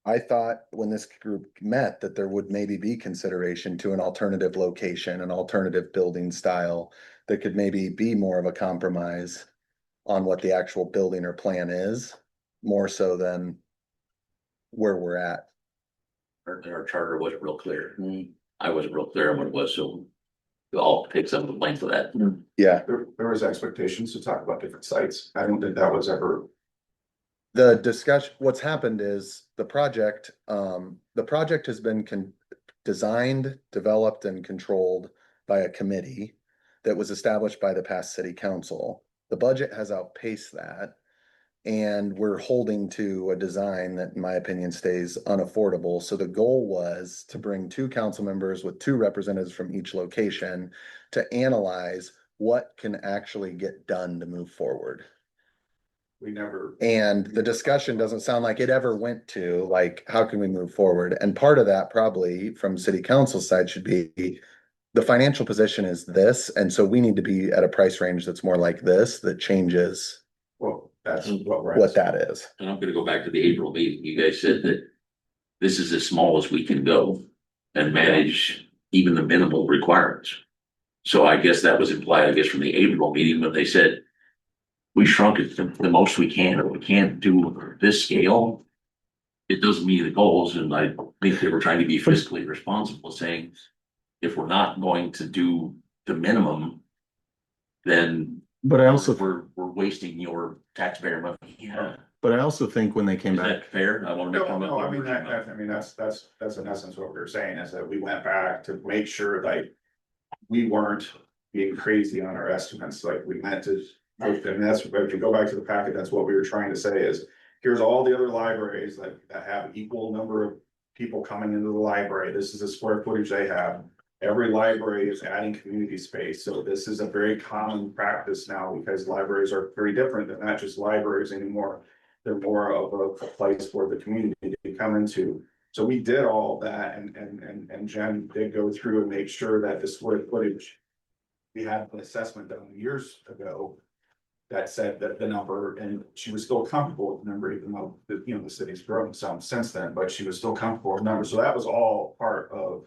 I thought when this group met that there would maybe be consideration to an alternative location, an alternative building style that could maybe be more of a compromise on what the actual building or plan is, more so than where we're at our charter wasn't real clear. I wasn't real clear on what it was, so I'll take some of the blame for that. Yeah, There was expectations to talk about different sites. I don't think that was ever. the discussion, what's happened is the project has been designed, developed and controlled by a committee that was established by the past city council. The budget has outpaced that. And we're holding to a design that, in my opinion, stays unaffordable. So the goal was to bring 2 council members with 2 representatives from each location to analyze what can actually get done to move forward. We never. And the discussion doesn't sound like it ever went to, like, how can we move forward? And part of that probably from city council side should be the financial position is this, and so we need to be at a price range that's more like this, that changes Well, that's what we're. what that is. And I'm gonna go back to the April meeting. You guys said that this is as small as we can go and manage even the minimal requirements. So I guess that was implied, I guess, from the April meeting when they said we shrunk it to the most we can, or we can't do this scale. It doesn't meet the goals, and I think they were trying to be fiscally responsible, saying if we're not going to do the minimum, then But I also, we're wasting your taxpayer money. Yeah. but I also think when they came Is back, that fair? I want to make. No, I mean, that's in essence what we were saying, is that we went back to make sure like we weren't being crazy on our estimates, like we meant to. And that's, if you go back to the packet, that's what we were trying to say is, here's all the other libraries that have equal number of people coming into the library. This is the square footage they have. Every library is adding community space, so this is a very common practice now, because libraries are very different. They're not just libraries anymore. They're more of a place for the community to come into. So we did all that, and Jen did go through and make sure that the square footage. We had an assessment done years ago that said that the number, and she was still comfortable with the number, even though the city's grown some since then, but she was still comfortable with the number. So that was all part of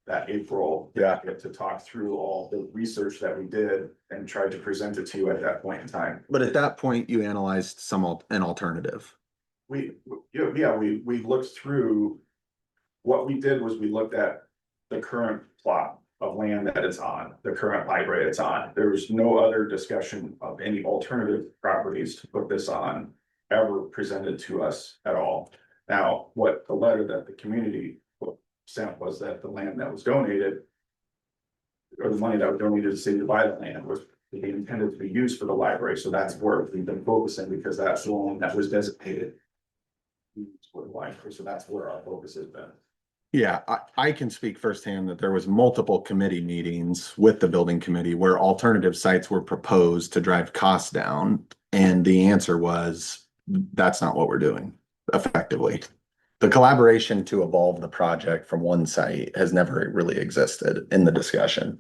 that April. Yeah. To talk through all the research that we did and tried to present it to you at that point in time. but at that point, you analyzed an alternative. We looked through. What we did was we looked at the current plot of land that it's on, the current library it's on. There was no other discussion of any alternative properties to put this on ever presented to us at all. Now, what the letter that the community sent was that the land that was donated, or the money that was donated to the city to buy the land, was intended to be used for the library. So that's where we've been focusing, because that's the one that was designated for the library. So that's where our focus has been. Yeah, I can speak firsthand that there was multiple committee meetings with the building committee where alternative sites were proposed to drive costs down. And the answer was, that's not what we're doing effectively. The collaboration to evolve the project from one site has never really existed in the discussion.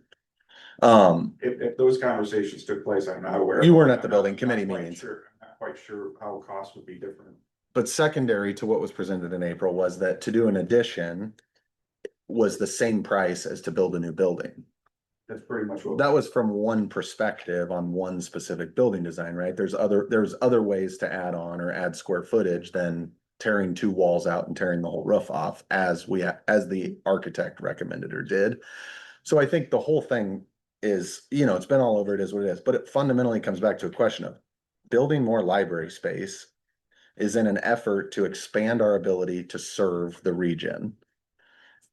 If those conversations took place, I'm not aware. You weren't at the I'm building not committee quite meetings. sure. I'm not quite sure how costs would be different. But secondary to what was presented in April was that to do an addition was the same price as to build a new building. That's pretty much what. That was from one perspective on one specific building design, right? There's other ways to add on or add square footage than tearing 2 walls out and tearing the whole roof off as the architect recommended or did. So I think the whole thing is, it's been all over, it is what it is, but it fundamentally comes back to a question of building more library space is in an effort to expand our ability to serve the region.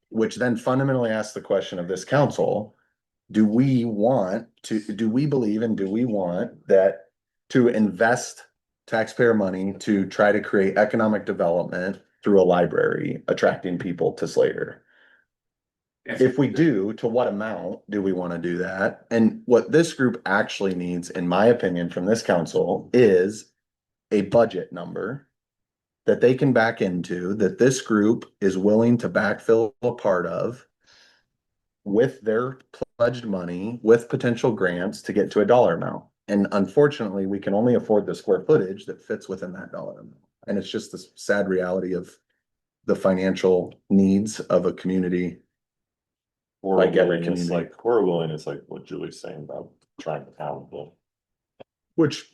Which then fundamentally asks the question of this council, do we believe and do we want that to invest taxpayer money to try to create economic development through a library, attracting people to Slater? If we do, to what amount do we want to do that? And what this group actually needs, in my opinion, from this council is a budget number that they can back into, that this group is willing to backfill a part of with their pledged money, with potential grants to get to a dollar amount. And unfortunately, we can only afford the square footage that fits within that dollar amount. And it's just the sad reality of the financial needs of a community. Like every community. We're willing, it's like what Julie's saying about trying to accountable. Which,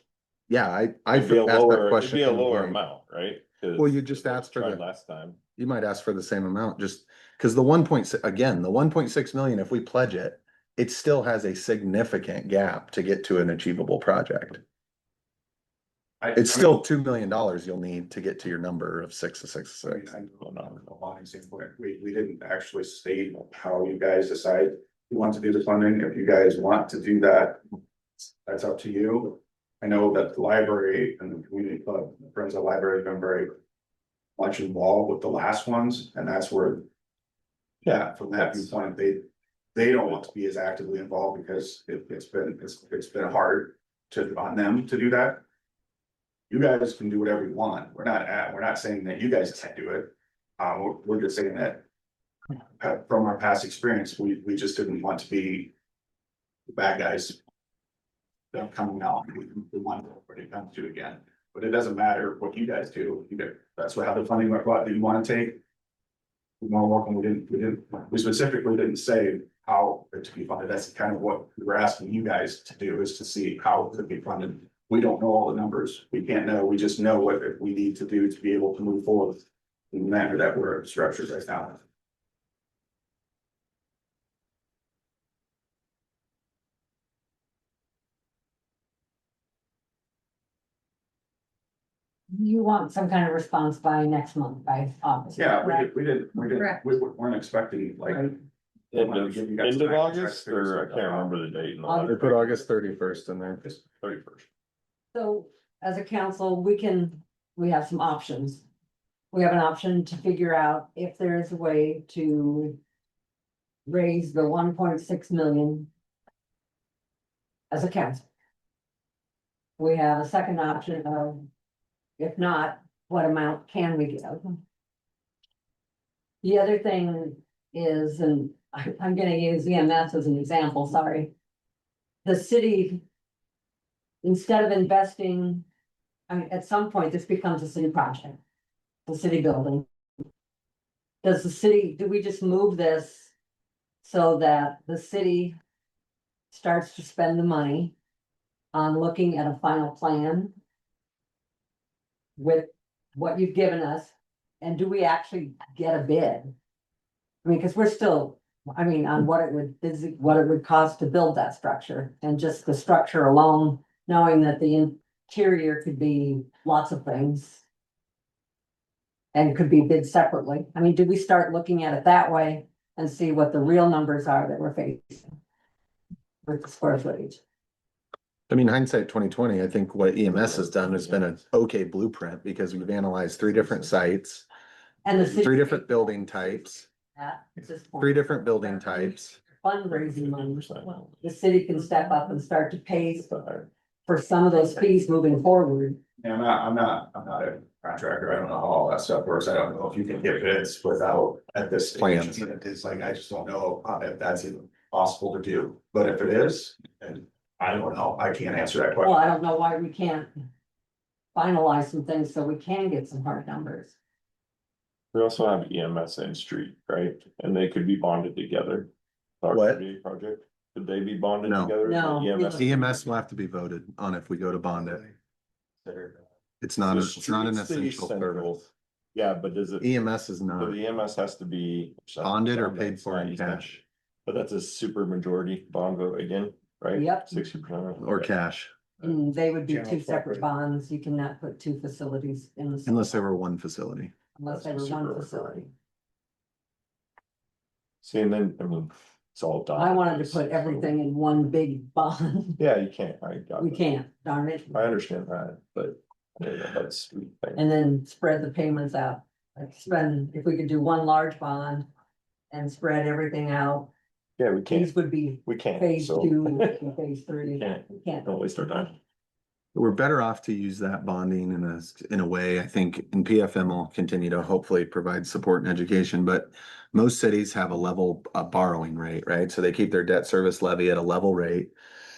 yeah, I It'd be a asked that lower, it'd question be a in the lower beginning. amount, right? 'Cause Well, you just we asked for tried the, last time. You might ask for the same amount, just because the 1.6, again, the 1.6 million, if we pledge it, it still has a significant gap to get to an achievable project. It's still $2 million you'll need to get to your number of 6 We didn't actually state how you guys decide you want to do the funding. If you guys want to do that, that's up to you. I know that the library and the community club, the Friends of the Library have been very much involved with the last ones, and that's where. Yeah, from that viewpoint, they don't want to be as actively involved because it's been hard on them to do that. You guys can do whatever you want. We're not saying that you guys can't do it. We're just saying that. From our past experience, we just didn't want to be the bad guys. That coming out, we want to come to again, but it doesn't matter what you guys do, that's how the funding went, what that you want to take. We more welcome, we specifically didn't say how it to be funded, that's kind of what we were asking you guys to do, is to see how it could be funded. We don't know all the numbers, we can't know, we just know what we need to do to be able to move forward in the manner that we're structured right now. You want some kind of response by next month, by August. Yeah, correct? we weren't expecting like. Right. End of August, or I can't remember the date. They put August 31st in there. 31st. So as a council, we have some options. We have an option to figure out if there is a way to raise the 1.6 million as a council. We have a second option of, if not, what amount can we give? The other thing is, and I'm gonna use EMS as an example, sorry. The city, instead of investing, I mean, at some point, this becomes a city project, the city building. Do we just move this so that the city starts to spend the money on looking at a final plan with what you've given us, and do we actually get a bid? I mean, because we're still, on what it would cost to build that structure, and just the structure alone, knowing that the interior could be lots of things. And could be bid separately. I mean, do we start looking at it that way and see what the real numbers are that we're facing with the square footage? Hindsight 2020, I think what EMS has done has been an okay blueprint, because we've analyzed 3 different sites, And the city. 3 different building types, At this point, 3 different building types. fundraising money, the city can step up and start to pay for some of those fees moving forward. And I'm not a contractor, I don't know how all that stuff works, I don't know if you can get bids without at this stage. Plans. It's like, I just don't know if that's even possible to do, but if it is, and I don't know, I can't answer that Well, question. I don't know why we can't finalize some things so we can get some hard numbers. We also have EMS and street, right? And they could be bonded together. Our What? community project, could they be bonded No. together? No. EMS. EMS will have to be voted on if we go to bond it. It's not an The streets, the essential service. Yeah, but does it, EMS is so not. the EMS has to be. Bonded or paid for in It's not cash. But that's a super majority bond vote again, right? Yep. 60%. Or cash, And they would be General 2 separate corporate. bonds. You cannot put 2 facilities in the. unless they were one facility. Unless they were That's one super facility. See, and then, it's all done. I wanted to put everything in one big bond. Yeah, you can't, I got We that. can't, darn it. I understand that, but yeah, that's. And then spread the payments out. Like if we could do one large bond and spread everything out, Yeah, we can't, these would be we can't, phase so. 2 and phase 3. Can't, Can't. don't waste our time. We're better off to use that bonding in a way, I think, and PFM will continue to hopefully provide support and education, but most cities have a level borrowing rate, right? So they keep their debt service levy at a level rate.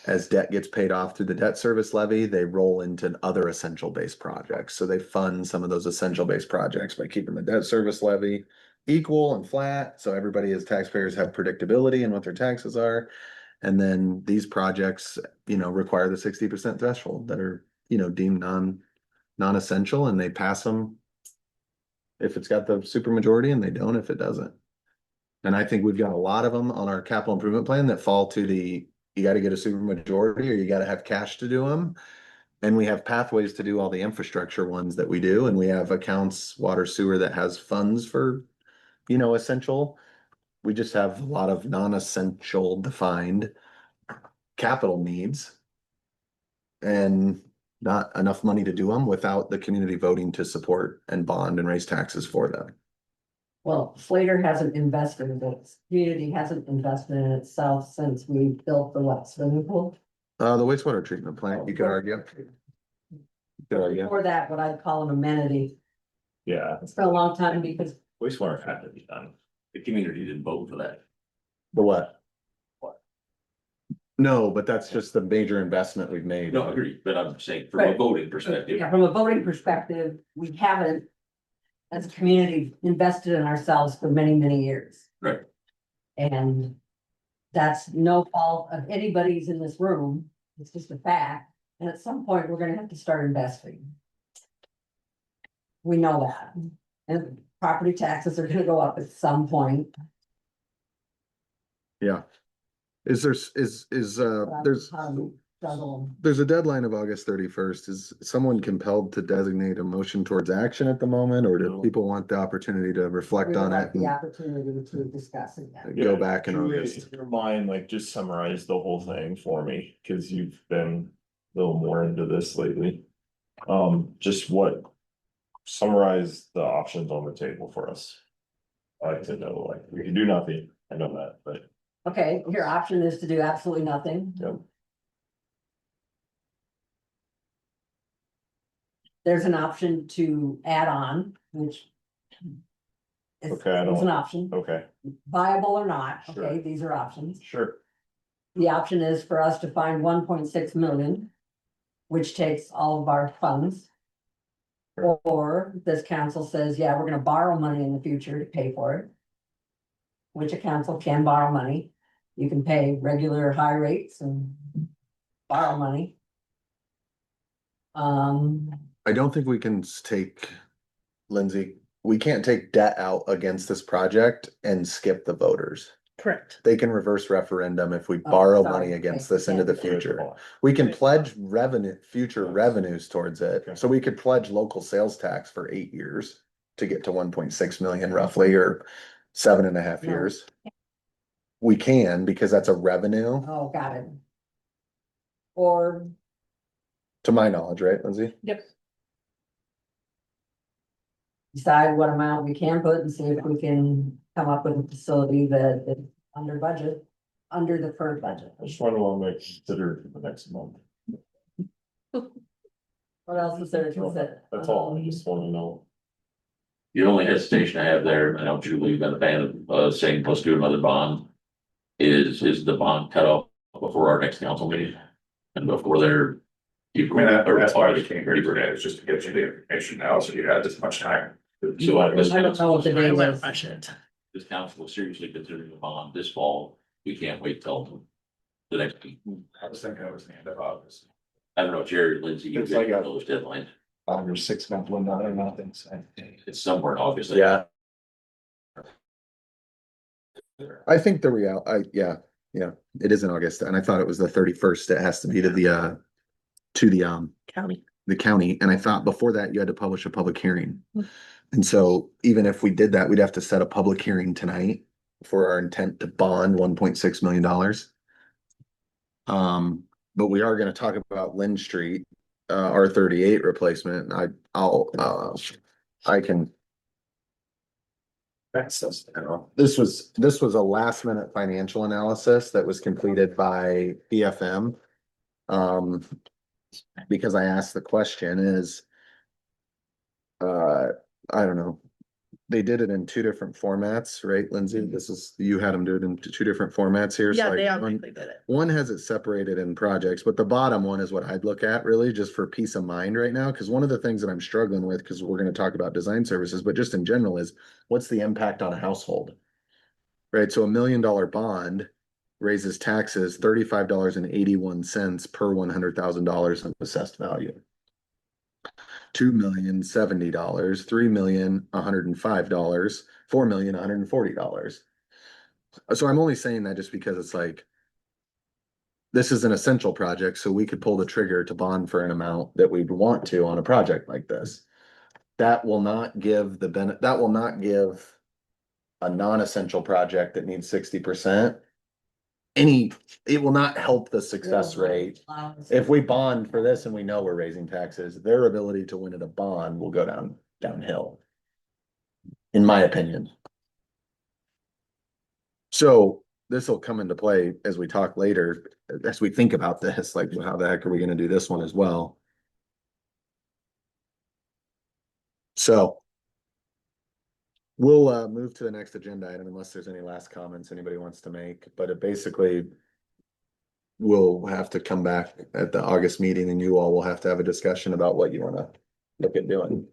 As debt gets paid off through the debt service levy, they roll into other essential based projects. So they fund some of those essential based projects by keeping the debt service levy equal and flat. So everybody as taxpayers have predictability in what their taxes are. And then these projects, require the 60% threshold that are, deemed non-essential, and they pass them. if it's got the supermajority, and they don't if it doesn't. And I think we've got a lot of them on our capital improvement plan that fall to the, you gotta get a supermajority or you gotta have cash to do them. And we have pathways to do all the infrastructure ones that we do, and we have accounts, water, sewer that has funds for, essential. We just have a lot of non-essential defined capital needs. And not enough money to do them without the community voting to support and bond and raise taxes for them. Well, Slater hasn't invested, the community hasn't invested in itself since we built the swimming pool. The wastewater treatment plant, you could argue. Before that, what I'd call an amenity. Yeah, It's been a long time because wastewater had to be done. The community didn't vote for that. The what? No, but that's just the major investment we've made. No, I agree, but I'm saying from a Right. voting perspective. yeah, from a voting perspective, we haven't, as a community, invested in ourselves for many, many years. Right. And that's no fault of anybody's in this room. It's just a fact. And at some point, we're gonna have to start investing. We know that. And property taxes are gonna go up at some point. Yeah. Is there's, Struggle. there's a deadline of August 31st. Is someone compelled to designate a motion towards action at the moment, or do No. people want the opportunity to We reflect would on like it the and opportunity to discuss it. go back in Julie, August? in your mind, like, just summarize the whole thing for me, cause you've been a little more into this lately. Summarize the options on the table for us. I like to know, like, we can do nothing, I know that, but. Okay, your option is to do absolutely nothing. Yep. There's an option to add on, which. Is Okay, I is an don't- option, Okay, viable or not, Sure. okay, these are options. sure. The option is for us to find 1.6 million. Which takes all of our funds. Or this council says, yeah, we're gonna borrow money in the future to pay for it. Which a council can borrow money. You can pay regular high rates and borrow money. I don't think we can take, Lindsay, we can't take debt out against this project and skip the voters. Correct. They can reverse referendum if we Oh, borrow sorry. money against Okay, this into the yeah. future. We can pledge future revenues towards it. Okay. So we could pledge local sales tax for 8 years to get to 1.6 million roughly, or 7.5 No. years. We can, because that's a revenue, Oh, got it. Or, to my knowledge, right, Lindsay? Yep. decide what amount we can put and see if we can come up with a facility that is under budget, under the current budget. I just wanna consider for the next month. What else is there to consider? That's all, I just wanna know. The only hesitation I have there, I know Julie, you've been a fan of, saying let's do another bond. Is the bond cut off before our next council meeting? And before their. I mean, that's why we came here today, is just to get you the information now, so you had this much time. So I don't know what the I date wouldn't is. rush it. This council is seriously considering a bond this fall. We can't wait till the next week. I was thinking it was the end of August. I don't know, Jerry, Lindsay, you It's like get a- those deadlines. 5 or 6 month window or nothing, so. It's somewhere in August. Yeah. I think yeah, it is in August, and I thought it was the 31st. It has to be to County. the county, and I thought before that you had to publish a public hearing. And so even if we did that, we'd have to set a public hearing tonight for our intent to bond $1.6 million. But we are gonna talk about Lynn Street, R38 replacement. I can. This was a last minute financial analysis that was completed by BFM. Because I asked the question is. I don't know. They did it in 2 different formats, right, Lindsay? You had them do it in 2 different formats here. So Yeah, they like automatically did it. one has it separated in projects, but the bottom one is what I'd look at really just for peace of mind right now. Cause one of the things that I'm struggling with, cause we're gonna talk about design services, but just in general is what's the impact on a household? Right, so $1 million bond raises taxes $35.81 per $100,000 of assessed value. $2,070, $3,105, $4,140. So I'm only saying that just because it's like. This is an essential project, so we could pull the trigger to bond for an amount that we'd want to on a project like this. That will not give that will not give a non-essential project that needs 60%. It will not help the success rate. If we bond for this and we know we're raising taxes, their ability to win at a bond will go downhill. In my opinion. So this will come into play as we talk later, as we think about this, like how the heck are we gonna do this one as well? So. We'll move to the next agenda item unless there's any last comments anybody wants to make, but it basically. We'll have to come back at the August meeting and you all will have to have a discussion about what you wanna look at doing.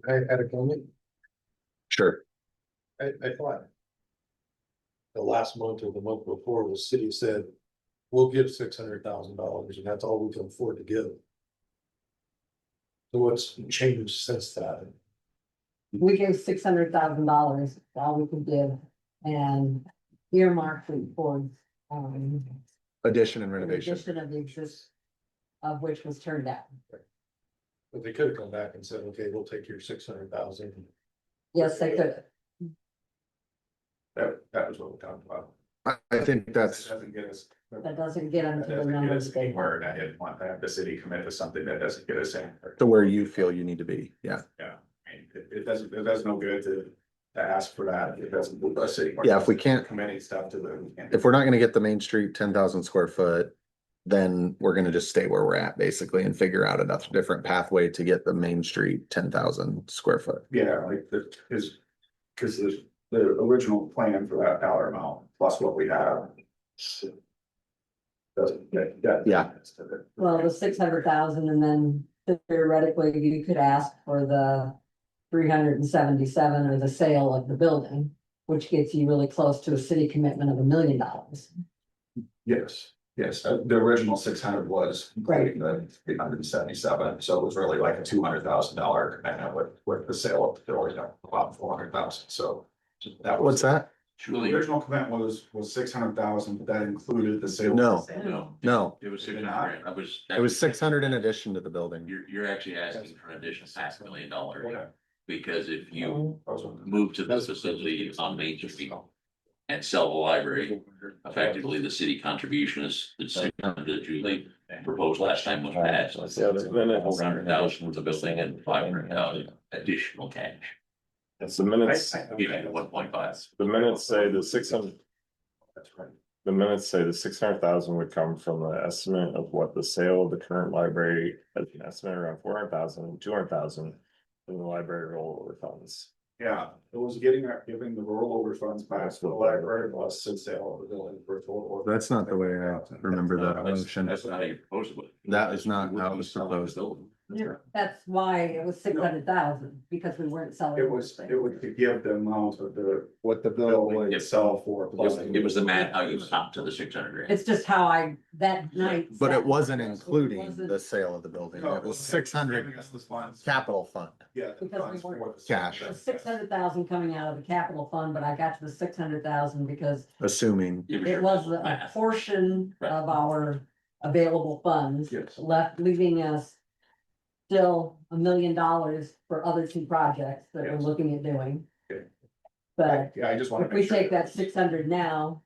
I had a comment. Sure. I thought. The last month or the month before, the city said, we'll give $600,000 and that's all we can afford to give. So what's changed since that? We gave $600,000, all we could give, and earmarked it towards, Addition and renovation. addition of the exist, of which was turned down. But they could have come back and said, okay, we'll take your 600,000. Yes, they could. That was what we talked about. I think that's, Doesn't get us. That doesn't get them to the Doesn't get numbers us they anywhere, want. and I didn't want to have the city commit to something that doesn't get us anywhere. to where you feel you need to be, yeah. Yeah, I mean, it does no good to ask for that, it doesn't move us anywhere. Yeah, if we can't- Committing stuff to the. If we're not gonna get the Main Street 10,000 square foot. Then we're gonna just stay where we're at basically and figure out a different pathway to get the Main Street 10,000 square foot. Yeah, like cause the original plan for that dollar amount plus what we have. Doesn't get that. Yeah. Well, the 600,000, and then theoretically, you could ask for the 377 or the sale of the building. Which gets you really close to a city commitment of $1 million. Yes, the original 600 was Right. including the 377, so it was really like a $200,000 commitment with the sale of the building, about 400,000, so. That was. What's that? The original commitment was 600,000, but that included the sale. No. No. No, It was 600. I was. it was 600 in addition to the building. You're actually asking for an additional $500,000. Okay. Because if you I was- move to the facility on Main Street and sell the library, effectively the city contribution is the 600 that Julie proposed last time was passed. Yeah, there's been a- 400,000 for the building and 500,000 additional cash. It's the minutes, Yeah, 1.5. the minutes say the 600, That's right. the minutes say the 600,000 would come from the estimate of what the sale of the current library, an estimate around 400,000, 200,000 in the library rollover funds. Yeah, it was giving the rollover funds back to the library plus the sale of the building for a total. That's not the way I remember the motion. That's not how you proposed it. That is not how it was proposed. That's why it was 600,000, because we weren't selling. It was to give the amount of What the building itself for. It was the math, how you stopped to the 600,000. It's just how that night. But it sat. wasn't It including wasn't- the sale of the building. It was 600 capital fund. Yeah. the Because we funds weren't- for the- Cash. It was 600,000 coming out of the capital fund, but I got to the 600,000 because Assuming, it was a Math. portion Right. of our available funds. Yes. Left, leaving us still $1 million for other two projects that we're Yes. looking at doing. Okay. But Yeah, I just want if to. we take that 600 now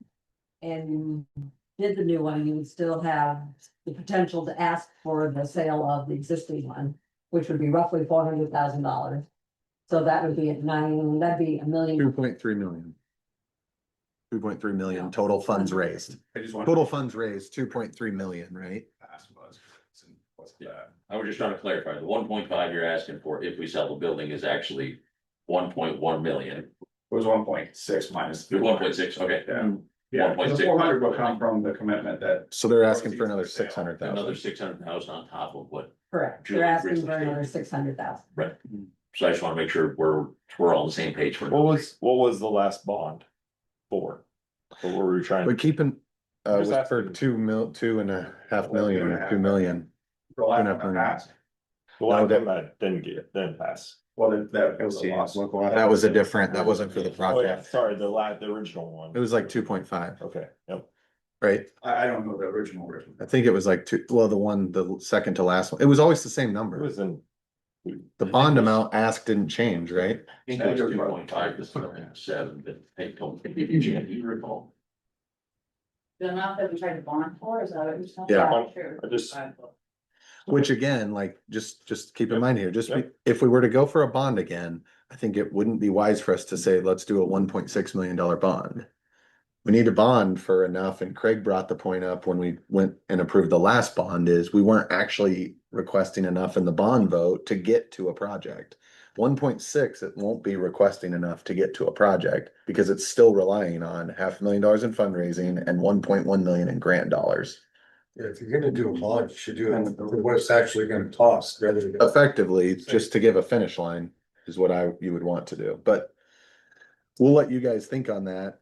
and did the new one, you would still have the potential to ask for the sale of the existing one, which would be roughly $400,000. So that would be that'd be $1 million. 2.3 million. 2.3 million total funds raised. I just want. Total funds raised, 2.3 million, right? What's Yeah, that? I was just trying to clarify, the 1.5 you're asking for, if we sell the building, is actually 1.1 million. It was 1.6 minus. 1.6, okay. Yeah, 1.6. the 400 will come from the commitment that. So they're asking for another Another 600,000. 600,000 on top of what, Correct. Julie They're asking originally for another stated. 600,000. right? So I just wanna make sure we're all on the same page for. What was the last bond for? What were we trying? But was for 2.5 million, or 2 million. The last 2.5 one million. passed. The last one that didn't pass. Well, that was the loss. That was that wasn't for the Oh, yeah, project. sorry, the original one. It was like 2.5, Okay, yep. right? I don't know the original. I think it was like two, well, the second to last one. It was always the same It number. was in. The bond amount asked didn't change, right? I think it was 2.5 to 7, but I don't think you recall. The amount that we tried to bond for, is that what you're saying? Yeah. Sure. I just- Which again, like, just keep in mind here, Yep. if we were to go for a bond again, I think it wouldn't be wise for us to say, let's do a $1.6 million bond. We need a bond for enough, and Craig brought the point up when we went and approved the last bond, is we weren't actually requesting enough in the bond vote to get to a project. 1.6, it won't be requesting enough to get to a project, because it's still relying on $500,000 in fundraising and 1.1 million in grant dollars. Yeah, if you're gonna do a bond, you should do it for what it's actually gonna cost rather than. Effectively, just to give a finish line is what you would want to do, but we'll let you guys think on that.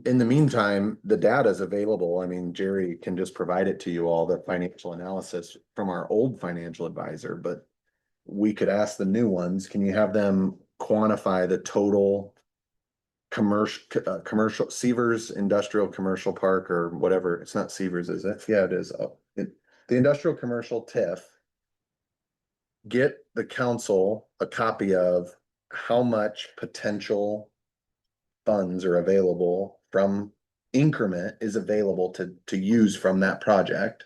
In the meantime, the data is available. I mean, Jerry can just provide it to you all, the financial analysis from our old financial advisor, but we could ask the new ones, can you have them quantify the total commercial Severs Industrial Commercial Park, or whatever, it's not Severs, is it? Yeah, it is. Oh, the industrial commercial TIF. Get the council a copy of how much potential funds are available from increment is available to use from that project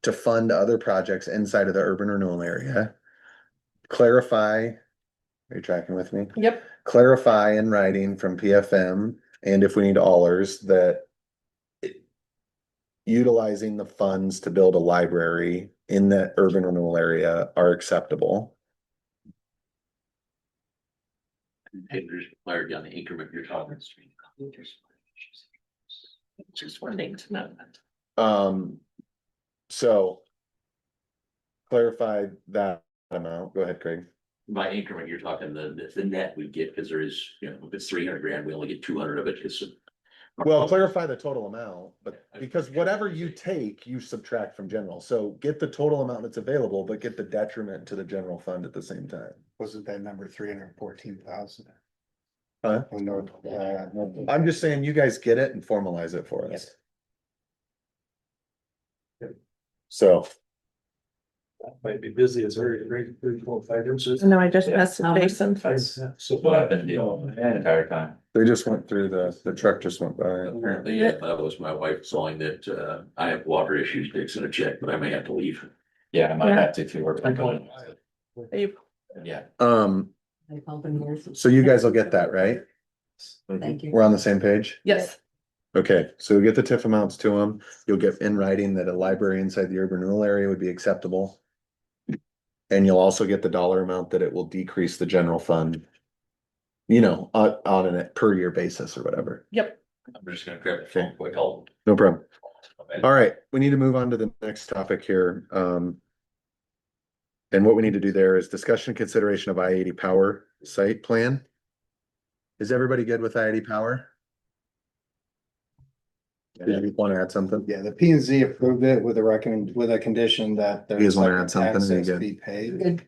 to fund other projects inside of the urban renewal area. Clarify, are you tracking with me? Yep. Clarify in writing from PFM, and if we need allers, that utilizing the funds to build a library in the urban renewal area are acceptable. Hey, there's clarity on the increment you're talking. Just wanting to know that. So clarify that amount. Go ahead, Craig. By increment, you're talking the net we get, because there is, if it's 300 grand, we only get 200 of it, because. Well, clarify the total amount, but because whatever you take, you subtract from general. So get the total amount that's available, but get the detriment to the general fund at the same time. Wasn't that number 314,000? Huh? I'm just saying, you guys get it and formalize it for us. So. Might be busy as very, 3.5 inches. No, I just messaged Jason. So What I've been dealing the entire time. They just went through the truck just went by. Apparently, yeah, that was my wife calling that, I have water issues, fixing a check, but I may have to leave. Yeah, I might Yeah. have to if you work. Yeah. They pumping yours? So you guys will get that, right? Thank you. We're on the same page? Yes. Okay, so get the TIF amounts to them. You'll get in writing that a library inside the urban renewal area would be acceptable. And you'll also get the dollar amount that it will decrease the general fund. On a per year basis or whatever. Yep. I'm just gonna grab the phone quick, I'll. No problem. All right, we need to move on to the next topic here. And what we need to do there is discussion and consideration of I-80 power site plan. Is everybody good with I-80 power? Did you want to add something? Yeah, the P and Z approved it with a condition that You guys there's wanna like add something? Are you access good? fee paid.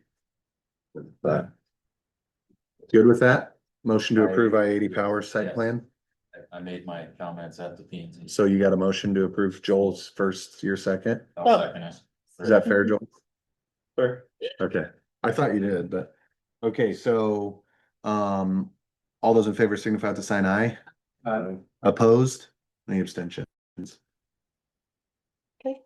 Good with that? Motion to approve I-80 power site Yes. plan? I made my comments at the P and Z. So you got a motion to approve Joel's first, your second? I'll second it. Is that fair, Joel? Fair. Okay, I thought you did, but, okay, so, all those in favor signify to sign aye. Opposed? Any abstentions? Okay.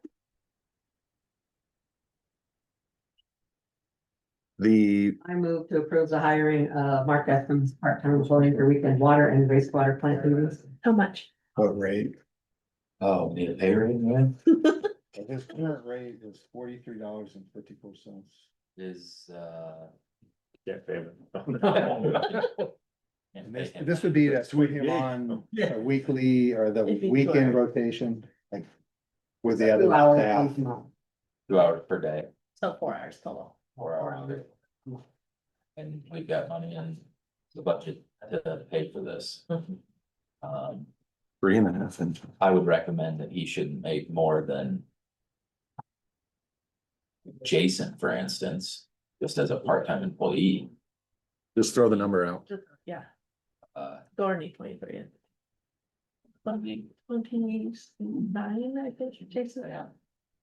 I move to approve the hiring of Mark Esmond's part-time employee for weekend water and wastewater plant duties. How much? What rate? Oh, need a pay rate, man? His current rate is $43.54. Is, Can't pay them. And this would be to swing him on a weekly or the If he weekend could. rotation, like. With the other 2 hours staff. once a month. 2 hours per day, So 4 hours total. 4 hours. And we've got money in the budget to pay for this. 3.5 inches. I would recommend that he shouldn't make more than Jason, for instance, just as a part-time employee. Just throw the number out. Yeah, Uh, Dorney 23. 29, I think, Jason. yeah,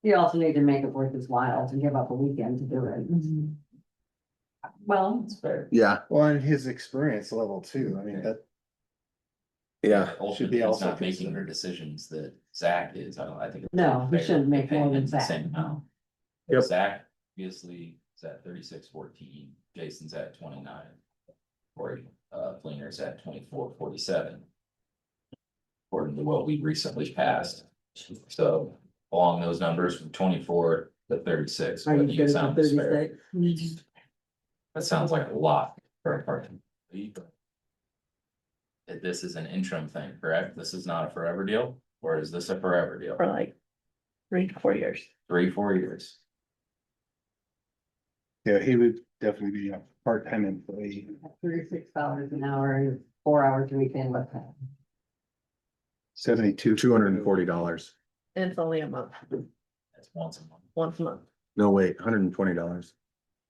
You also need to make it worth his while to give up a weekend to do it. well, it's fair. Yeah, Well, and his experience level too, I mean, that, yeah. Ultimately, he's also not making the considered. decisions that Zach is. I think. it's No, he fair shouldn't to make pay more him than the Zach. Same amount. Yep. Zach obviously is at 36.14, Jason's at 29. Corey, Fleener's at 24.47. According to what we recently passed. So along those numbers from 24 to 36. Are what you do good for sound is fair? 36? That sounds like a lot for a part-time. This is an interim thing, correct? This is not a forever deal, or is this a forever deal? For like 3 to 4 years. 3-4 years. yeah, he would definitely be a part-time employee. $36 an hour and 4 hours a weekend, what's that? 72. $240. And it's only a month, That's once a month. once a month, No, wait, $120.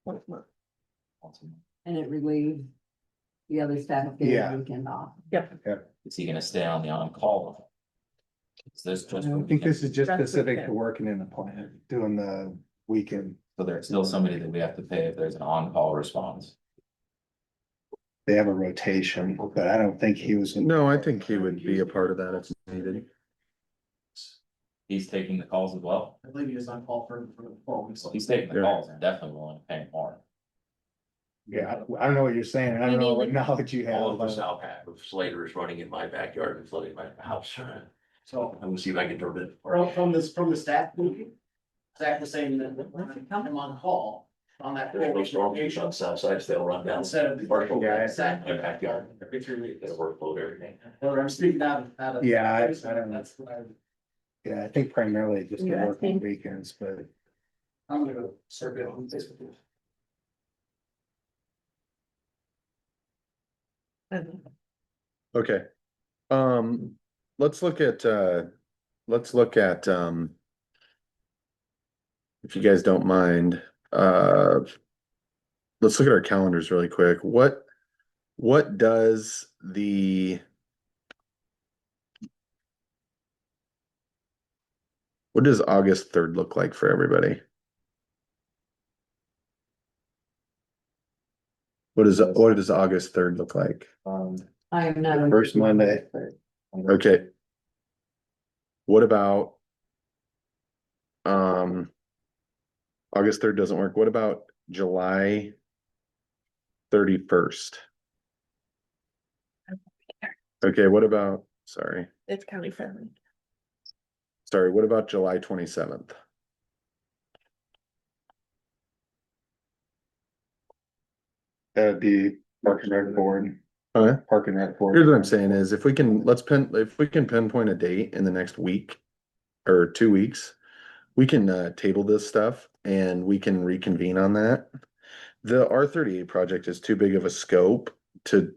once a month. Once a month. And it relieves the other staff getting Yeah. the weekend off. Yep. Is he gonna stay on the on-call? Is this I just? don't think this is just That's specific to okay. working in the plant, doing the weekend. So there's still somebody that we have to pay if there's an on-call response. They have a rotation, but I don't think he was. No, I think he would be a part of that if needed. He's taking the calls as well. I believe he was on call for 4 weeks. So he's taking the Yeah. calls and definitely willing to pay him more. Yeah, I don't know what you're saying, I don't know what knowledge you All have. of us out back with Slater is running in my backyard and flooding my house. So I'm gonna see if I can turn it. from the staff meeting, Zach was saying that when I come him on call on that. There's no storm gauge on south side, so they'll run down. Instead of. Partial Yeah. my backyard. Every 3 weeks. Their workload, everything. Or I'm speaking out of. Yeah, I don't know. That's what Yeah, I think primarily just to Yeah, I work on think- weekends, but I'm gonna go survey on Facebook. And Okay. Let's look at, if you guys don't mind, let's look at our calendars really quick. What does what does August 3rd look like for everybody? What does August 3rd look like? I am not. First Monday. Okay. What about? August 3rd doesn't work. What about July 31st? Okay, what about, sorry, it's county friendly. what about July 27th? That'd be Park and Rec Board. Huh? Park and Rec Board. Here's what I'm saying is if we can pinpoint a date in the next week or 2 weeks, we can table this stuff and we can reconvene on that. The R38 project is too big of a scope to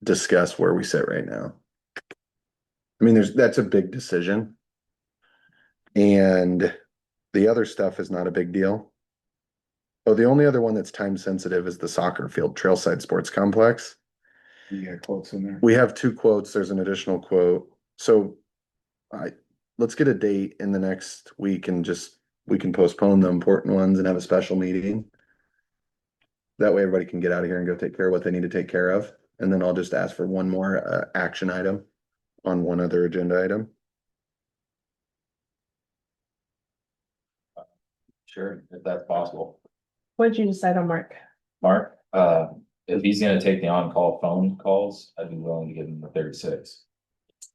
discuss where we sit right now. I mean, that's a big decision. And the other stuff is not a big deal. Oh, the only other one that's time sensitive is the soccer field, Trailside Sports Complex. You got quotes in there. We have 2 quotes. There's an additional quote. So let's get a date in the next week and we can postpone the important ones and have a special meeting. That way everybody can get out of here and go take care of what they need to take care of. And then I'll just ask for one more action item on one other agenda item. Sure, if that's possible. What did you decide on, Mark? Mark, if he's gonna take the on-call phone calls, I'd be willing to give him the 36.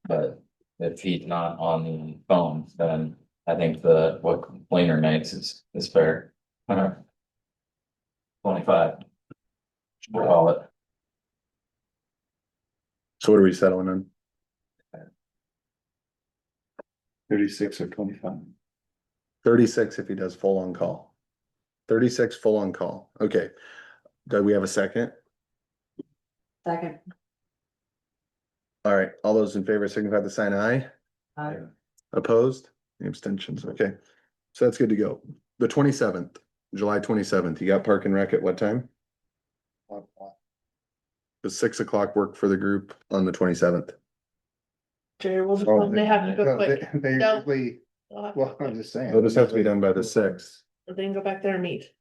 But if he's not on the phone, then I think what complainer makes is fair. 25. We'll call it. So what are we settling on? 36 or 25. 36 if he does full on call. 36 full on call. Okay. Do we have a second? Second, All right, all those in favor signify by sign aye. Aye. Opposed? Any abstentions? Okay. So that's good to go. The 27th, July 27th, you got Park and Rec at what time? Does 6 o'clock work for the group on the 27th? Jerry, we'll just, Oh, they have to go quick. They No. usually, They'll have to well, go I'm just saying. It'll just have to be done by the 6th. quick. They can go back there and meet.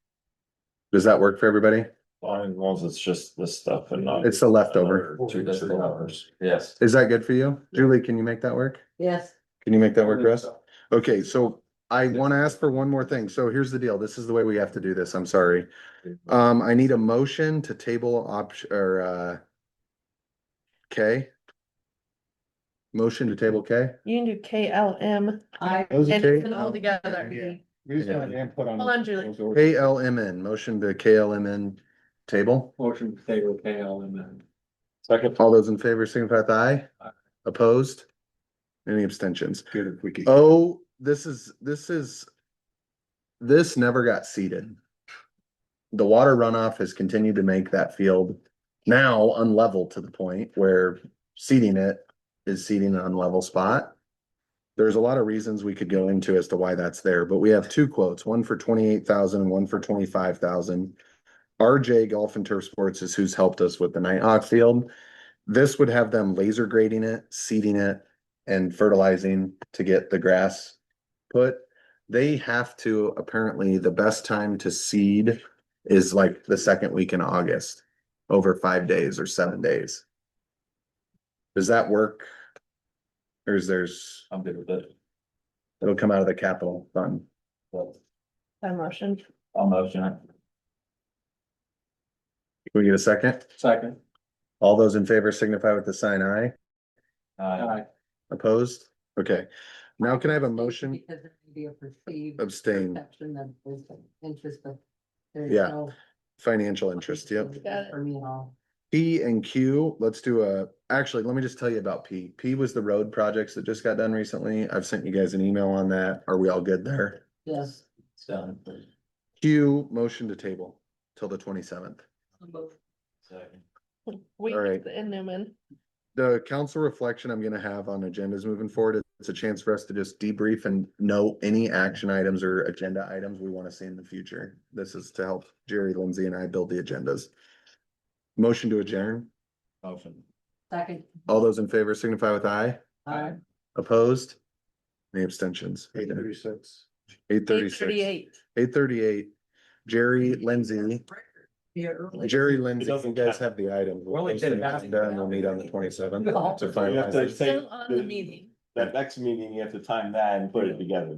Does that work for everybody? Fine, as long as it's just this stuff and not. It's the leftover. another 2 to 3 hours. Yes. Is that good for you? Julie, can you make that work? Yes, Can you make that work, Russ? Okay, so I want to ask for one more thing. So here's the deal. This is the way we have to do this. I'm sorry. I need a motion to table option or K. Motion to table K. You can do KLM I, Those are and K? it's all together. Yeah. We just got input on. Hold on, Julie. those orders. KLMN, motion to KLMN table. Motion to table KL and then. Second. All those in favor signify with aye. Aye. Opposed? Any abstentions? Good if we could. Oh, this never got seeded. The water runoff has continued to make that field now unlevel to the point where seeding it is seeding an unlevel spot. There's a lot of reasons we could go into as to why that's there, but we have two quotes, one for 28,000 and one for 25,000. RJ Golf and Turf Sports is who's helped us with the Nighthawk field. This would have them laser grading it, seeding it, and fertilizing to get the grass put. They have to, apparently, the best time to seed is like the second week in August, over 5 days or 7 days. Does that work? Or is there's, I'm good with it. it'll come out of the capital fund? That motion. I'll motion it. Can we get a second? Second. All those in favor signify with the sign aye. Aye. Opposed? Okay. Now can I have a motion? because it may be a perceived Abstain. perception that there's an interest, but there's Yeah. no. Financial interest, yep. Got it. For me at all. P and Q, let's do actually, let me just tell you about P. P was the road projects that just got done recently. I've sent you guys an email on that. Are we all good there? Yes. It's done. Q, motion to table till the 27th. Second. We, All right. and Newman. The council reflection I'm gonna have on agendas moving forward, it's a chance for us to just debrief and know any action items or agenda items we wanna see in the future. This is to help Jerry, Lindsay and I build the agendas. Motion to adjourn. Motion. Second. All those in favor signify with aye. Aye. Opposed? Any abstentions? 8:36. 8:36. 8:38. 8:38. Jerry, Lindsay, Here early. Jerry, Lindsay, you guys have the items. We only did half. Done, we'll meet on the 27th to You have finalize to it. say Still on the meeting. that next meeting, you have to time that and put it together.